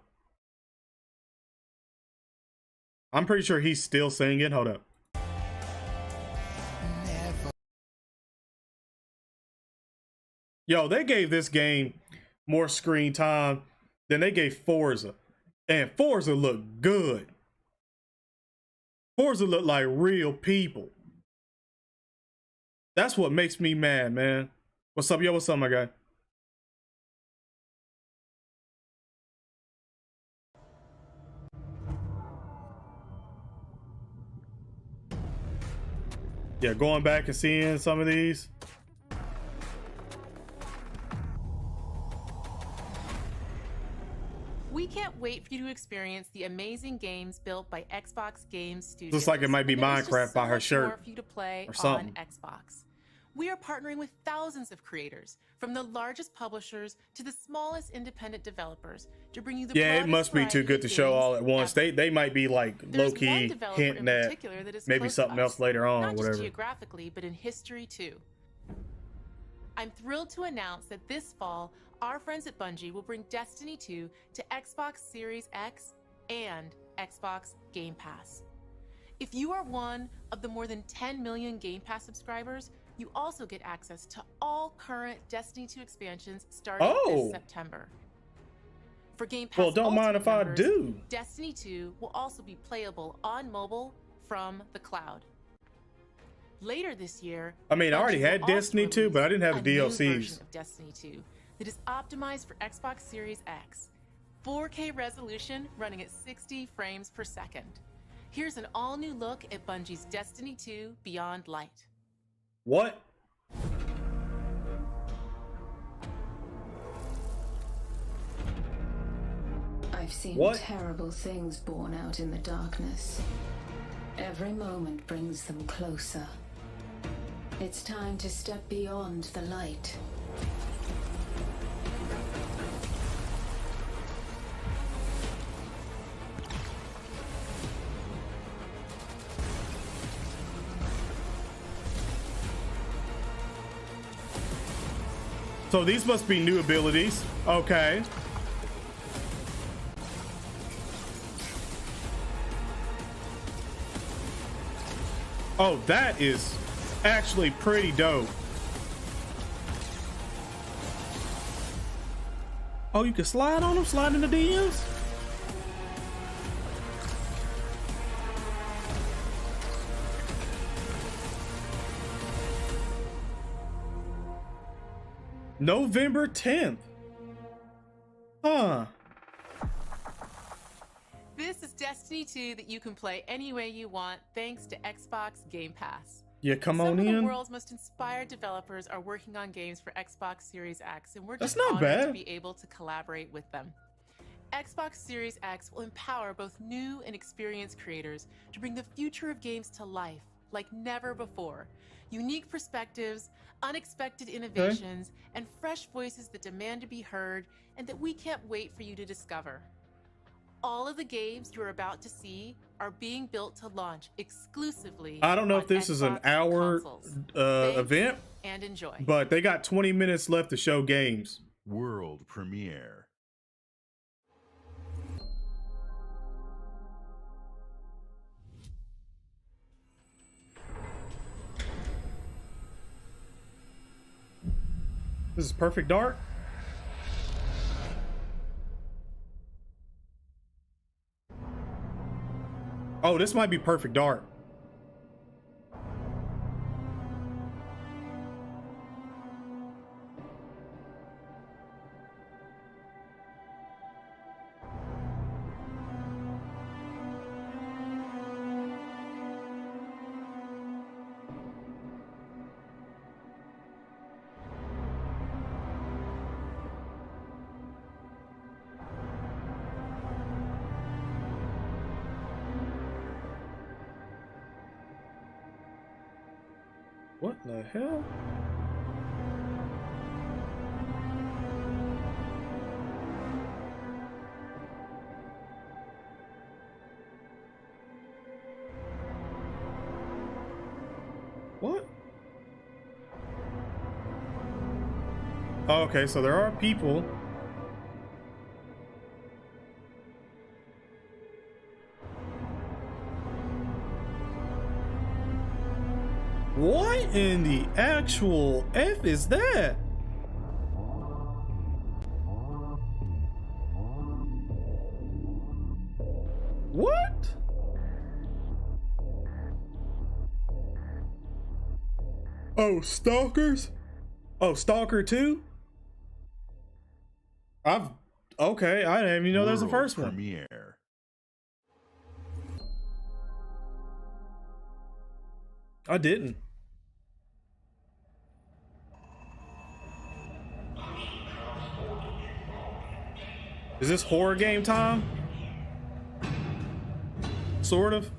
I'm pretty sure he's still singing. Hold up. Yo, they gave this game more screen time than they gave Forza. And Forza looked good. Forza looked like real people. That's what makes me mad, man. What's up, yo? What's up, my guy? Yeah, going back and seeing some of these. We can't wait for you to experience the amazing games built by Xbox Games Studios. Looks like it might be Minecraft by her shirt more for you to play or something. on Xbox. We are partnering with thousands of creators, from the largest publishers to the smallest independent developers, to bring you the Yeah, it must be too good to show all at once. They might be like low-key hinting at maybe something else later on or not whatever. just geographically, but in history too. I'm thrilled to announce that this fall, our friends at Bungie will bring Destiny 2 to Xbox Series X and Xbox Game Pass. If you are one of the more than 10 million Game Pass subscribers, you also get access to all current Destiny 2 expansions starting this September. For Game Pass, well, don't mind if I do. Destiny 2 will also be playable on mobile from the cloud. Later this year, I mean, I already had Destiny 2, but I didn't have the a new DLCs. version of Destiny 2 that is optimized for Xbox Series X. 4K resolution running at 60 frames per second. Here's an all-new look at Bungie's Destiny 2 Beyond Light. What? I've seen What? terrible things born out in the darkness. Every moment brings them closer. It's time to step beyond the light. So these must be new abilities. Okay. Oh, that is actually pretty dope. Oh, you can slide on them, slide in the DMs? November 10th. Huh. This is Destiny 2 that you can play any way you want thanks to Xbox Game Pass. Yeah, come Some on of the in. world's most inspired developers are working on games for Xbox Series X, and we're That's just not honored bad. to be able to collaborate with them. Xbox Series X will empower both new and experienced creators to bring the future of games to life like never before. Unique perspectives, unexpected innovations, and fresh voices that demand to be heard and that we can't wait for you to discover. All of the games you're about to see are being built to launch exclusively. I don't know if on this is an Xbox hour consoles. event, And enjoy. but they got 20 minutes left to show games. World premiere. This is Perfect Dark. Oh, this might be Perfect Dark. What the hell? What? Oh, okay, so there are people. What in the actual F is that? What? Oh, Stalkers? Oh, Stalker 2? Okay, I didn't even know there's a first one. Premiere. I didn't. Is this horror game time? Sort of.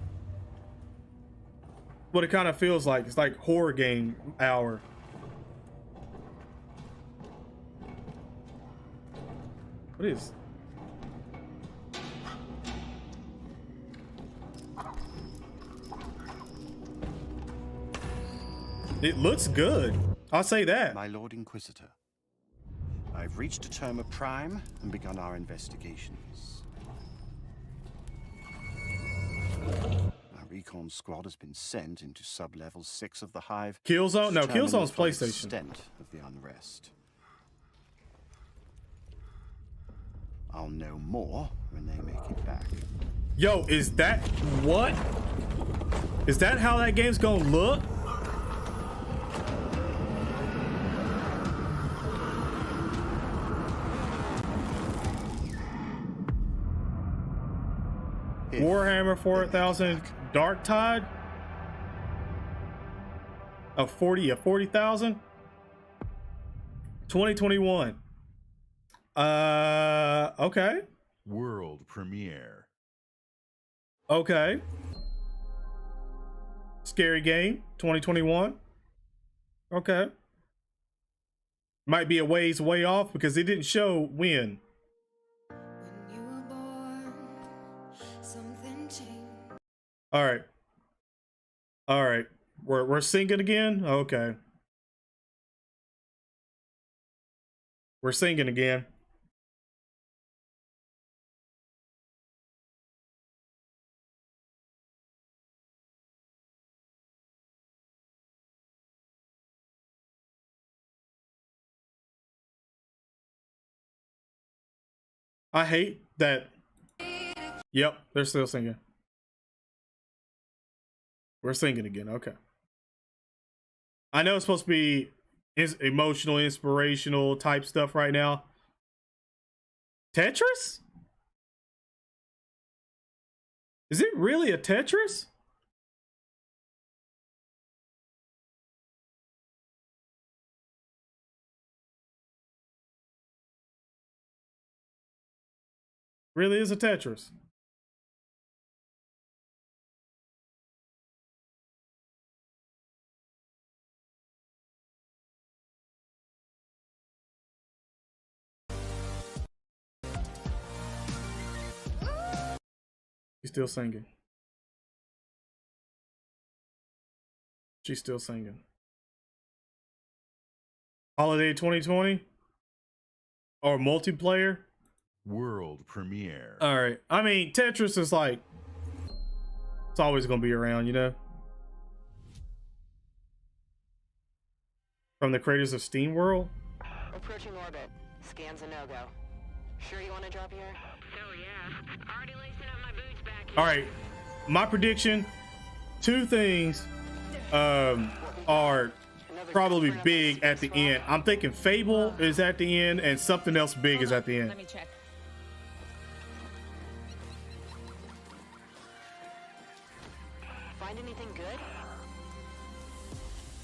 What it kind of feels like. It's like horror game hour. What is? It looks good. I'll say that. My Lord Inquisitor, I've reached a term of prime and begun our investigations. Our recon squad has been sent into sub-level 6 of the Hive. Killzone? No, determine Killzone's the full PlayStation. extent of the unrest. I'll know more when they make it back. Yo, is that what? Is that how that game's gonna look? Warhammer 4000 Dark Tide? A 40,000? 2021. Okay. World premiere. Okay. Scary Game 2021. Okay. Might be a ways way off because it didn't show when. All right. All right. We're singing again? Okay. We're singing again. I hate that. Yep, they're still singing. We're singing again. Okay. I know it's supposed to be It's emotional, inspirational type stuff right now. Tetris? Is it really a Tetris? Really is a Tetris. She's still singing. She's still singing. Holiday 2020? Or multiplayer? World premiere. All right. I mean, Tetris is like, it's always going to be around, you know? From the creators of Steam World? Approaching orbit. Scans a no-go. Sure you want to drop here? Oh yeah. Already lacing up my boots back here. All right. My prediction, two things are probably big at the end. I'm thinking Fable is at the end and something else big is at the end. Let me check. Find anything good?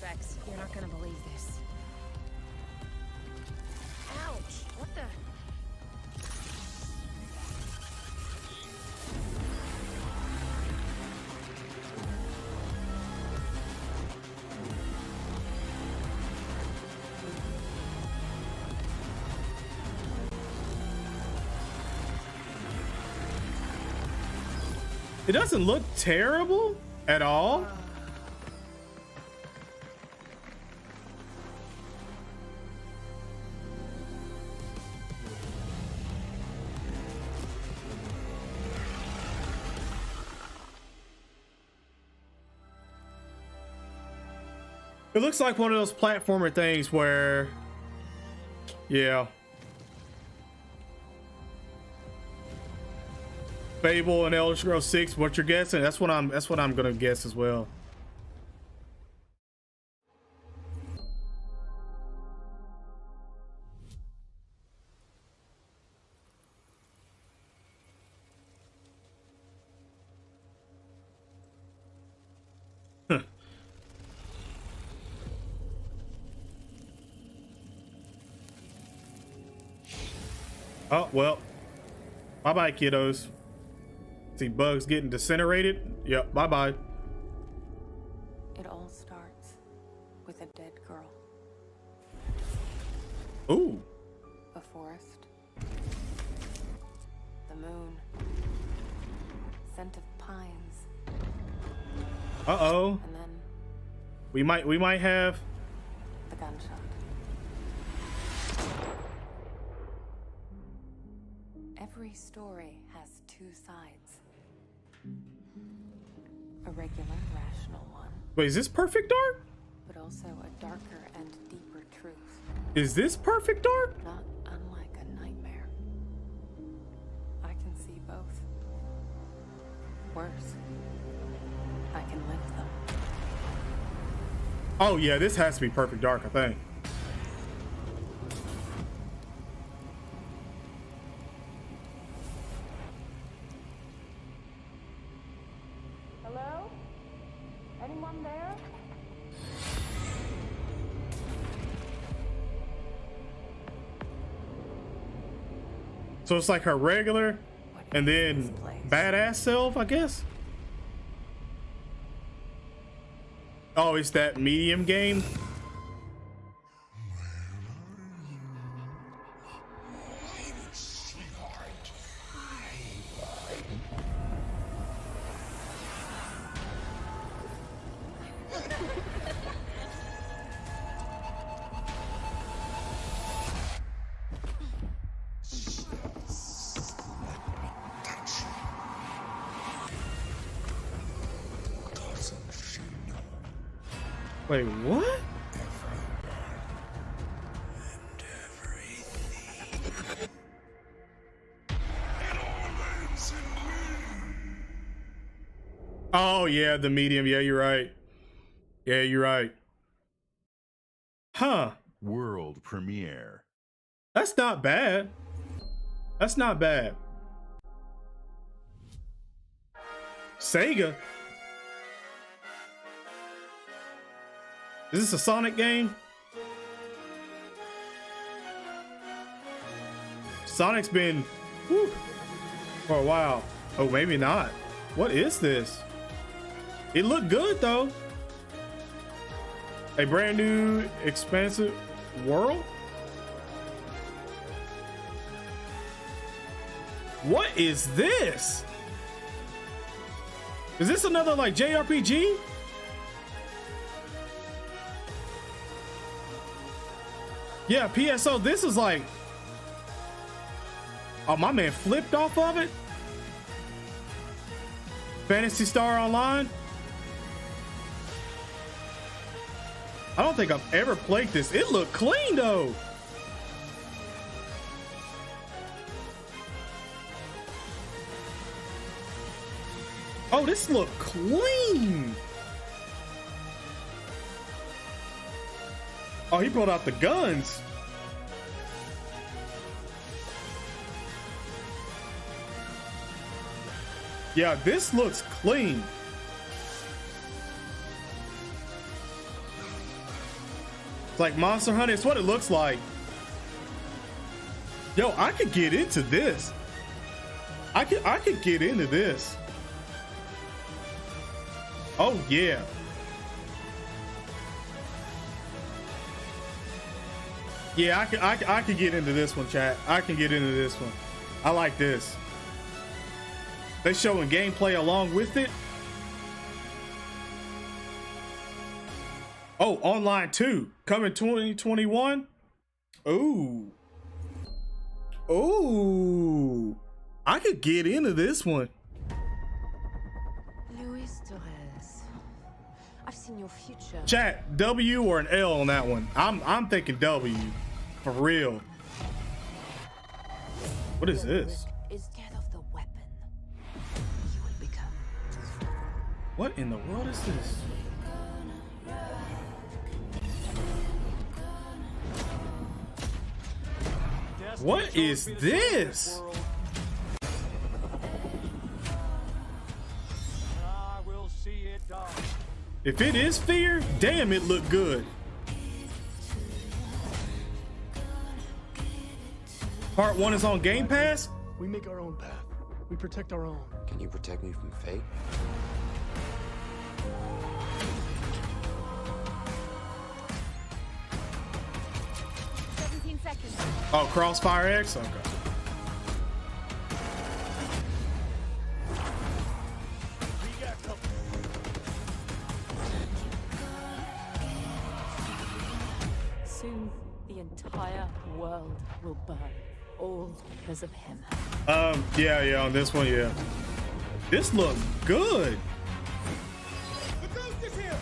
Vex, you're not gonna believe this. Ouch! What the? It doesn't look terrible at all. It looks like one of those platformer things where, yeah. Fable and Elder Scrolls 6, what you're guessing? That's what I'm gonna guess as well. Oh, well. Bye-bye, kiddos. See bugs getting disintegrated? Yep, bye-bye. It all starts with a dead girl. Ooh. A forest. The moon. Scent of pines. Uh-oh. And then We might have the gunshot. Every story has two sides. A regular, rational one. Wait, is this Perfect Dark? But also a darker and deeper truth. Is this Perfect Dark? Not unlike a nightmare. I can see both. Worse, I can live them. Oh yeah, this has to be Perfect Dark, I think. Hello? Anyone there? So it's like her regular and then badass self, I guess. Oh, it's that medium game. Wait, what? Oh yeah, the medium. Yeah, you're right. Yeah, you're right. Huh. World premiere. That's not bad. That's not bad. Sega. Is this a Sonic game? Sonic's been whew, for a while. Oh, maybe not. What is this? It looked good though. A brand new expansive world? What is this? Is this another like JRPG? Yeah, PSO, this is like, oh, my man flipped off of it. Phantasy Star Online. I don't think I've ever played this. It looked clean though. Oh, this looked clean. Oh, he brought out the guns. Yeah, this looks clean. It's like Monster Hunter. It's what it looks like. Yo, I could get into this. I could get into this. Oh yeah. Yeah, I could get into this one, chat. I can get into this one. I like this. They showing gameplay along with it. Oh, online 2 coming 2021. Ooh. Ooh. I could get into this one. Luis Torres. I've seen your future. Chat, W or an L on that one. I'm thinking W. For real. What is this? Is scared of the weapon you will become. What in the world is this? What is this? If it is fear, damn, it looked good. Part 1 is on Game Pass? We make our own path. We protect our own. Can you protect me from fate? Oh, Crossfire X? Okay. Soon, the entire world will burn. All because of him. Yeah, on this one, yeah. This looks good. The ghost is here!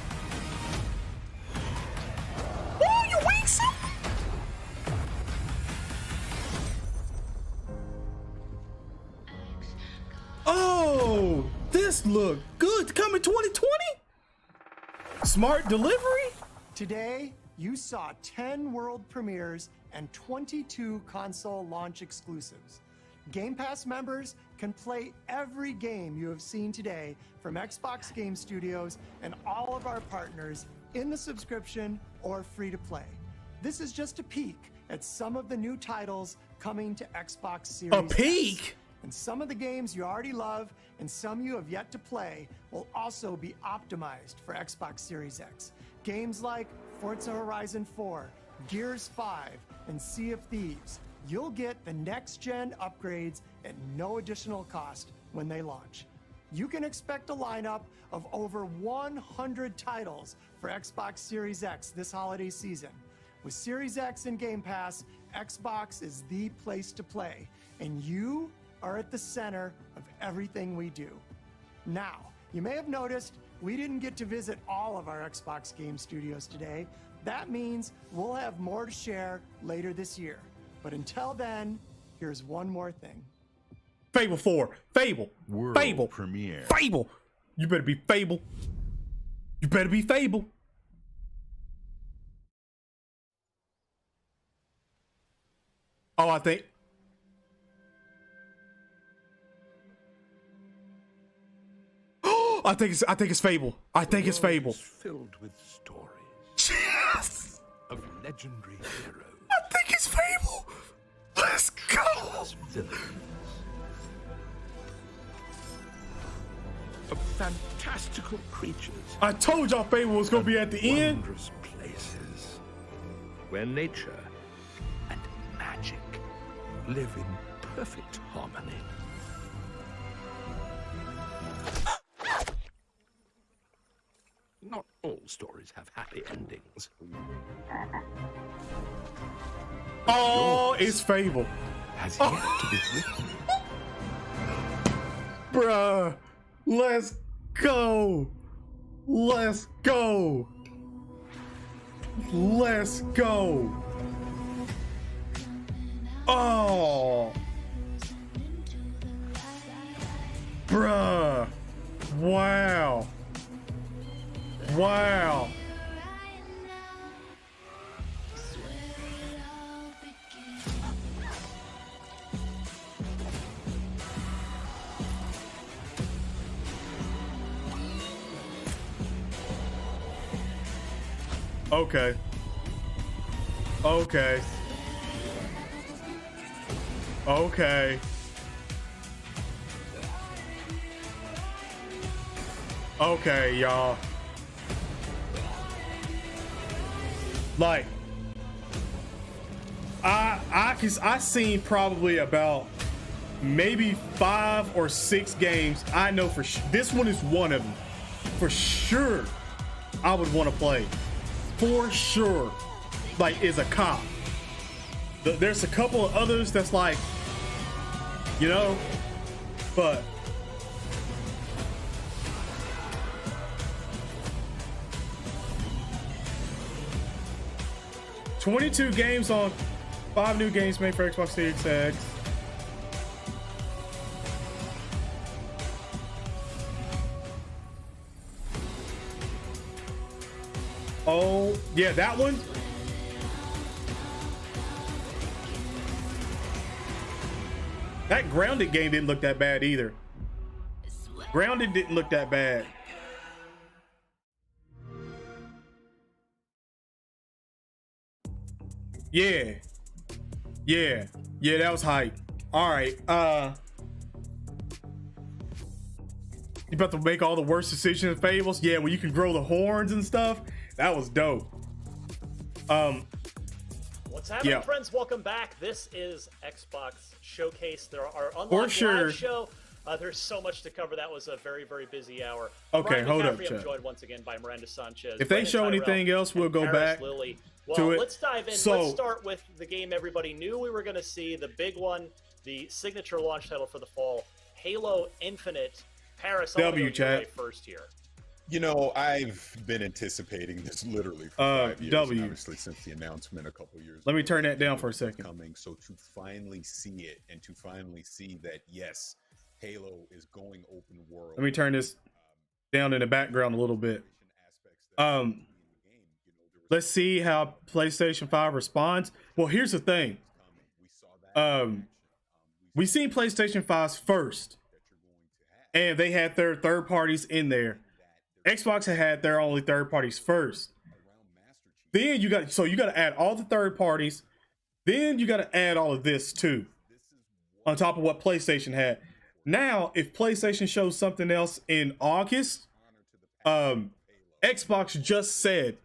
Oh, you weak son! Oh, this look good. Coming 2020? Smart delivery? Today, you saw 10 world premieres and 22 console launch exclusives. Game Pass members can play every game you have seen today from Xbox Game Studios and all of our partners in the subscription or free to play. This is just a peek at some of the new titles coming to Xbox Series A peek? X. And some of the games you already love and some you have yet to play will also be optimized for Xbox Series X. Games like Forza Horizon 4, Gears 5, and Sea of Thieves. You'll get the next-gen upgrades at no additional cost when they launch. You can expect a lineup of over 100 titles for Xbox Series X this holiday season. With Series X and Game Pass, Xbox is the place to play, and you are at the center of everything we do. Now, you may have noticed we didn't get to visit all of our Xbox Game Studios today. That means we'll have more to share later this year. But until then, here's one more thing. Fable 4. Fable. World Fable. premiere. Fable. You better be Fable. You better be Fable. Oh, I think. I think it's Fable. I think it's Fable. Filled with stories Yes. of legendary heroes. I think it's Fable. Let's go. Of fantastical creatures. I told y'all Fable was gonna be at the end. Wondrous places where nature and magic live in perfect harmony. Not all stories have happy endings. Oh, it's Fable. Has yet to be written. Bruh, let's go. Let's go. Let's go. Oh. Bruh. Wow. Wow. Okay. Okay. Okay. Okay, y'all. Like, I seen probably about maybe 5 or 6 games. I know for sure this one is one of them. For sure, I would want to play. For sure, like, is a cop. There's a couple of others that's like, you know, but. $22 games on 5 new games made for Xbox Series X. Oh, yeah, that one. That Grounded game didn't look that bad either. Grounded didn't look that bad. Yeah. Yeah. Yeah, that was hype. All right. You about to make all the worst decisions in Fables? Yeah, when you can grow the horns and stuff. That was dope. What's happening, yeah. friends? Welcome back. This is Xbox Showcase. There are For Unlocked sure. Live show. There's so much to cover. That was a very, very busy hour. Okay, Ryan hold up, McCaffrey, I'm Chad. joined once again by Miranda Sanchez. If they Brandon show Tyrell, anything else, we'll and go Paris back Lilly. to Well, it. let's dive in. So- Let's start with the game everybody knew we were going to see, the big one, the signature launch title for the fall, Halo Infinite. Paris, I wanna go W, your Chad. way first here. You know, I've been anticipating this literally for 5 years, W. obviously, since the announcement a couple years Let me ago. turn that down for a second. Coming, so to finally see it and to finally see that, yes, Halo is going open world. Let me turn this down in the background a little bit. Let's see how PlayStation 5 responds. Well, here's the thing. We seen PlayStation 5's first, and they had their third parties in there. Xbox had their only third parties first. Then you got to add all the third parties. Then you got to add all of this too, on top of what PlayStation had. Now, if PlayStation shows something else in August, Xbox just said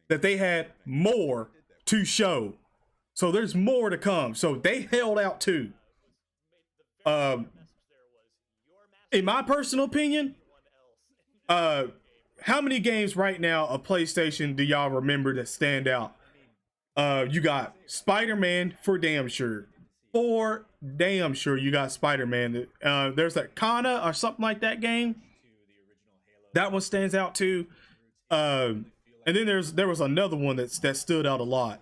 that they had more to show. So there's more to come. So they held out too. In my personal opinion, how many games right now of PlayStation do y'all remember that stand out? You got Spider-Man for damn sure. For damn sure you got Spider-Man. There's that Kana or something like that game. That one stands out too. And then there was another one that stood out a lot.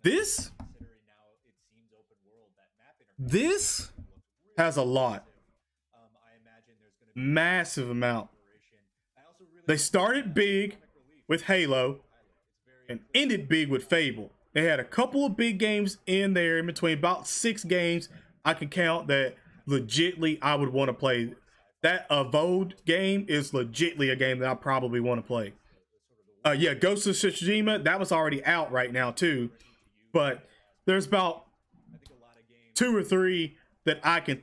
This has a lot. Massive amount. They started big with Halo and ended big with Fable. They had a couple of big games in there in between, about 6 games I can count that legitly I would want to play. That Avowed game is legitly a game that I probably want to play. Yeah, Ghost of Tsushima, that was already out right now too, but there's about 2 or 3 that I can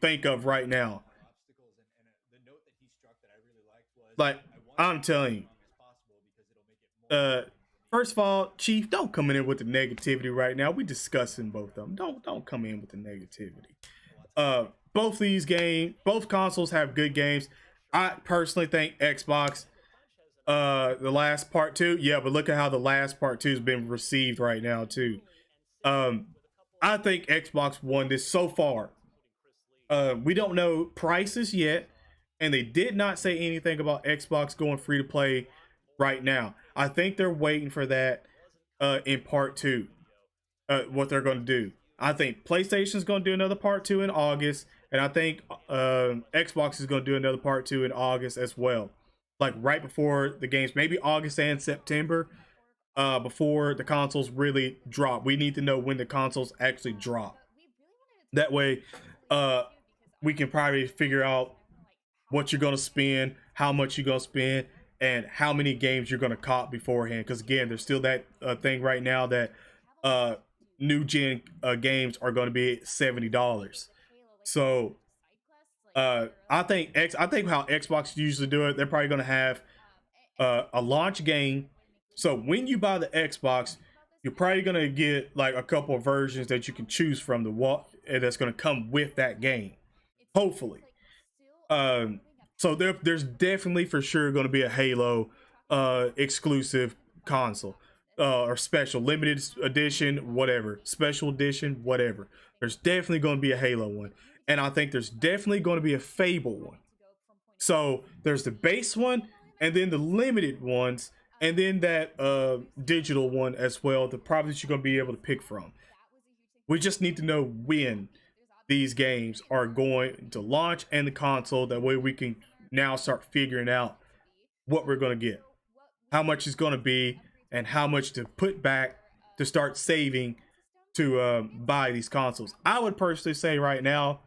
think of right now. Like, I'm telling you, first of all, Chief, don't come in with the negativity right now. We discussing both of them. Don't come in with the negativity. Both these games, both consoles have good games. I personally think Xbox, the last part 2, yeah, but look at how the last part 2 has been received right now too. I think Xbox won this so far. We don't know prices yet, and they did not say anything about Xbox going free to play right now. I think they're waiting for that in part 2, what they're going to do. I think PlayStation's going to do another part 2 in August, and I think Xbox is going to do another part 2 in August as well. Like right before the games, maybe August and September, before the consoles really drop. We need to know when the consoles actually drop. That way, we can probably figure out what you're going to spend, how much you're going to spend, and how many games you're going to cop beforehand. Because again, there's still that thing right now that new gen games are going to be $70. So I think how Xbox usually do it, they're probably going to have a launch game. So when you buy the Xbox, you're probably going to get like a couple of versions that you can choose from that's going to come with that game, hopefully. So there's definitely for sure going to be a Halo exclusive console, or special limited edition, whatever, special edition, whatever. There's definitely going to be a Halo one, and I think there's definitely going to be a Fable one. So there's the base one, and then the limited ones, and then that digital one as well. The probably you're going to be able to pick from. We just need to know when these games are going to launch and the console. That way we can now start figuring out what we're going to get, how much it's going to be, and how much to put back to start saving to buy these consoles. I would personally say right now,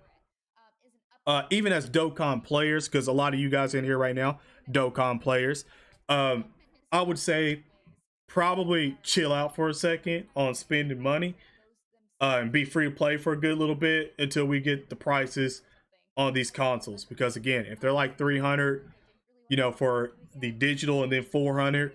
even as Dokkan players, because a lot of you guys in here right now, Dokkan players, I would say probably chill out for a second on spending money, and be free to play for a good little bit until we get the prices on these consoles. Because again, if they're like 300, for the digital, and then 400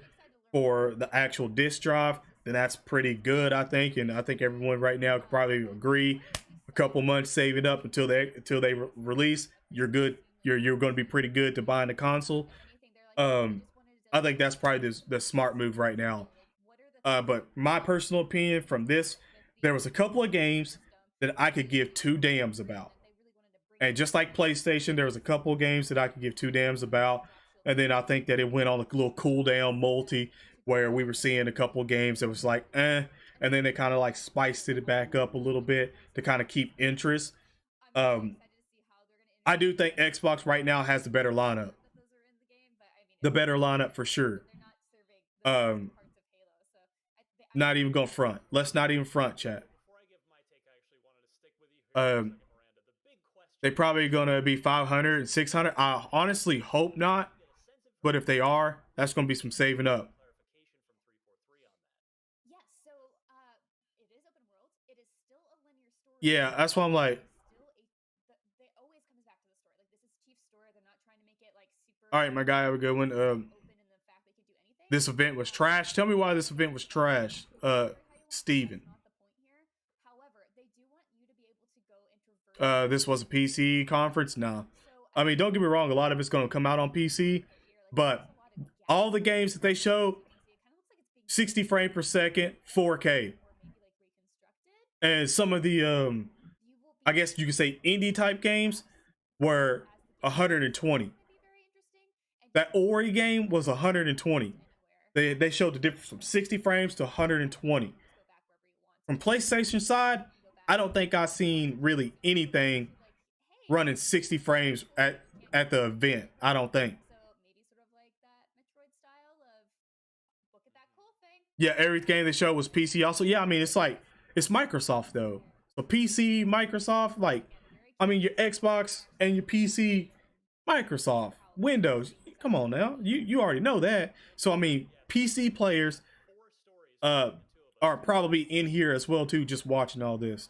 for the actual disc drive, then that's pretty good, I think. And I think everyone right now could probably agree. A couple months saving up until they release, you're good. You're going to be pretty good to buying the console. I think that's probably the smart move right now. But my personal opinion from this, there was a couple of games that I could give 2 damns about. And just like PlayStation, there was a couple of games that I could give 2 damns about. And then I think that it went on a little cooldown multi where we were seeing a couple of games that was like, and then they kind of like spiced it back up a little bit to kind of keep interest. I do think Xbox right now has the better lineup. The better lineup for sure. Not even gonna front. Let's not even front, chat. They probably gonna be 500 and 600. I honestly hope not, but if they are, that's gonna be some saving up. Yeah, that's why I'm like, all right, my guy, have a good one. This event was trash. Tell me why this event was trash, Steven. This was a PC conference? No. I mean, don't get me wrong, a lot of it's going to come out on PC, but all the games that they showed, 60 frames per second, 4K. And some of the, I guess you could say indie type games were 120. That Ori game was 120. They showed the difference from 60 frames to 120. From PlayStation side, I don't think I've seen really anything running 60 frames at the event. I don't think. Yeah, every game they showed was PC. Also, yeah, I mean, it's like, it's Microsoft though. So PC, Microsoft, like, I mean, your Xbox and your PC, Microsoft, Windows. Come on now, you already know that. So I mean, PC players are probably in here as well too, just watching all this.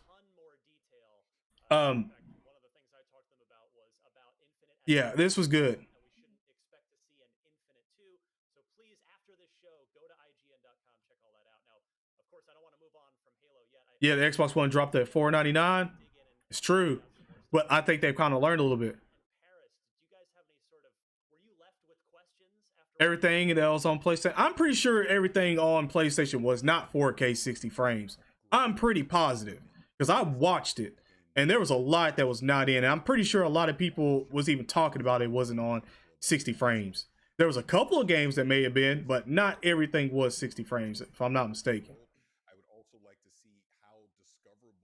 Yeah, this was good. Yeah, the Xbox One dropped at $499. It's true, but I think they've kind of learned a little bit. Everything that was on PlayStation, I'm pretty sure everything on PlayStation was not 4K 60 frames. I'm pretty positive because I watched it and there was a lot that was not in. I'm pretty sure a lot of people was even talking about it wasn't on 60 frames. There was a couple of games that may have been, but not everything was 60 frames, if I'm not mistaken.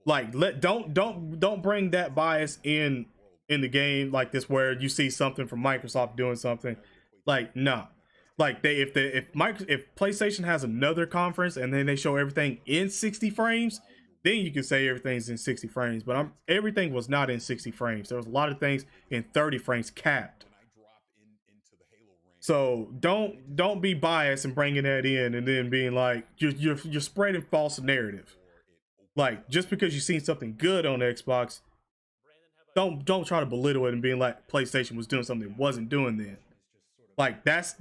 Like, don't bring that bias in the game like this, where you see something from Microsoft doing something. Like, no. Like, if PlayStation has another conference and then they show everything in 60 frames, then you can say everything's in 60 frames. But everything was not in 60 frames. There was a lot of things in 30 frames capped. So don't be biased and bringing that in and then being like, you're spreading false narrative. Like, just because you've seen something good on Xbox, don't try to belittle it and being like PlayStation was doing something it wasn't doing then. Like, that's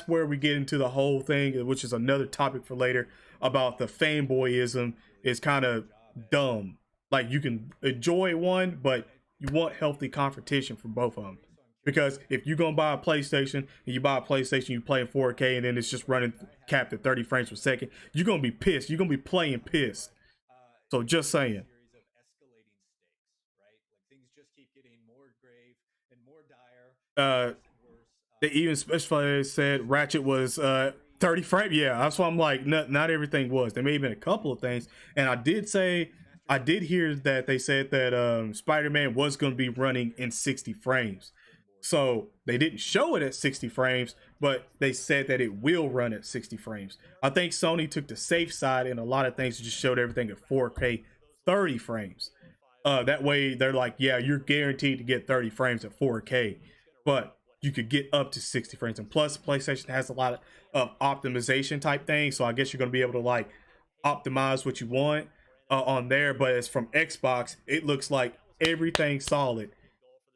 where we get into the whole thing, which is another topic for later, about the fanboyism is kind of dumb. Like, you can enjoy one, but you want healthy competition for both of them. Because if you're gonna buy a PlayStation and you buy a PlayStation, you play in 4K and then it's just running capped at 30 frames per second, you're gonna be pissed. You're gonna be playing pissed. So just saying. They even specifically said Ratchet was 30 frames. Yeah, that's why I'm like, not everything was. There may have been a couple of things, and I did hear that they said that Spider-Man was going to be running in 60 frames. So they didn't show it at 60 frames, but they said that it will run at 60 frames. I think Sony took the safe side and a lot of things just showed everything at 4K 30 frames. That way they're like, yeah, you're guaranteed to get 30 frames at 4K, but you could get up to 60 frames. And plus, PlayStation has a lot of optimization type things, so I guess you're going to be able to like optimize what you want on there. But as from Xbox, it looks like everything solid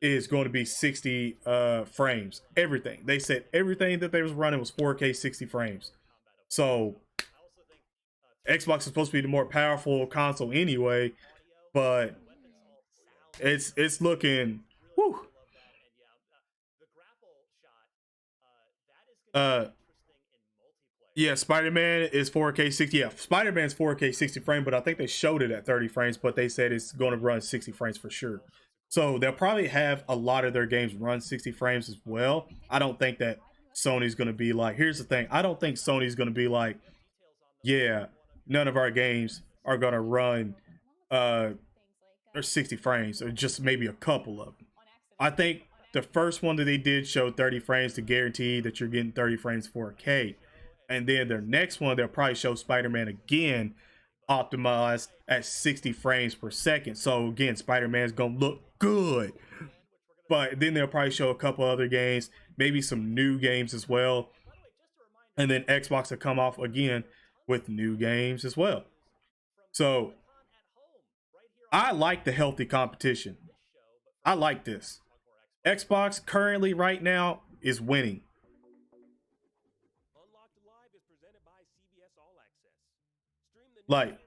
is going to be 60 frames. Everything. They said everything that they was running was 4K 60 frames. So Xbox is supposed to be the more powerful console anyway, but it's looking whew. Yeah, Spider-Man is 4K 60. Yeah, Spider-Man's 4K 60 frame, but I think they showed it at 30 frames, but they said it's going to run 60 frames for sure. So they'll probably have a lot of their games run 60 frames as well. I don't think that Sony's going to be like, here's the thing. I don't think Sony's going to be like, yeah, none of our games are going to run or 60 frames, or just maybe a couple of them. I think the first one that they did show 30 frames to guarantee that you're getting 30 frames 4K. And then their next one, they'll probably show Spider-Man again, optimized at 60 frames per second. So again, Spider-Man's gonna look good. But then they'll probably show a couple other games, maybe some new games as well. And then Xbox will come off again with new games as well. So I like the healthy competition. I like this. Xbox currently right now is winning. Like,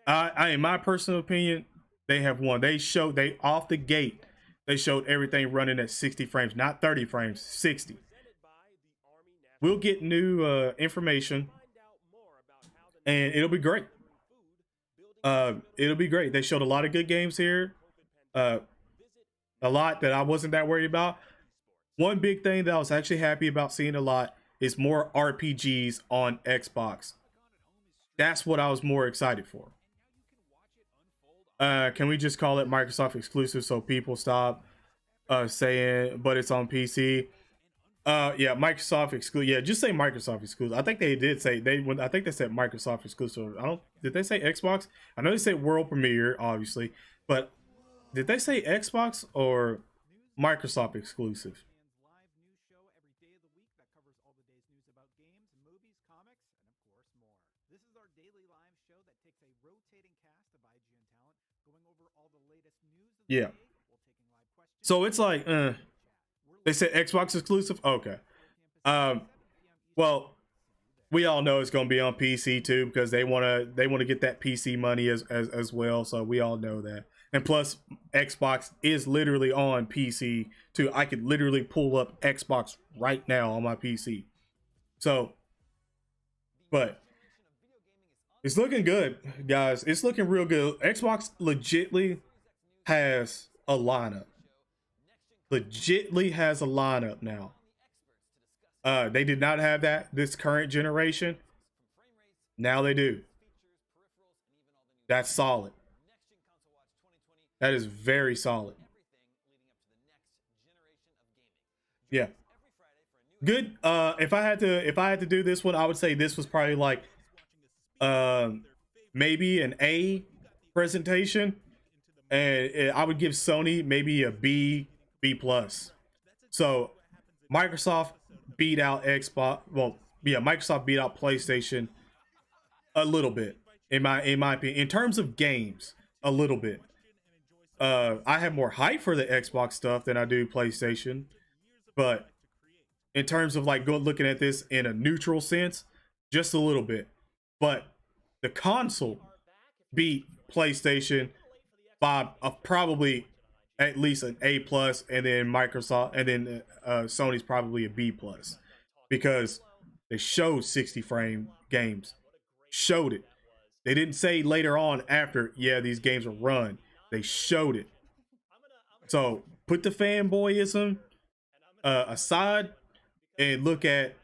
I in my personal opinion, they have won. They off the gate, they showed everything running at 60 frames, not 30 frames, 60. We'll get new information, and it'll be great. It'll be great. They showed a lot of good games here. A lot that I wasn't that worried about. One big thing that I was actually happy about seeing a lot is more RPGs on Xbox. That's what I was more excited for. Can we just call it Microsoft exclusive so people stop saying, but it's on PC? Yeah, Microsoft exclusive. Yeah, just say Microsoft exclusive. I think they did say I think they said Microsoft exclusive. I don't. Did they say Xbox? I know they said world premiere, obviously, but did they say Xbox or Microsoft exclusive? Yeah. So it's like, they said Xbox exclusive. Okay. Well, we all know it's going to be on PC too because they want to get that PC money as well. So we all know that. And plus, Xbox is literally on PC too. I could literally pull up Xbox right now on my PC. So, but it's looking good, guys. It's looking real good. Xbox legitly has a lineup. Legitly has a lineup now. They did not have that this current generation. Now they do. That's solid. That is very solid. Yeah. Good. If I had to do this one, I would say this was probably like maybe an A presentation, and I would give Sony maybe a B plus. So Microsoft beat out Xbox. Well, yeah, Microsoft beat out PlayStation a little bit in my opinion. In terms of games, a little bit. I have more hype for the Xbox stuff than I do PlayStation, but in terms of like looking at this in a neutral sense, just a little bit. But the console beat PlayStation by probably at least an A plus, and then Microsoft, and then Sony's probably a B plus, because they showed 60 frame games, showed it. They didn't say later on after, yeah, these games are run. They showed it. So put the fanboyism aside and look at,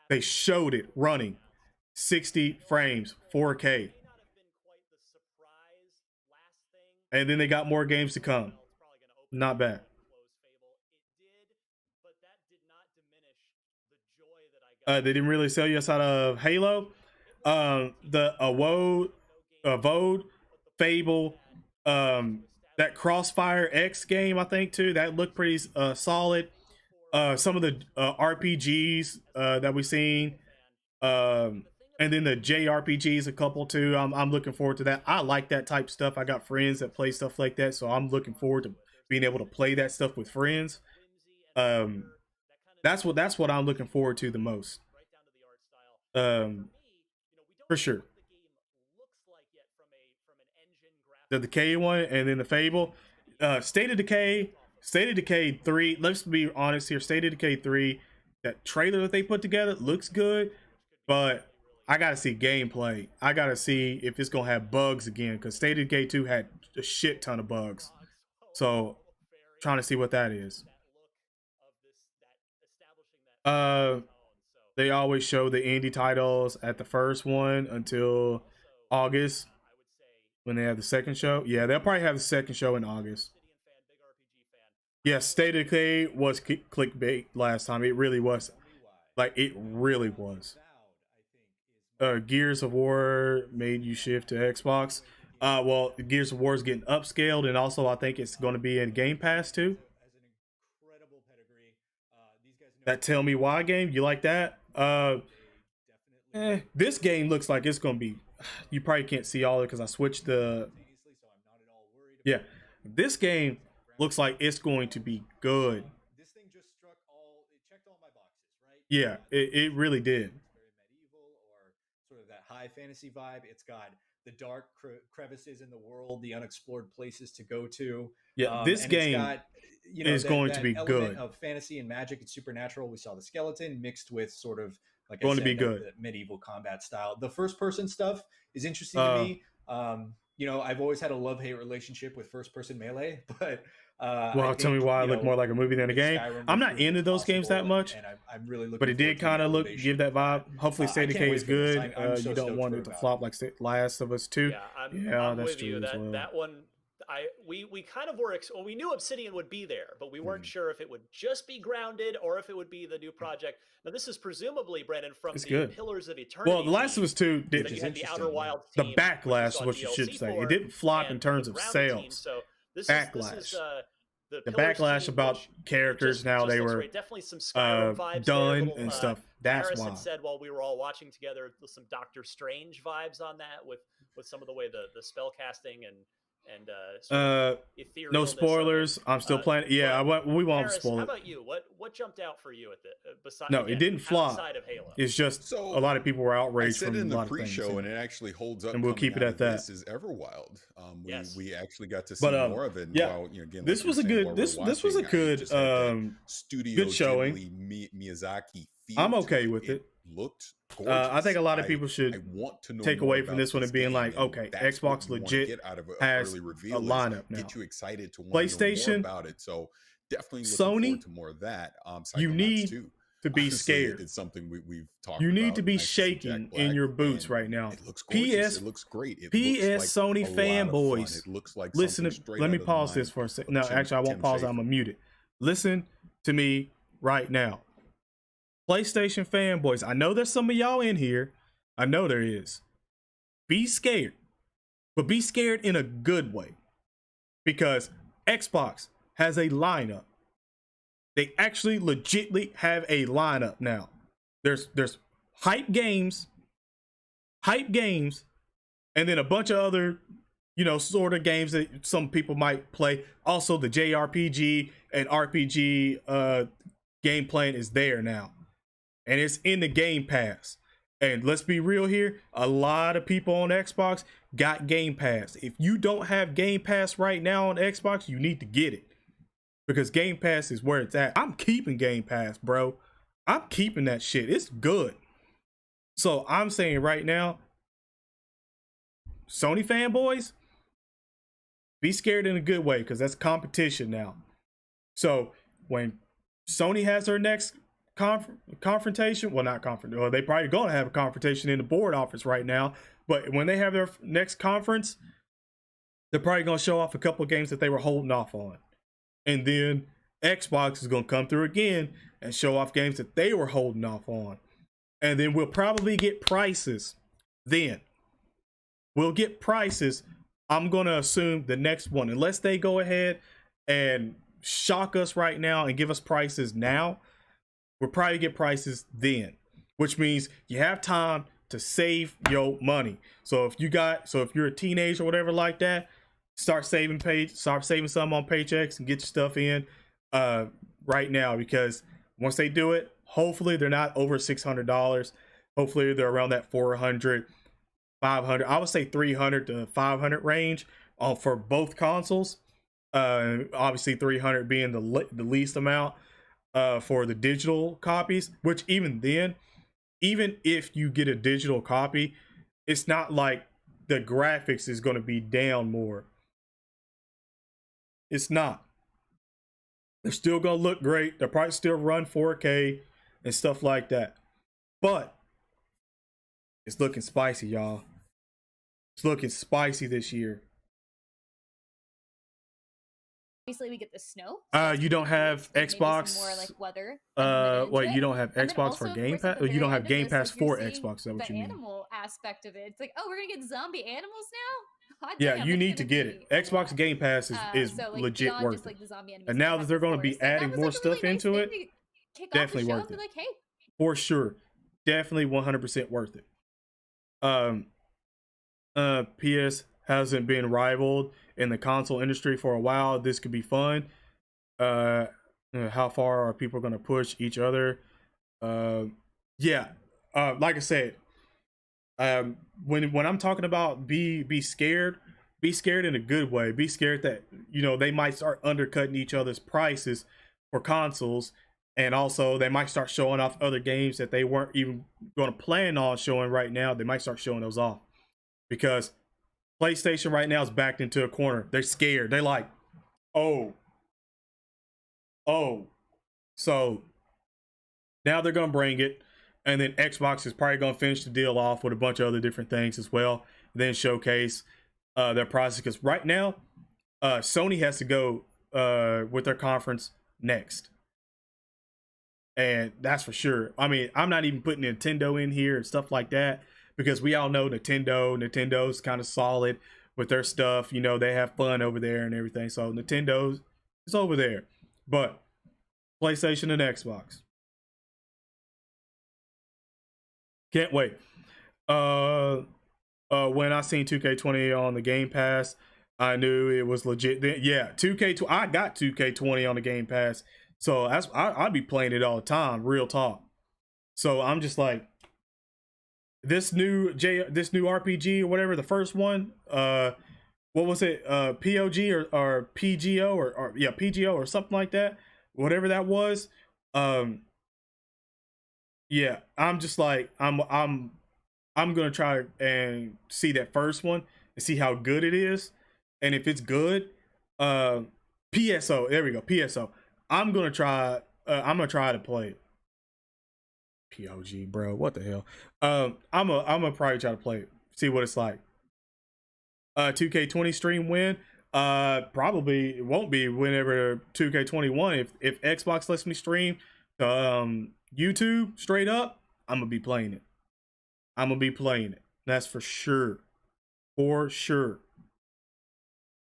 they showed it running 60 frames, 4K. And then they got more games to come. Not bad. They didn't really sell you outside of Halo. The Vode, Fable, that Crossfire X game, I think too, that looked pretty solid. Some of the RPGs that we've seen, and then the JRPGs, a couple too. I'm looking forward to that. I like that type of stuff. I got friends that play stuff like that, so I'm looking forward to being able to play that stuff with friends. That's what I'm looking forward to the most. For sure. The Decay one, and then the Fable, State of Decay 3. Let's be honest here. State of Decay 3, that trailer that they put together looks good, but I gotta see gameplay. I gotta see if it's gonna have bugs again, because State of Decay 2 had a shit ton of bugs. So trying to see what that is. They always show the indie titles at the first one until August, when they have the second show. Yeah, they'll probably have the second show in August. Yeah, State of Decay was clickbait last time. It really was. Like, it really was. Gears of War made you shift to Xbox. Well, Gears of War is getting upscaled, and also I think it's going to be in Game Pass too. That Tell Me Why game, you like that? This game looks like it's going to be, you probably can't see all of it because I switched the, yeah, this game looks like it's going to be good. This thing just struck all, it checked all my boxes, right? Yeah, it really did. Very medieval, or sort of that high fantasy vibe. It's got the dark crevices in the world, the unexplored places to go to. Yeah, this game is going to be good. Of fantasy and magic and supernatural. We saw the skeleton mixed with sort of, like going I said, to be good. The medieval combat style. The first person stuff is interesting to me. You know, I've always had a love-hate relationship with first-person Melee, but well, tell me why I look more like a movie than a game. I'm not into those games that much, and I'm really looking, but it did kind of give that vibe. Hopefully, State of Decay is good. I'm so you don't want it to flop like Last of Us 2. Yeah, I'm that's with true you. as well. That one, we kind of were well, we knew Obsidian would be there, but we weren't sure if it would just be Grounded or if it would be the new project. Now this is presumably, Brandon, from It's the good. Pillars of Eternity. Well, The Last of Us 2 did you had the Outer Wilds the team, backlash is what you should say. It didn't flop in terms of sales. So this backlash. Is the backlash about characters now they were definitely some Skyrim vibes done there, and stuff. That's Harris why. had said while we were all watching together, some Doctor Strange vibes on that with some of the way the spell casting and no spoilers. I'm still playing. Yeah, we won't spoil it. How about you? What jumped out for you at the besides? No, it didn't flop. Outside of Halo. It's just a lot of people were outraged I said from in a the lot of pre-show, things, and it actually holds up. and we'll keep it at that. This is Everwild. Yes. We actually got to see more of it. And Yeah, while, again, this was a good. This was a good studio good showing. Miyazaki. I'm okay with it. Looked gorgeous. I think a lot of people should take away from this one and being like, okay, Xbox legit has a lineup now. Get you excited to want PlayStation, to know more about it. So definitely looking Sony, forward to more of that. You need to be Honestly, scared. It's something we've talked about. You need to be Nice to see shaking Jack Black, in your boots and right now. It looks gorgeous. PS, it looks great. It PS, looks like Sony a lot of fun. fanboys. It looks like Listen something to. straight Let me out of the pause mind this for a of second. No, actually, I won't Tim pause. Schafer. I'm gonna mute it. Listen to me right now. PlayStation fanboys, I know there's some of y'all in here. I know there is. Be scared, but be scared in a good way, because Xbox has a lineup. They actually legitly have a lineup now. There's hype games, and then a bunch of other, sort of games that some people might play. Also, the JRPG and RPG gameplay is there now. And it's in the Game Pass. And let's be real here, a lot of people on Xbox got Game Pass. If you don't have Game Pass right now on Xbox, you need to get it. Because Game Pass is where it's at. I'm keeping Game Pass, bro. I'm keeping that shit. It's good. So I'm saying right now, Sony fanboys, be scared in a good way, because that's competition now. So when Sony has their next confrontation, well, not confrontation, well, they probably gonna have a confrontation in the board office right now, but when they have their next conference, they're probably gonna show off a couple of games that they were holding off on, and then Xbox is gonna come through again and show off games that they were holding off on, and then we'll probably get prices. Then we'll get prices. I'm gonna assume the next one, unless they go ahead and shock us right now and give us prices now, we'll probably get prices then, which means you have time to save your money. So if you're a teenager or whatever like that, start saving some on paychecks and get your stuff in right now, because once they do it, hopefully they're not over $600. Hopefully they're around that 400, 500. I would say 300 to 500 range for both consoles. Obviously 300 being the least amount. For the digital copies, which even then, even if you get a digital copy, it's not like the graphics is going to be down more. It's not. They're still going to look great. They'll probably still run 4K and stuff like that. But it's looking spicy, y'all. It's looking spicy this year. Obviously, we get the snow. You don't have Xbox. More like weather. Wait, you don't have Xbox for Game Pass? You don't have Game Pass for Xbox. Is that what you mean? The animal aspect of it. It's like, oh, we're gonna get zombie animals now. Hot Yeah, damn, you it's need to gonna get be it. Xbox Game Pass is so, like, legit beyond worth just, like, it. the zombie enemies And now that they're going to be adding more stuff into it, definitely worth it. Like, hey, for sure, definitely 100% worth it. PS hasn't been rivaled in the console industry for a while. This could be fun. How far are people going to push each other? Like I said, when I'm talking about be scared in a good way. Be scared that they might start undercutting each other's prices for consoles, and also they might start showing off other games that they weren't even going to plan on showing right now. They might start showing those off, because PlayStation right now is backed into a corner. They're scared. They're like, oh, so now they're gonna bring it, and then Xbox is probably gonna finish the deal off with a bunch of other different things as well, then showcase their process. Because right now, Sony has to go with their conference next. And that's for sure. I mean, I'm not even putting Nintendo in here and stuff like that because we all know Nintendo's kind of solid with their stuff. You know, they have fun over there and everything. So Nintendo's is over there. But PlayStation and Xbox. Can't wait. When I seen 2K20 on the Game Pass, I knew it was legit. Yeah, 2K20. I got 2K20 on the Game Pass. So I'd be playing it all the time, real talk. So I'm just like, this new RPG or whatever, the first one, what was it? POG or PGO or yeah, PGO or something like that. Whatever that was. Yeah, I'm just like, I'm gonna try and see that first one and see how good it is. And if it's good, PSO, there we go, PSO. I'm gonna try to play it. POG, bro. What the hell? I'm gonna probably try to play it. See what it's like. 2K20 stream win. Probably it won't be whenever 2K21. If Xbox lets me stream YouTube straight up, I'm gonna be playing it. That's for sure. For sure.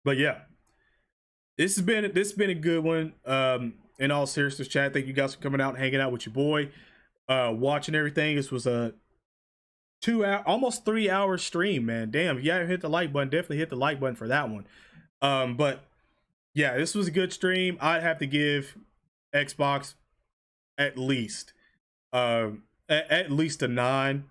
But yeah. This has been a good one. In all seriousness, chat, thank you guys for coming out and hanging out with your boy, watching everything. This was a 2 hour, almost 3 hour stream, man. Damn, if you haven't hit the like button, definitely hit the like button for that one. But yeah, this was a good stream. I'd have to give Xbox at least a 9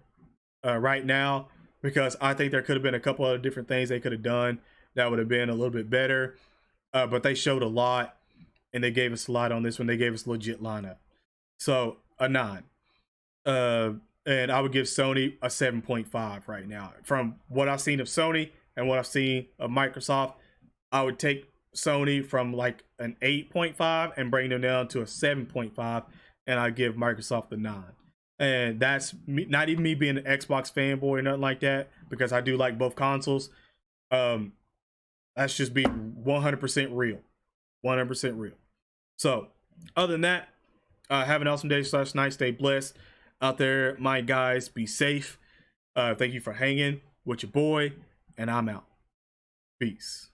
right now, because I think there could have been a couple other different things they could have done that would have been a little bit better. But they showed a lot, and they gave us a lot on this one. They gave us a legit lineup. So, a 9. And I would give Sony a 7.5 right now. From what I've seen of Sony and what I've seen of Microsoft, I would take Sony from like an 8.5 and bring them down to a 7.5, and I'd give Microsoft the 9. And that's me, not even me being an Xbox fanboy or nothing like that, because I do like both consoles. That's just being 100% real. 100% real. So, other than that, have an awesome day / night. Stay blessed out there, my guys. Be safe. Thank you for hanging with your boy, and I'm out. Peace.